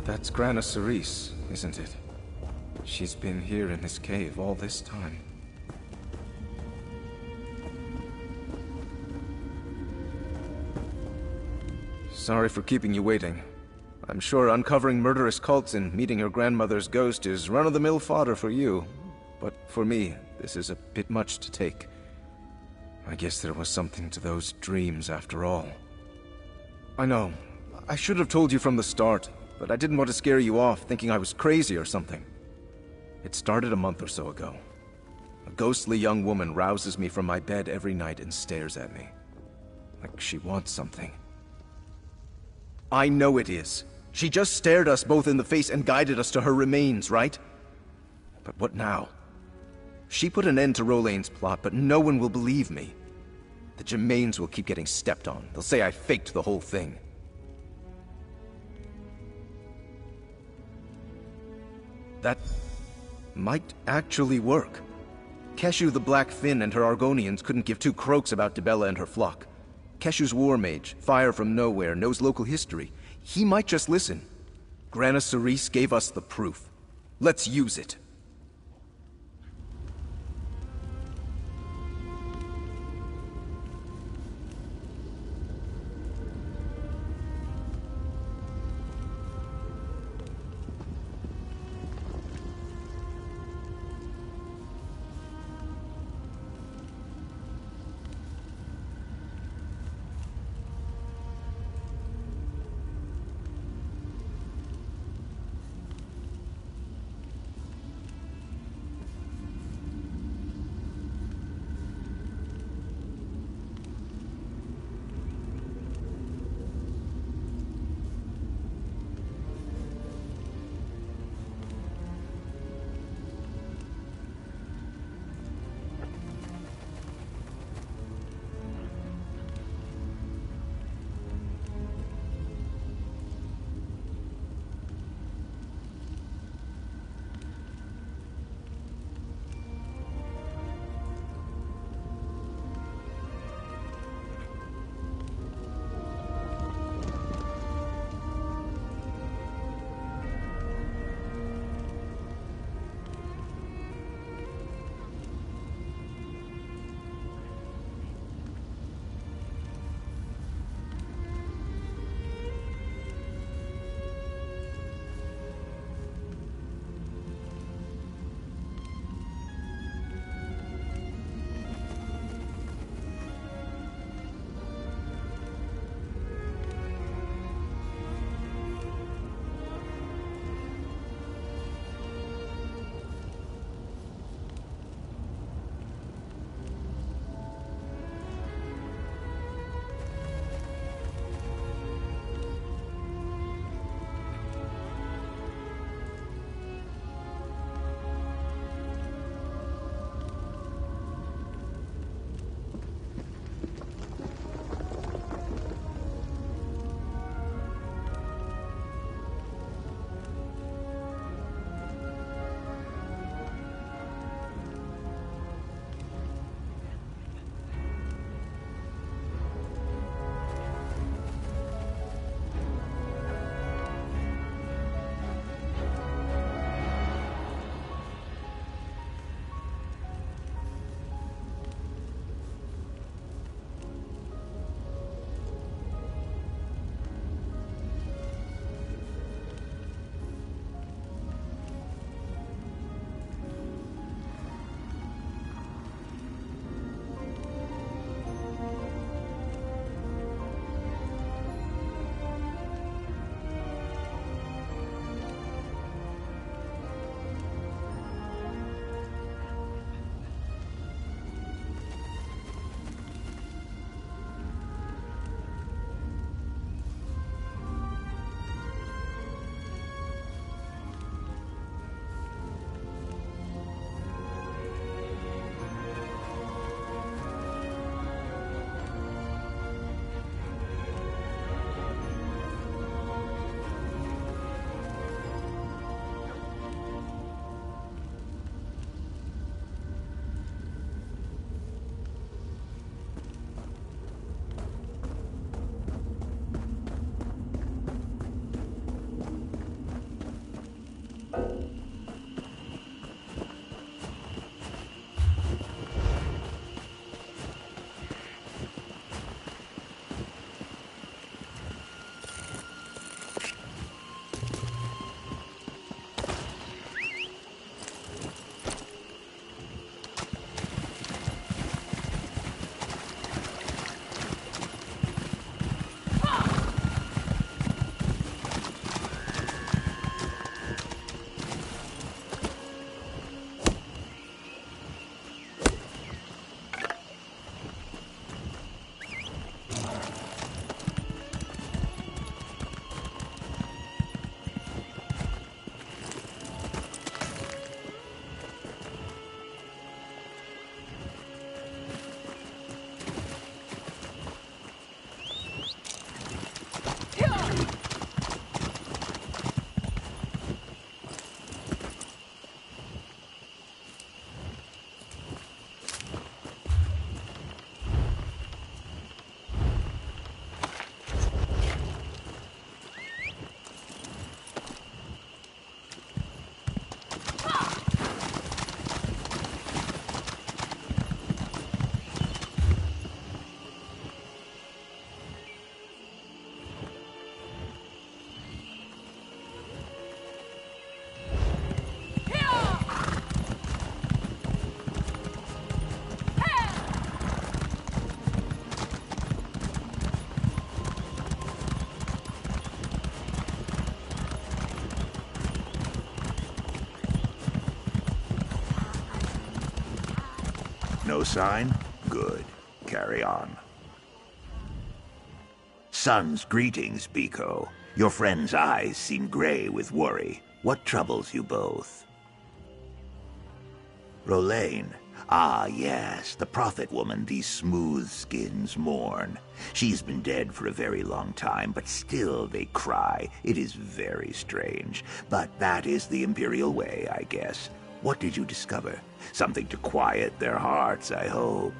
That's Grana Cerise, isn't it? She's been here in this cave all this time. Sorry for keeping you waiting. I'm sure uncovering murderous cults and meeting your grandmother's ghost is run-of-the-mill fodder for you. But for me, this is a bit much to take. I guess there was something to those dreams after all. I know. I should have told you from the start, but I didn't want to scare you off thinking I was crazy or something. It started a month or so ago. A ghostly young woman rouses me from my bed every night and stares at me. Like she wants something. I know it is. She just stared us both in the face and guided us to her remains, right? But what now? She put an end to Rolain's plot, but no one will believe me. The Gemains will keep getting stepped on. They'll say I faked the whole thing. That might actually work. Keshu the Black Fin and her Argonians couldn't give two croaks about Dibella and her flock. Keshu's war mage, Fire from Nowhere, knows local history. He might just listen. Grana Cerise gave us the proof. Let's use it. no sign? Good. Carry on. Son's greetings, Biko. Your friend's eyes seem gray with worry. What troubles you both? Rolaine. Ah, yes, the prophet woman these smooth skins mourn. She's been dead for a very long time, but still they cry. It is very strange. But that is the Imperial way, I guess. What did you discover? Something to quiet their hearts, I hope.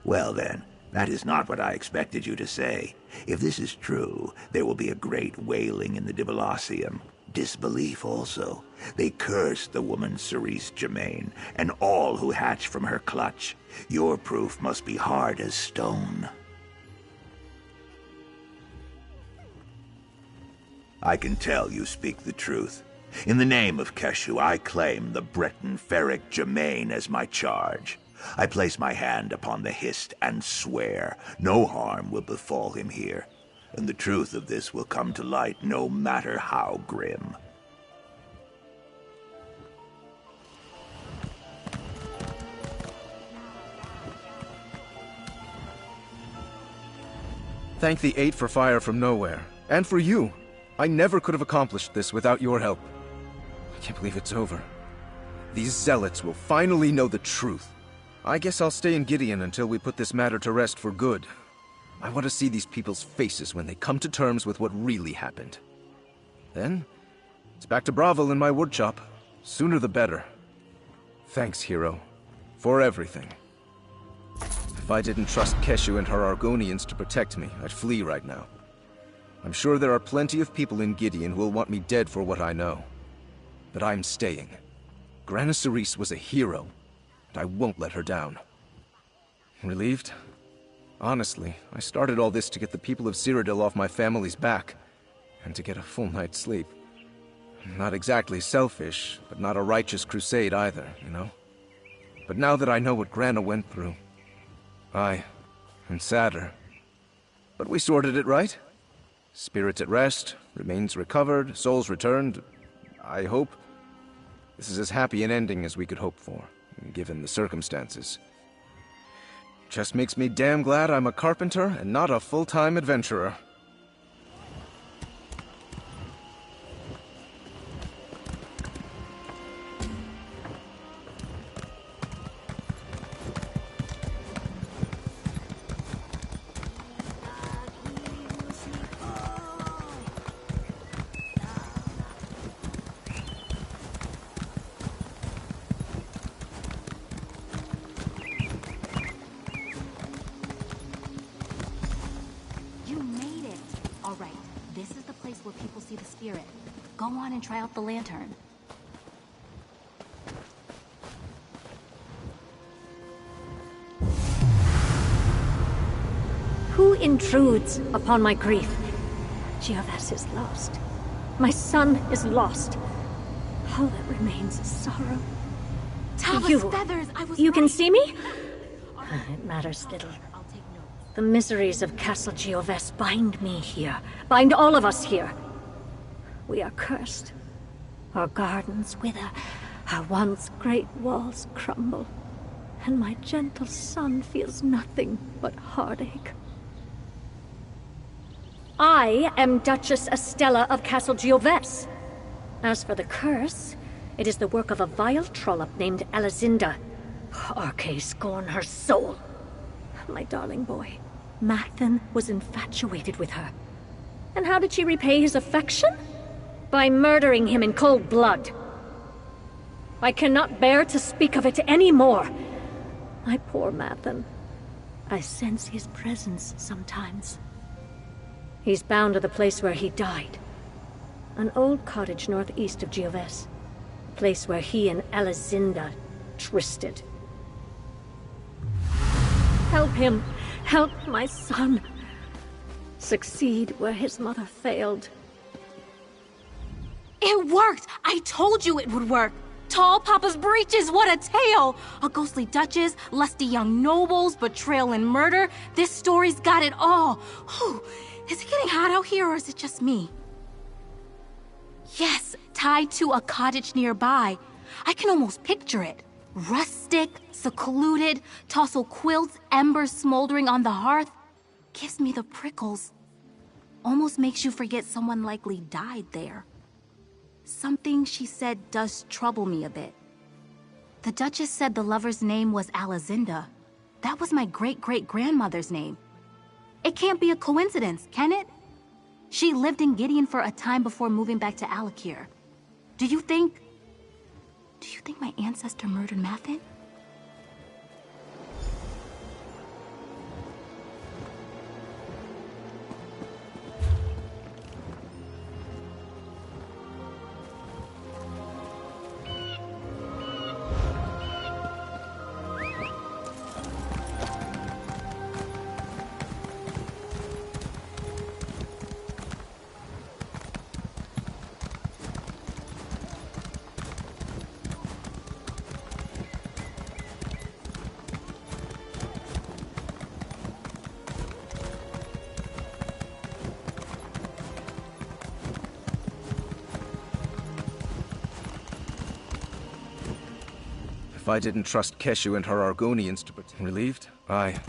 Well then, that is not what I expected you to say. If this is true, there will be a great wailing in the Dibalacium. Disbelief also. They curse the woman Cerise Germain, and all who hatch from her clutch. Your proof must be hard as stone. I can tell you speak the truth. In the name of Keshu, I claim the Breton Ferric Germain as my charge. I place my hand upon the Hist and swear no harm will befall him here, and the truth of this will come to light no matter how grim. Thank the Eight for fire from nowhere, and for you. I never could have accomplished this without your help. I can't believe it's over. These zealots will finally know the truth. I guess I'll stay in Gideon until we put this matter to rest for good. I want to see these people's faces when they come to terms with what really happened. Then, it's back to Bravil in my woodshop. Sooner the better. Thanks, hero. For everything. If I didn't trust Keshu and her Argonians to protect me, I'd flee right now. I'm sure there are plenty of people in Gideon who will want me dead for what I know. But I'm staying. Grana Cerise was a hero. I won't let her down. Relieved? Honestly, I started all this to get the people of Cyrodiil off my family's back, and to get a full night's sleep. Not exactly selfish, but not a righteous crusade either, you know? But now that I know what Grana went through, I am sadder. But we sorted it right. Spirits at rest, remains recovered, souls returned. I hope. This is as happy an ending as we could hope for, given the circumstances. Just makes me damn glad I'm a carpenter and not a full-time adventurer. Go on and try out the lantern. Who intrudes upon my grief? Gioves is lost. My son is lost. All that remains is sorrow. Tava's feathers, You can see me? It matters little. The miseries of Castle Gioves bind me here. Bind all of us here. We are cursed. Our gardens wither. Our once great walls crumble. And my gentle son feels nothing but heartache. I am Duchess Estella of Castle Gioves. As for the curse, it is the work of a vile trollop named Elizinda. Arche scorn her soul. My darling boy, Mathan was infatuated with her. And how did she repay his affection? By murdering him in cold blood. I cannot bear to speak of it anymore. My poor Mathan. I sense his presence sometimes. He's bound to the place where he died. An old cottage northeast of Gioves. A place where he and Elizinda twisted. Help him. Help my son. Succeed where his mother failed. It worked! I told you it would work! Tall Papa's breeches, what a tale! A ghostly duchess, lusty young nobles, betrayal and murder. This story's got it all. Whew. Is it getting hot out here, or is it just me? Yes, tied to a cottage nearby. I can almost picture it. Rustic, secluded, tossel quilts, embers smoldering on the hearth. Gives me the prickles. Almost makes you forget someone likely died there. Something she said does trouble me a bit. The Duchess said the lover's name was Alazinda. That was my great-great-grandmother's name. It can't be a coincidence, can it? She lived in Gideon for a time before moving back to Alakir. Do you think my ancestor murdered Mathin? If I didn't trust Keshu and her Argonians to protect... Relieved? Aye.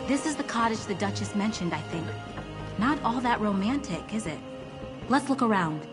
This is the cottage the Duchess mentioned, I think. Not all that romantic, is it? Let's look around.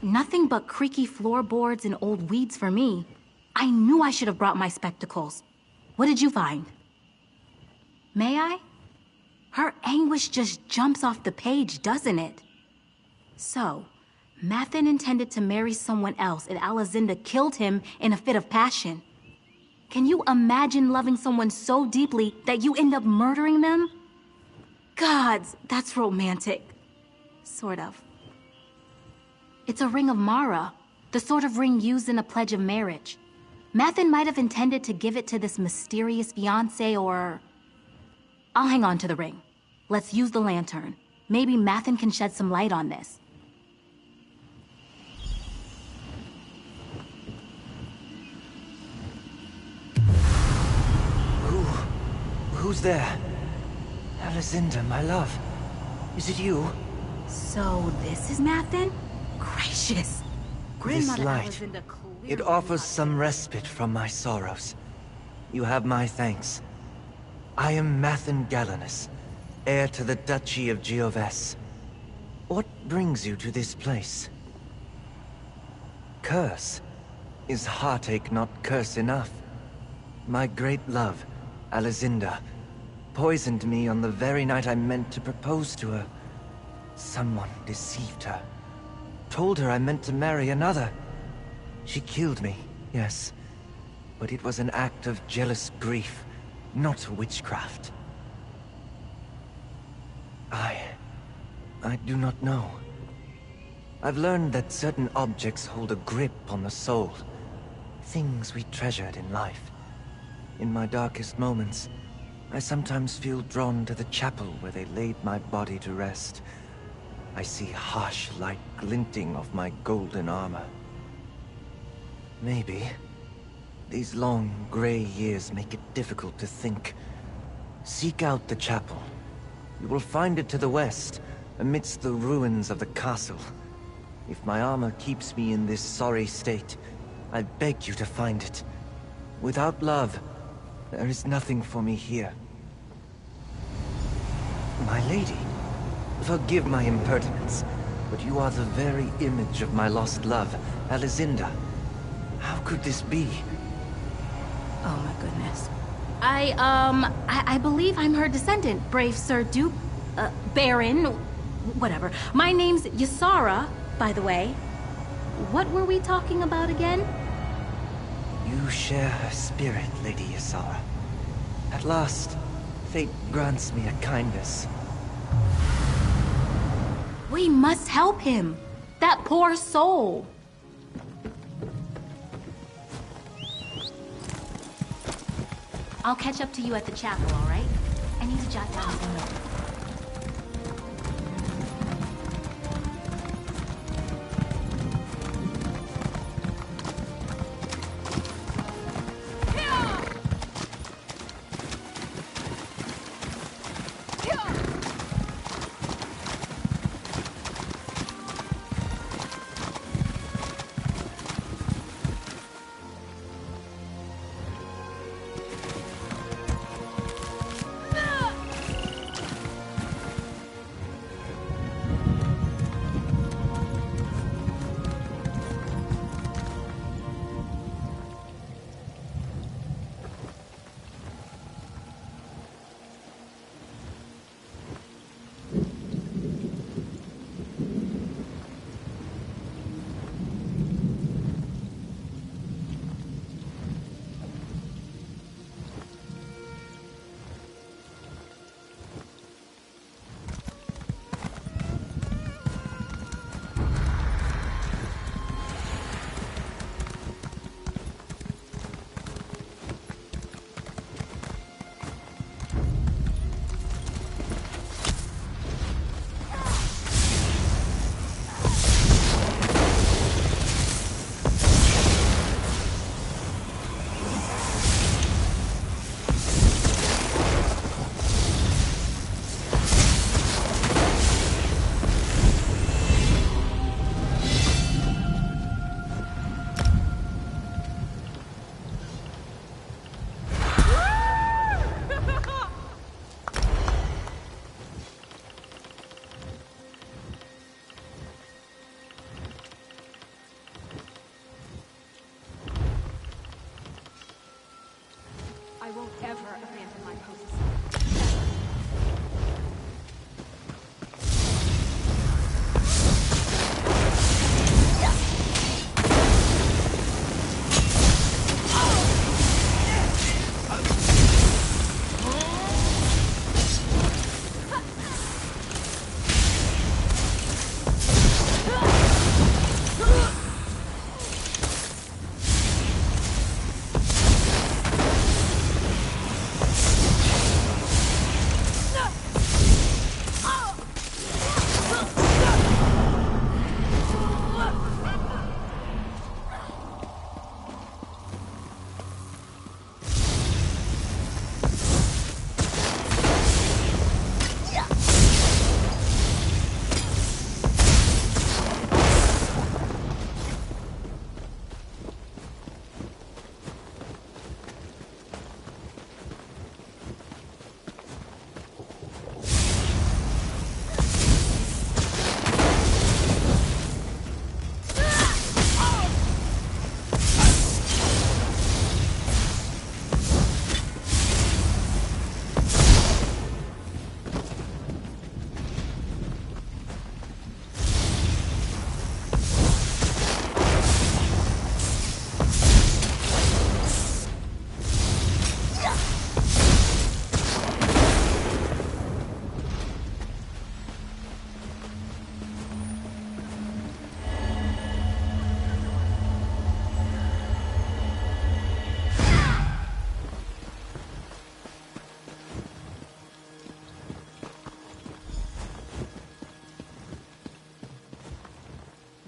Nothing but creaky floorboards and old weeds for me. I knew I should have brought my spectacles. What did you find? May I? Her anguish just jumps off the page, doesn't it? So, Mathin intended to marry someone else and Alazinda killed him in a fit of passion. Can you imagine loving someone so deeply that you end up murdering them? Gods, that's romantic. Sort of. It's a ring of Mara, the sort of ring used in a pledge of marriage. Mathin might have intended to give it to this mysterious fiancé or... I'll hang on to the ring. Let's use the lantern. Maybe Mathin can shed some light on this. Who's there? Alazinda, my love. Is it you? So this is Mathin? Gracious. This light, it offers some respite from my sorrows. You have my thanks. I am Mathin Galenus, heir to the Duchy of Gioves. What brings you to this place? Curse? Is heartache not curse enough? My great love, Alizinda, poisoned me on the very night I meant to propose to her. Someone deceived her. Told her I meant to marry another. She killed me, yes. But it was an act of jealous grief, not witchcraft. I do not know. I've learned that certain objects hold a grip on the soul. Things we treasured in life. In my darkest moments, I sometimes feel drawn to the chapel where they laid my body to rest. I see harsh light glinting off my golden armor. Maybe these long, gray years make it difficult to think. Seek out the chapel. You will find it to the west, amidst the ruins of the castle. If my armor keeps me in this sorry state, I beg you to find it. Without love, there is nothing for me here. My lady, forgive my impertinence, but you are the very image of my lost love, Alizinda. How could this be? Oh my goodness. I believe I'm her descendant, brave Sir Duke, Baron, whatever. My name's Ysara, by the way. What were we talking about again? You share her spirit, Lady Ysara. At last, fate grants me a kindness. We must help him. That poor soul. I'll catch up to you at the chapel, all right? I need to jot down some notes.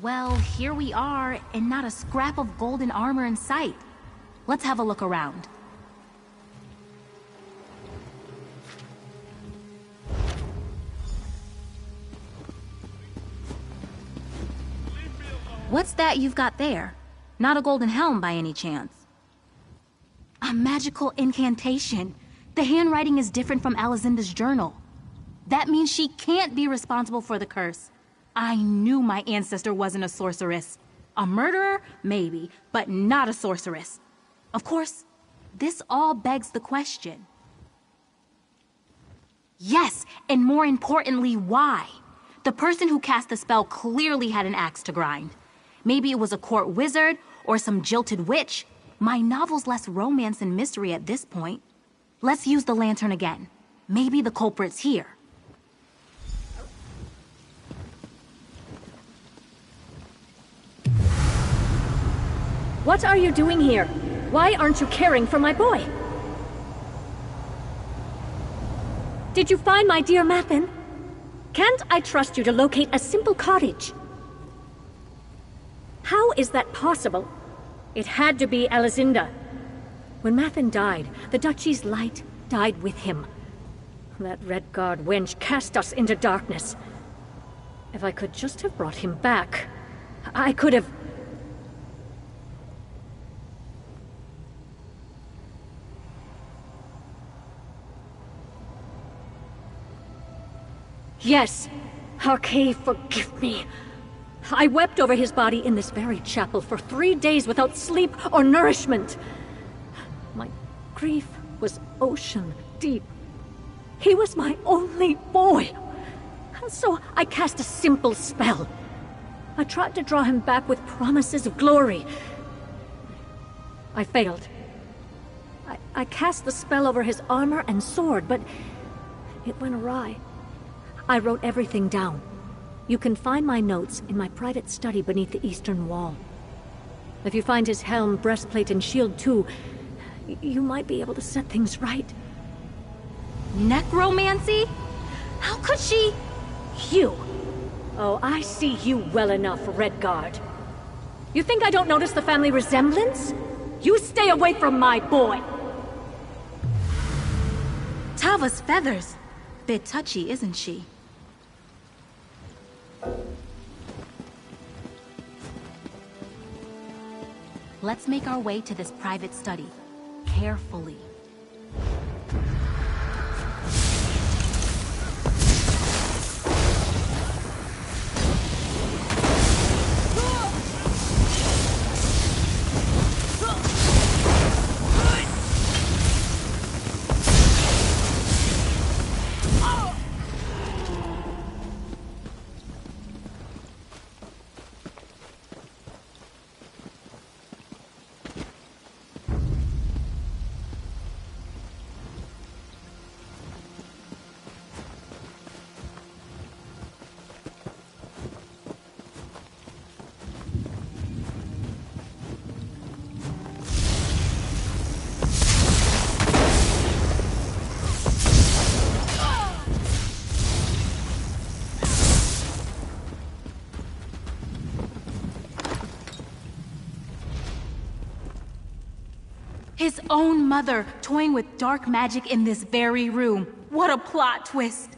Well, here we are, and not a scrap of golden armor in sight. Let's have a look around. What's that you've got there? Not a golden helm by any chance. A magical incantation. The handwriting is different from Alazinda's journal. That means she can't be responsible for the curse. I knew my ancestor wasn't a sorceress. A murderer? Maybe, but not a sorceress. Of course, this all begs the question. Yes, and more importantly, why? The person who cast the spell clearly had an axe to grind. Maybe it was a court wizard or some jilted witch. My novel's less romance and mystery at this point. Let's use the lantern again. Maybe the culprit's here. What are you doing here? Why aren't you caring for my boy? Did you find my dear Mathen? Can't I trust you to locate a simple cottage? How is that possible? It had to be Alazinda. When Mathen died, the Duchy's light died with him. That Redguard wench cast us into darkness. If I could just have brought him back, I could have... Yes, Arkay, forgive me. I wept over his body in this very chapel for 3 days without sleep or nourishment. My grief was ocean deep. He was my only boy. So I cast a simple spell. I tried to draw him back with promises of glory. I failed. I cast the spell over his armor and sword, but it went awry. I wrote everything down. You can find my notes in my private study beneath the eastern wall. If you find his helm, breastplate, and shield too, you might be able to set things right. Necromancy? How could she... You! Oh, I see you well enough, Redguard. You think I don't notice the family resemblance? You stay away from my boy! Tava's feathers. Bit touchy, isn't she? Let's make our way to this private study. Carefully. His own mother toying with dark magic in this very room. What a plot twist!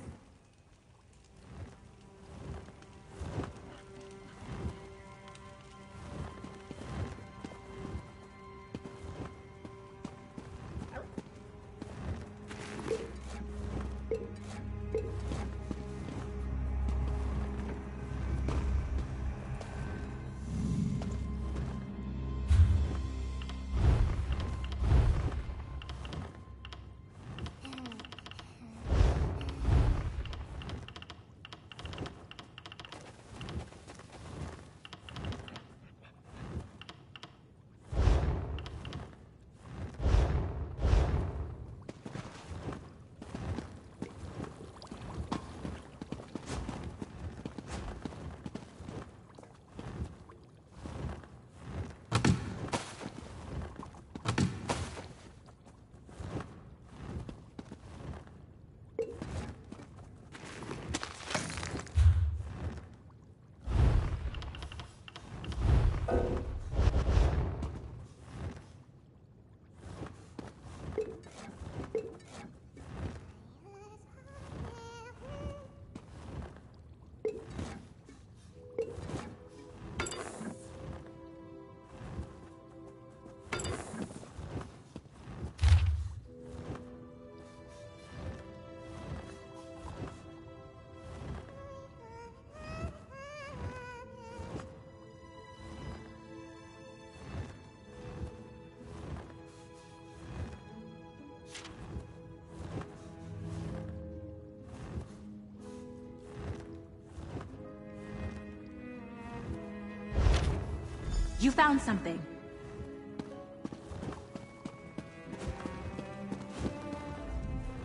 You found something.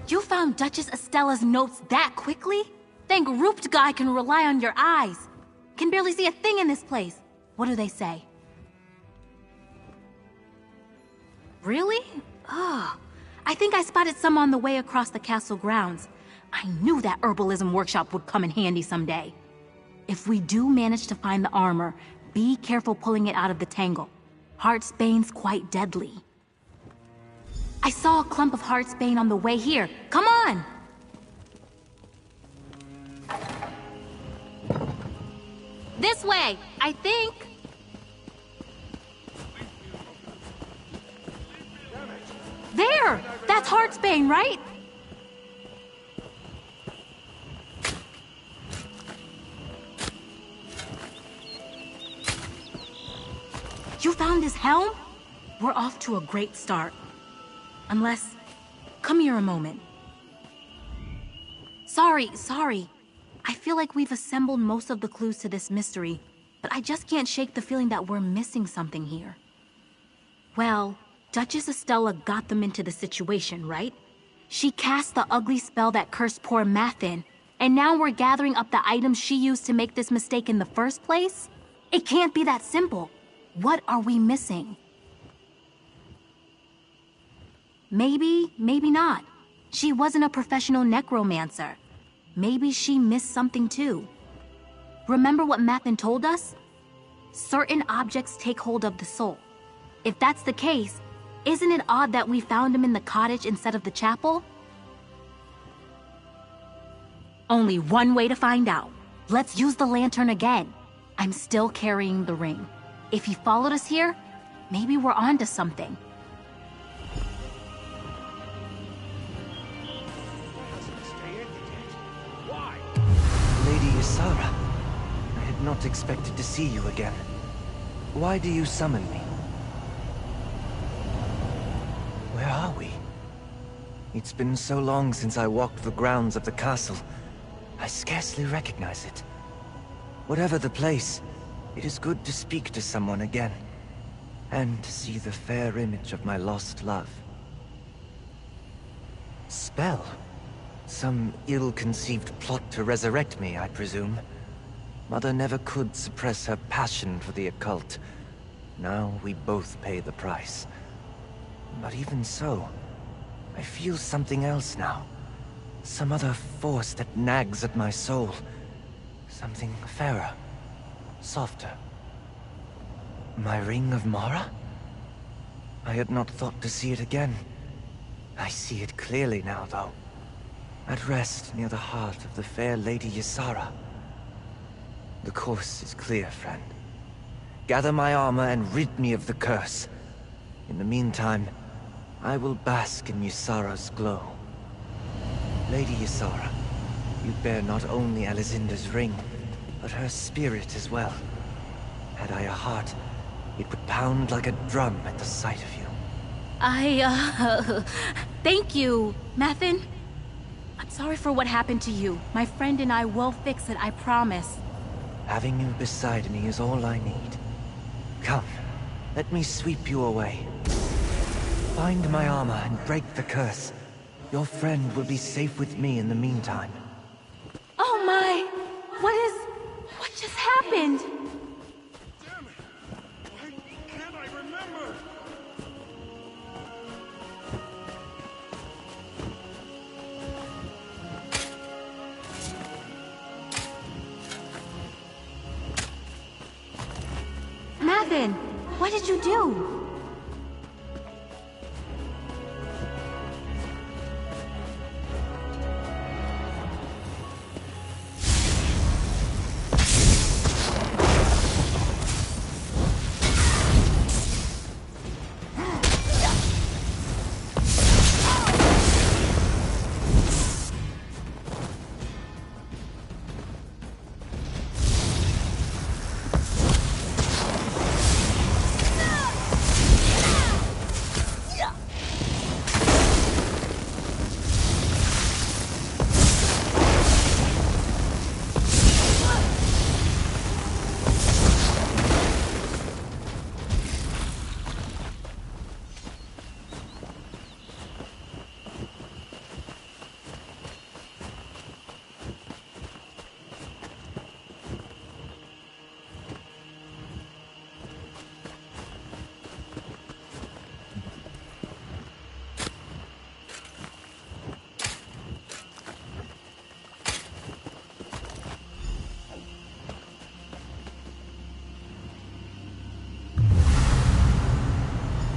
You found Duchess Estella's notes that quickly? Thank Rupert guy can rely on your eyes. Can barely see a thing in this place. What do they say? Really? Oh, I think I spotted some on the way across the castle grounds. I knew that herbalism workshop would come in handy someday. If we do manage to find the armor, be careful pulling it out of the tangle. Heartsbane's quite deadly. I saw a clump of Heartsbane on the way here. Come on! This way, I think. There! That's Heartsbane, right? You found his helm? We're off to a great start. Unless... Come here a moment. Sorry. I feel like we've assembled most of the clues to this mystery, but I just can't shake the feeling that we're missing something here. Well, Duchess Estella got them into the situation, right? She cast the ugly spell that cursed poor Mathin, and now we're gathering up the items she used to make this mistake in the first place? It can't be that simple. What are we missing? Maybe not. She wasn't a professional necromancer. Maybe she missed something too. Remember what Mathin told us? Certain objects take hold of the soul. If that's the case, isn't it odd that we found him in the cottage instead of the chapel? Only one way to find out. Let's use the lantern again. I'm still carrying the ring. If he followed us here, maybe we're onto something. Lady Ysara, I had not expected to see you again. Why do you summon me? Where are we? It's been so long since I walked the grounds of the castle. I scarcely recognize it. Whatever the place, it is good to speak to someone again, and to see the fair image of my lost love. Spell? Some ill-conceived plot to resurrect me, I presume. Mother never could suppress her passion for the occult. Now we both pay the price. But even so, I feel something else now. Some other force that nags at my soul. Something fairer, softer. My Ring of Mara? I had not thought to see it again. I see it clearly now, though. At rest near the heart of the fair Lady Ysara. The course is clear, friend. Gather my armor and rid me of the curse. In the meantime, I will bask in Ysara's glow. Lady Ysara, you bear not only Alizinda's ring, but her spirit as well. Had I a heart, it would pound like a drum at the sight of you. Thank you, Mathin. I'm sorry for what happened to you. My friend and I will fix it, I promise. Having you beside me is all I need. Come, let me sweep you away. Find my armor and break the curse. Your friend will be safe with me in the meantime. Oh my! What just happened? Damn it! Why can't I remember? Mathin, what did you do?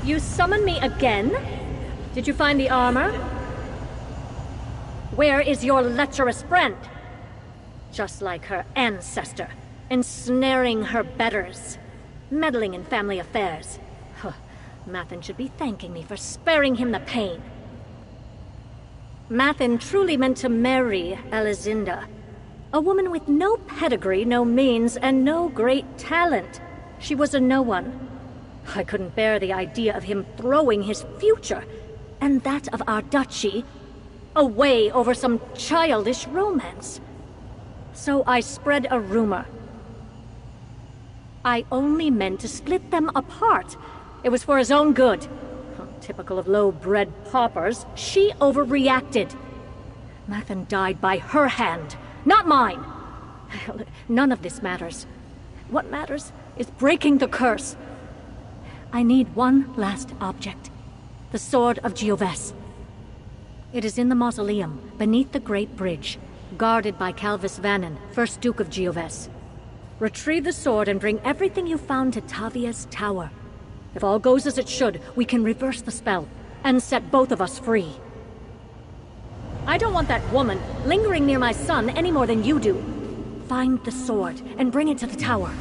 You summon me again? Did you find the armor? Where is your lecherous friend? Just like her ancestor, ensnaring her betters, meddling in family affairs. Huh. Mathen should be thanking me for sparing him the pain. Mathen truly meant to marry Elizinda, a woman with no pedigree, no means, and no great talent. She was a no one. I couldn't bear the idea of him throwing his future, and that of our duchy, away over some childish romance. So I spread a rumor. I only meant to split them apart. It was for his own good. Typical of low-bred paupers, she overreacted. Mathen died by her hand, not mine. None of this matters. What matters is breaking the curse. I need one last object. The Sword of Gioves. It is in the mausoleum, beneath the Great Bridge, guarded by Calvis Vannon, 1st Duke of Gioves. Retrieve the sword and bring everything you found to Tavia's tower. If all goes as it should, we can reverse the spell, and set both of us free. I don't want that woman lingering near my son any more than you do. Find the sword, and bring it to the tower.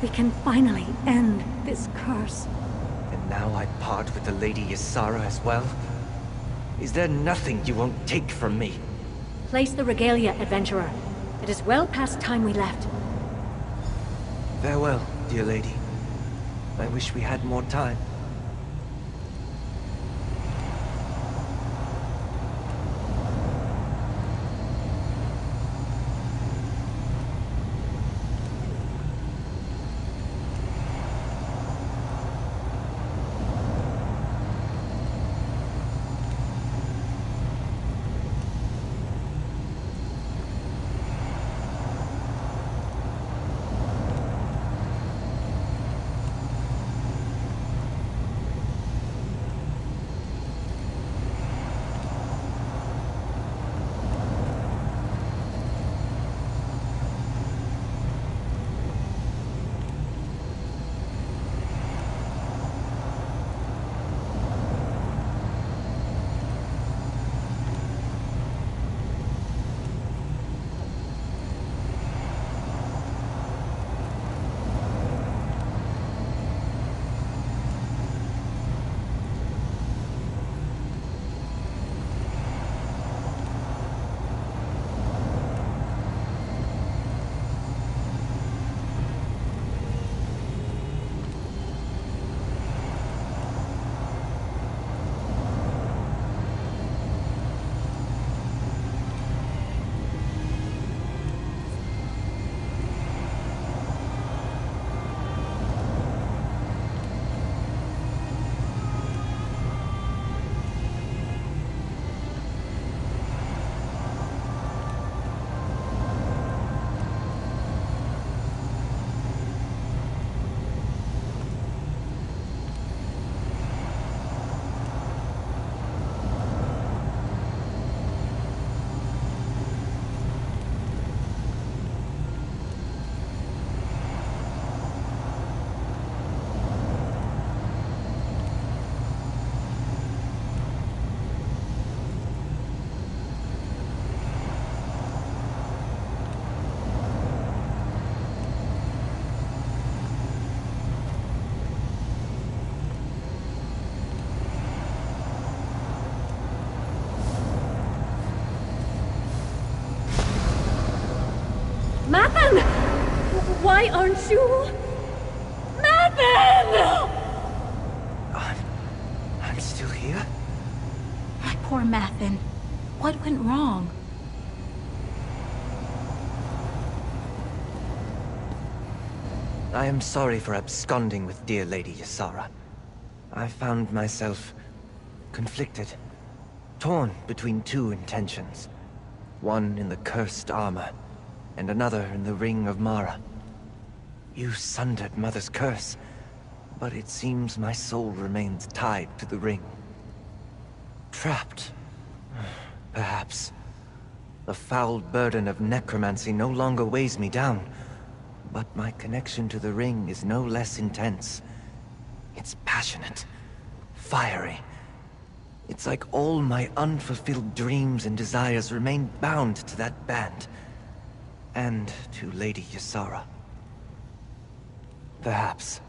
We can finally end this curse. And now I part with the Lady Ysara as well? Is there nothing you won't take from me? Place the regalia, adventurer. It is well past time we left. Farewell, dear lady. I wish we had more time. Mathan! Why aren't you... Mathan! I'm still here? My poor Mathan. What went wrong? I am sorry for absconding with dear Lady Ysara. I found myself conflicted, torn between two intentions. One in the cursed armor, and another in the Ring of Mara. You sundered Mother's curse, but it seems my soul remains tied to the ring. Trapped, perhaps. The foul burden of necromancy no longer weighs me down, but my connection to the ring is no less intense. It's passionate, fiery. It's like all my unfulfilled dreams and desires remain bound to that band. And to Lady Ysara. Perhaps,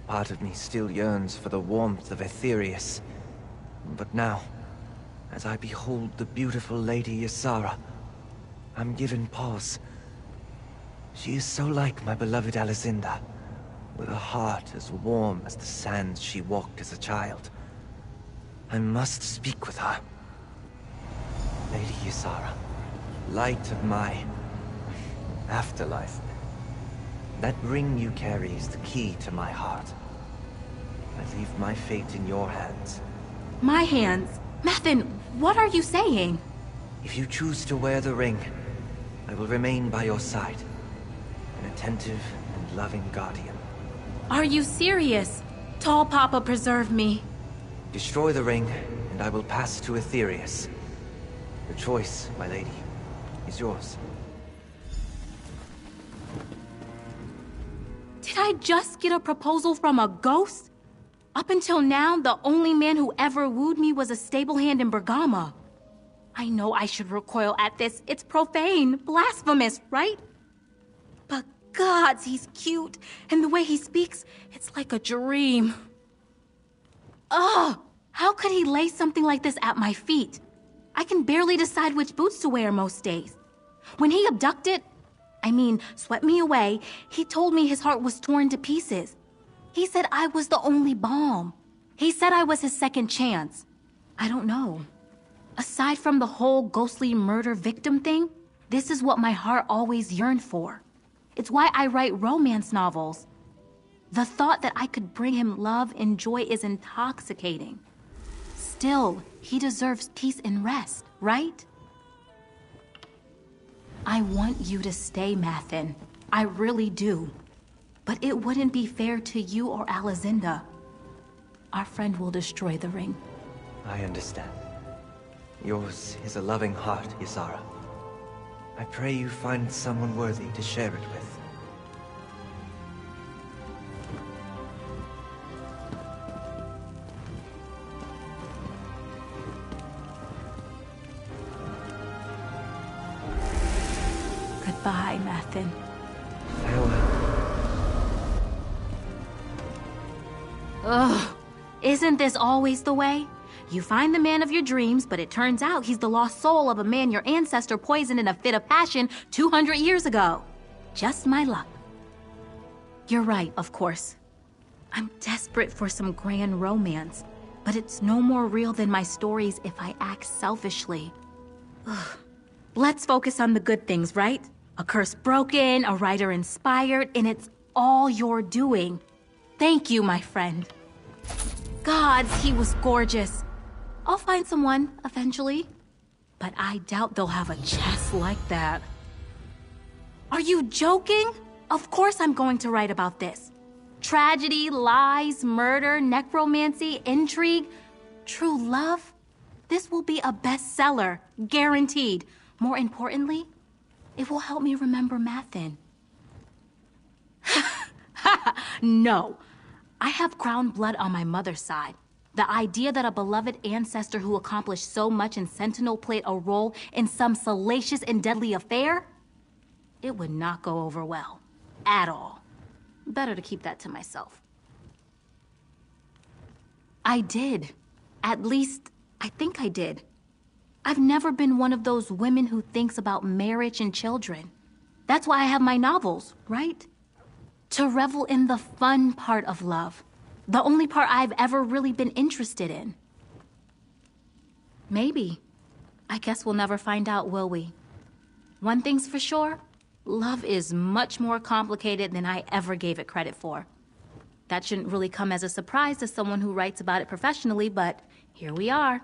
part of me still yearns for the warmth of Aetherius. But now, as I behold the beautiful Lady Ysara, I'm given pause. She is so like my beloved Alizinda, with a heart as warm as the sands she walked as a child. I must speak with her. Lady Ysara, light of my afterlife. That ring you carry is the key to my heart. I leave my fate in your hands. My hands? Mathan, what are you saying? If you choose to wear the ring, I will remain by your side. An attentive and loving guardian. Are you serious? Tall Papa, preserve me. Destroy the ring, and I will pass to Aetherius. The choice, my lady, is yours. Did I just get a proposal from a ghost? Up until now, the only man who ever wooed me was a stable hand in Bergama. I know I should recoil at this. It's profane, blasphemous, right? But gods, he's cute. And the way he speaks, it's like a dream. Ugh! How could he lay something like this at my feet? I can barely decide which boots to wear most days. When he swept me away, he told me his heart was torn to pieces. He said I was the only balm. He said I was his second chance. I don't know. Aside from the whole ghostly murder victim thing, this is what my heart always yearned for. It's why I write romance novels. The thought that I could bring him love and joy is intoxicating. Still, he deserves peace and rest, right? I want you to stay, Mathen. I really do. But it wouldn't be fair to you or Alizinda. Our friend will destroy the ring. I understand. Yours is a loving heart, Ysara. I pray you find someone worthy to share it with. Goodbye, Mathen. Farewell. Ugh. Isn't this always the way? You find the man of your dreams, but it turns out he's the lost soul of a man your ancestor poisoned in a fit of passion 200 years ago. Just my luck. You're right, of course. I'm desperate for some grand romance, but it's no more real than my stories if I act selfishly. Ugh. Let's focus on the good things, right? A curse broken, a writer inspired, and it's all your doing. Thank you, my friend. Gods, he was gorgeous. I'll find someone, eventually. But I doubt they'll have a chest like that. Are you joking? Of course I'm going to write about this. Tragedy, lies, murder, necromancy, intrigue, true love. This will be a bestseller, guaranteed. More importantly, it will help me remember Mathen. No. I have crown blood on my mother's side. The idea that a beloved ancestor who accomplished so much in Sentinel played a role in some salacious and deadly affair? It would not go over well. At all. Better to keep that to myself. I did. At least, I think I did. I've never been one of those women who thinks about marriage and children. That's why I have my novels, right? To revel in the fun part of love. The only part I've ever really been interested in. Maybe. I guess we'll never find out, will we? One thing's for sure, love is much more complicated than I ever gave it credit for. That shouldn't really come as a surprise to someone who writes about it professionally, but here we are.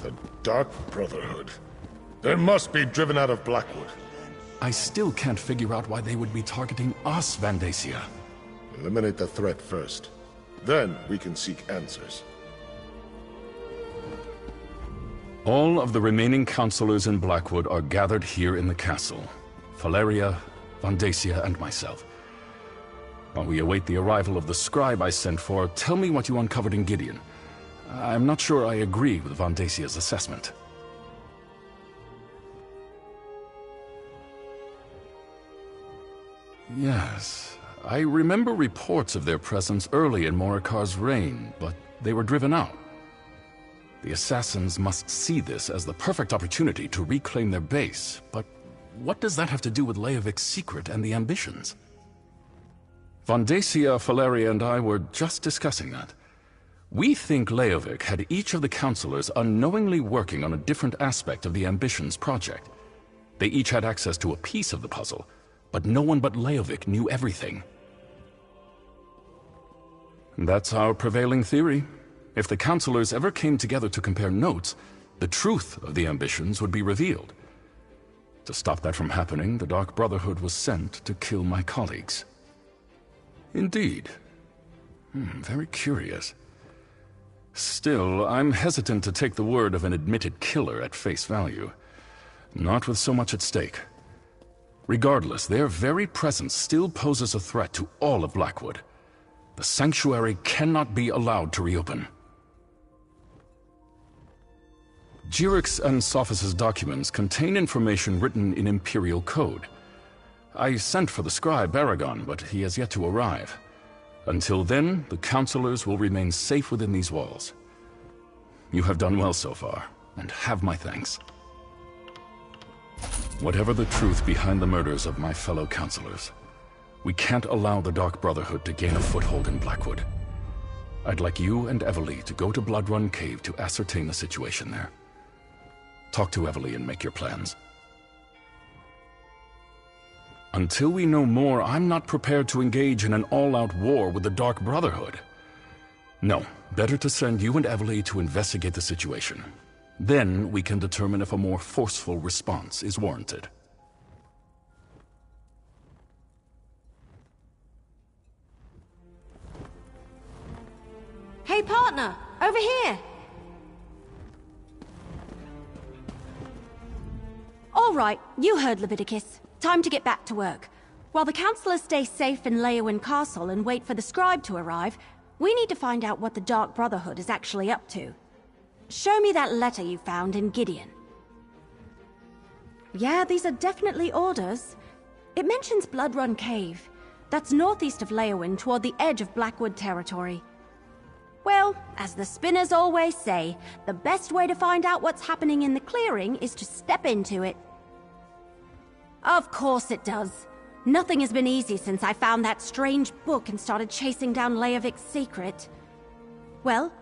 The Dark Brotherhood. They must be driven out of Blackwood. I still can't figure out why they would be targeting us, Vandacia. Eliminate the threat first. Then we can seek answers. All of the remaining counselors in Blackwood are gathered here in the castle. Valeria, Vandacia, and myself. While we await the arrival of the scribe I sent for, tell me what you uncovered in Gideon. I'm not sure I agree with Vandacia's assessment. Yes, I remember reports of their presence early in Morikar's reign, but they were driven out. The assassins must see this as the perfect opportunity to reclaim their base, but what does that have to do with Leovic's secret and the ambitions? Vandacia, Valeria, and I were just discussing that. We think Leovic had each of the counselors unknowingly working on a different aspect of the Ambitions project. They each had access to a piece of the puzzle, but no one but Leovic knew everything. That's our prevailing theory. If the counselors ever came together to compare notes, the truth of the Ambitions would be revealed. To stop that from happening, the Dark Brotherhood was sent to kill my colleagues. Indeed. Very curious. Still, I'm hesitant to take the word of an admitted killer at face value. Not with so much at stake. Regardless, their very presence still poses a threat to all of Blackwood. The Sanctuary cannot be allowed to reopen. Jyric's and Sophis' documents contain information written in Imperial Code. I sent for the scribe Aragon, but he has yet to arrive. Until then, the counselors will remain safe within these walls. You have done well so far, and have my thanks. Whatever the truth behind the murders of my fellow counselors, we can't allow the Dark Brotherhood to gain a foothold in Blackwood. I'd like you and Evely to go to Bloodrun Cave to ascertain the situation there. Talk to Evely and make your plans. Until we know more, I'm not prepared to engage in an all-out war with the Dark Brotherhood. No, better to send you and Evely to investigate the situation. Then we can determine if a more forceful response is warranted. Hey, partner! Over here! All right, you heard Leviticus. Time to get back to work. While the counselors stay safe in Leyawiin Castle and wait for the scribe to arrive, we need to find out what the Dark Brotherhood is actually up to. Show me that letter you found in Gideon. Yeah, these are definitely orders. It mentions Bloodrun Cave. That's northeast of Leyawiin, toward the edge of Blackwood territory. Well, as the spinners always say, the best way to find out what's happening in the clearing is to step into it. Of course it does. Nothing has been easy since I found that strange book and started chasing down Leovic's secret. Well,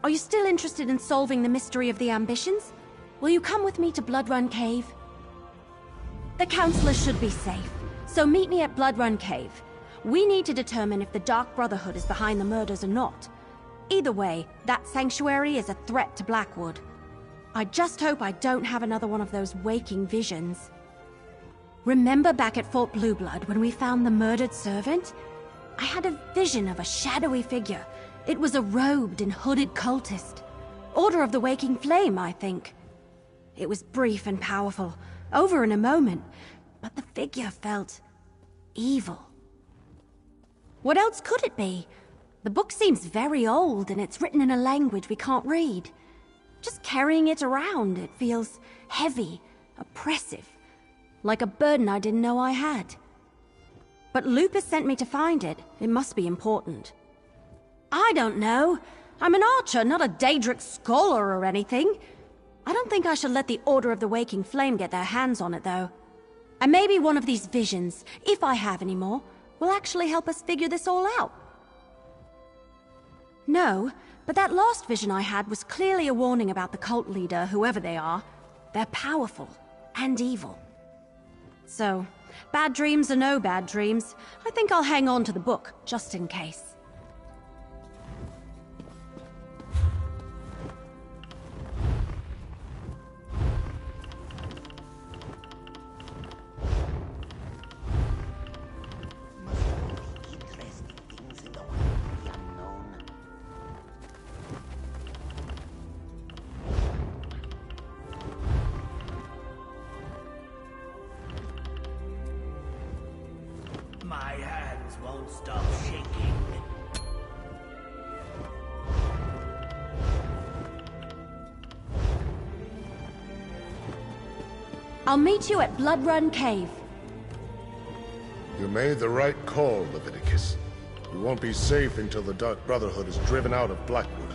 are you still interested in solving the mystery of the Ambitions? Will you come with me to Bloodrun Cave? The counselors should be safe, so meet me at Bloodrun Cave. We need to determine if the Dark Brotherhood is behind the murders or not. Either way, that sanctuary is a threat to Blackwood. I just hope I don't have another one of those waking visions. Remember back at Fort Blueblood when we found the murdered servant? I had a vision of a shadowy figure. It was a robed and hooded cultist. Order of the Waking Flame, I think. It was brief and powerful, over in a moment, but the figure felt evil. What else could it be? The book seems very old and it's written in a language we can't read. Just carrying it around, it feels heavy, oppressive, like a burden I didn't know I had. But Lupus sent me to find it. It must be important. I don't know. I'm an archer, not a Daedric scholar or anything. I don't think I should let the Order of the Waking Flame get their hands on it, though. And maybe one of these visions, if I have any more, will actually help us figure this all out. No, but that last vision I had was clearly a warning about the cult leader, whoever they are. They're powerful and evil. So, bad dreams or no bad dreams, I think I'll hang on to the book, just in case. Don't stop shaking. I'll meet you at Blood Run Cave. You made the right call, Leviticus. You won't be safe until the Dark Brotherhood is driven out of Blackwood.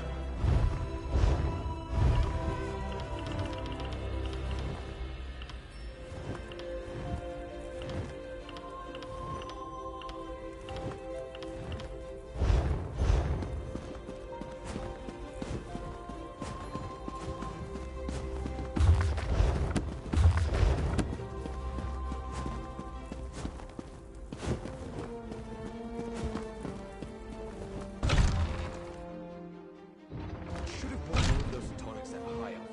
Should have brought one of those tonics that high up.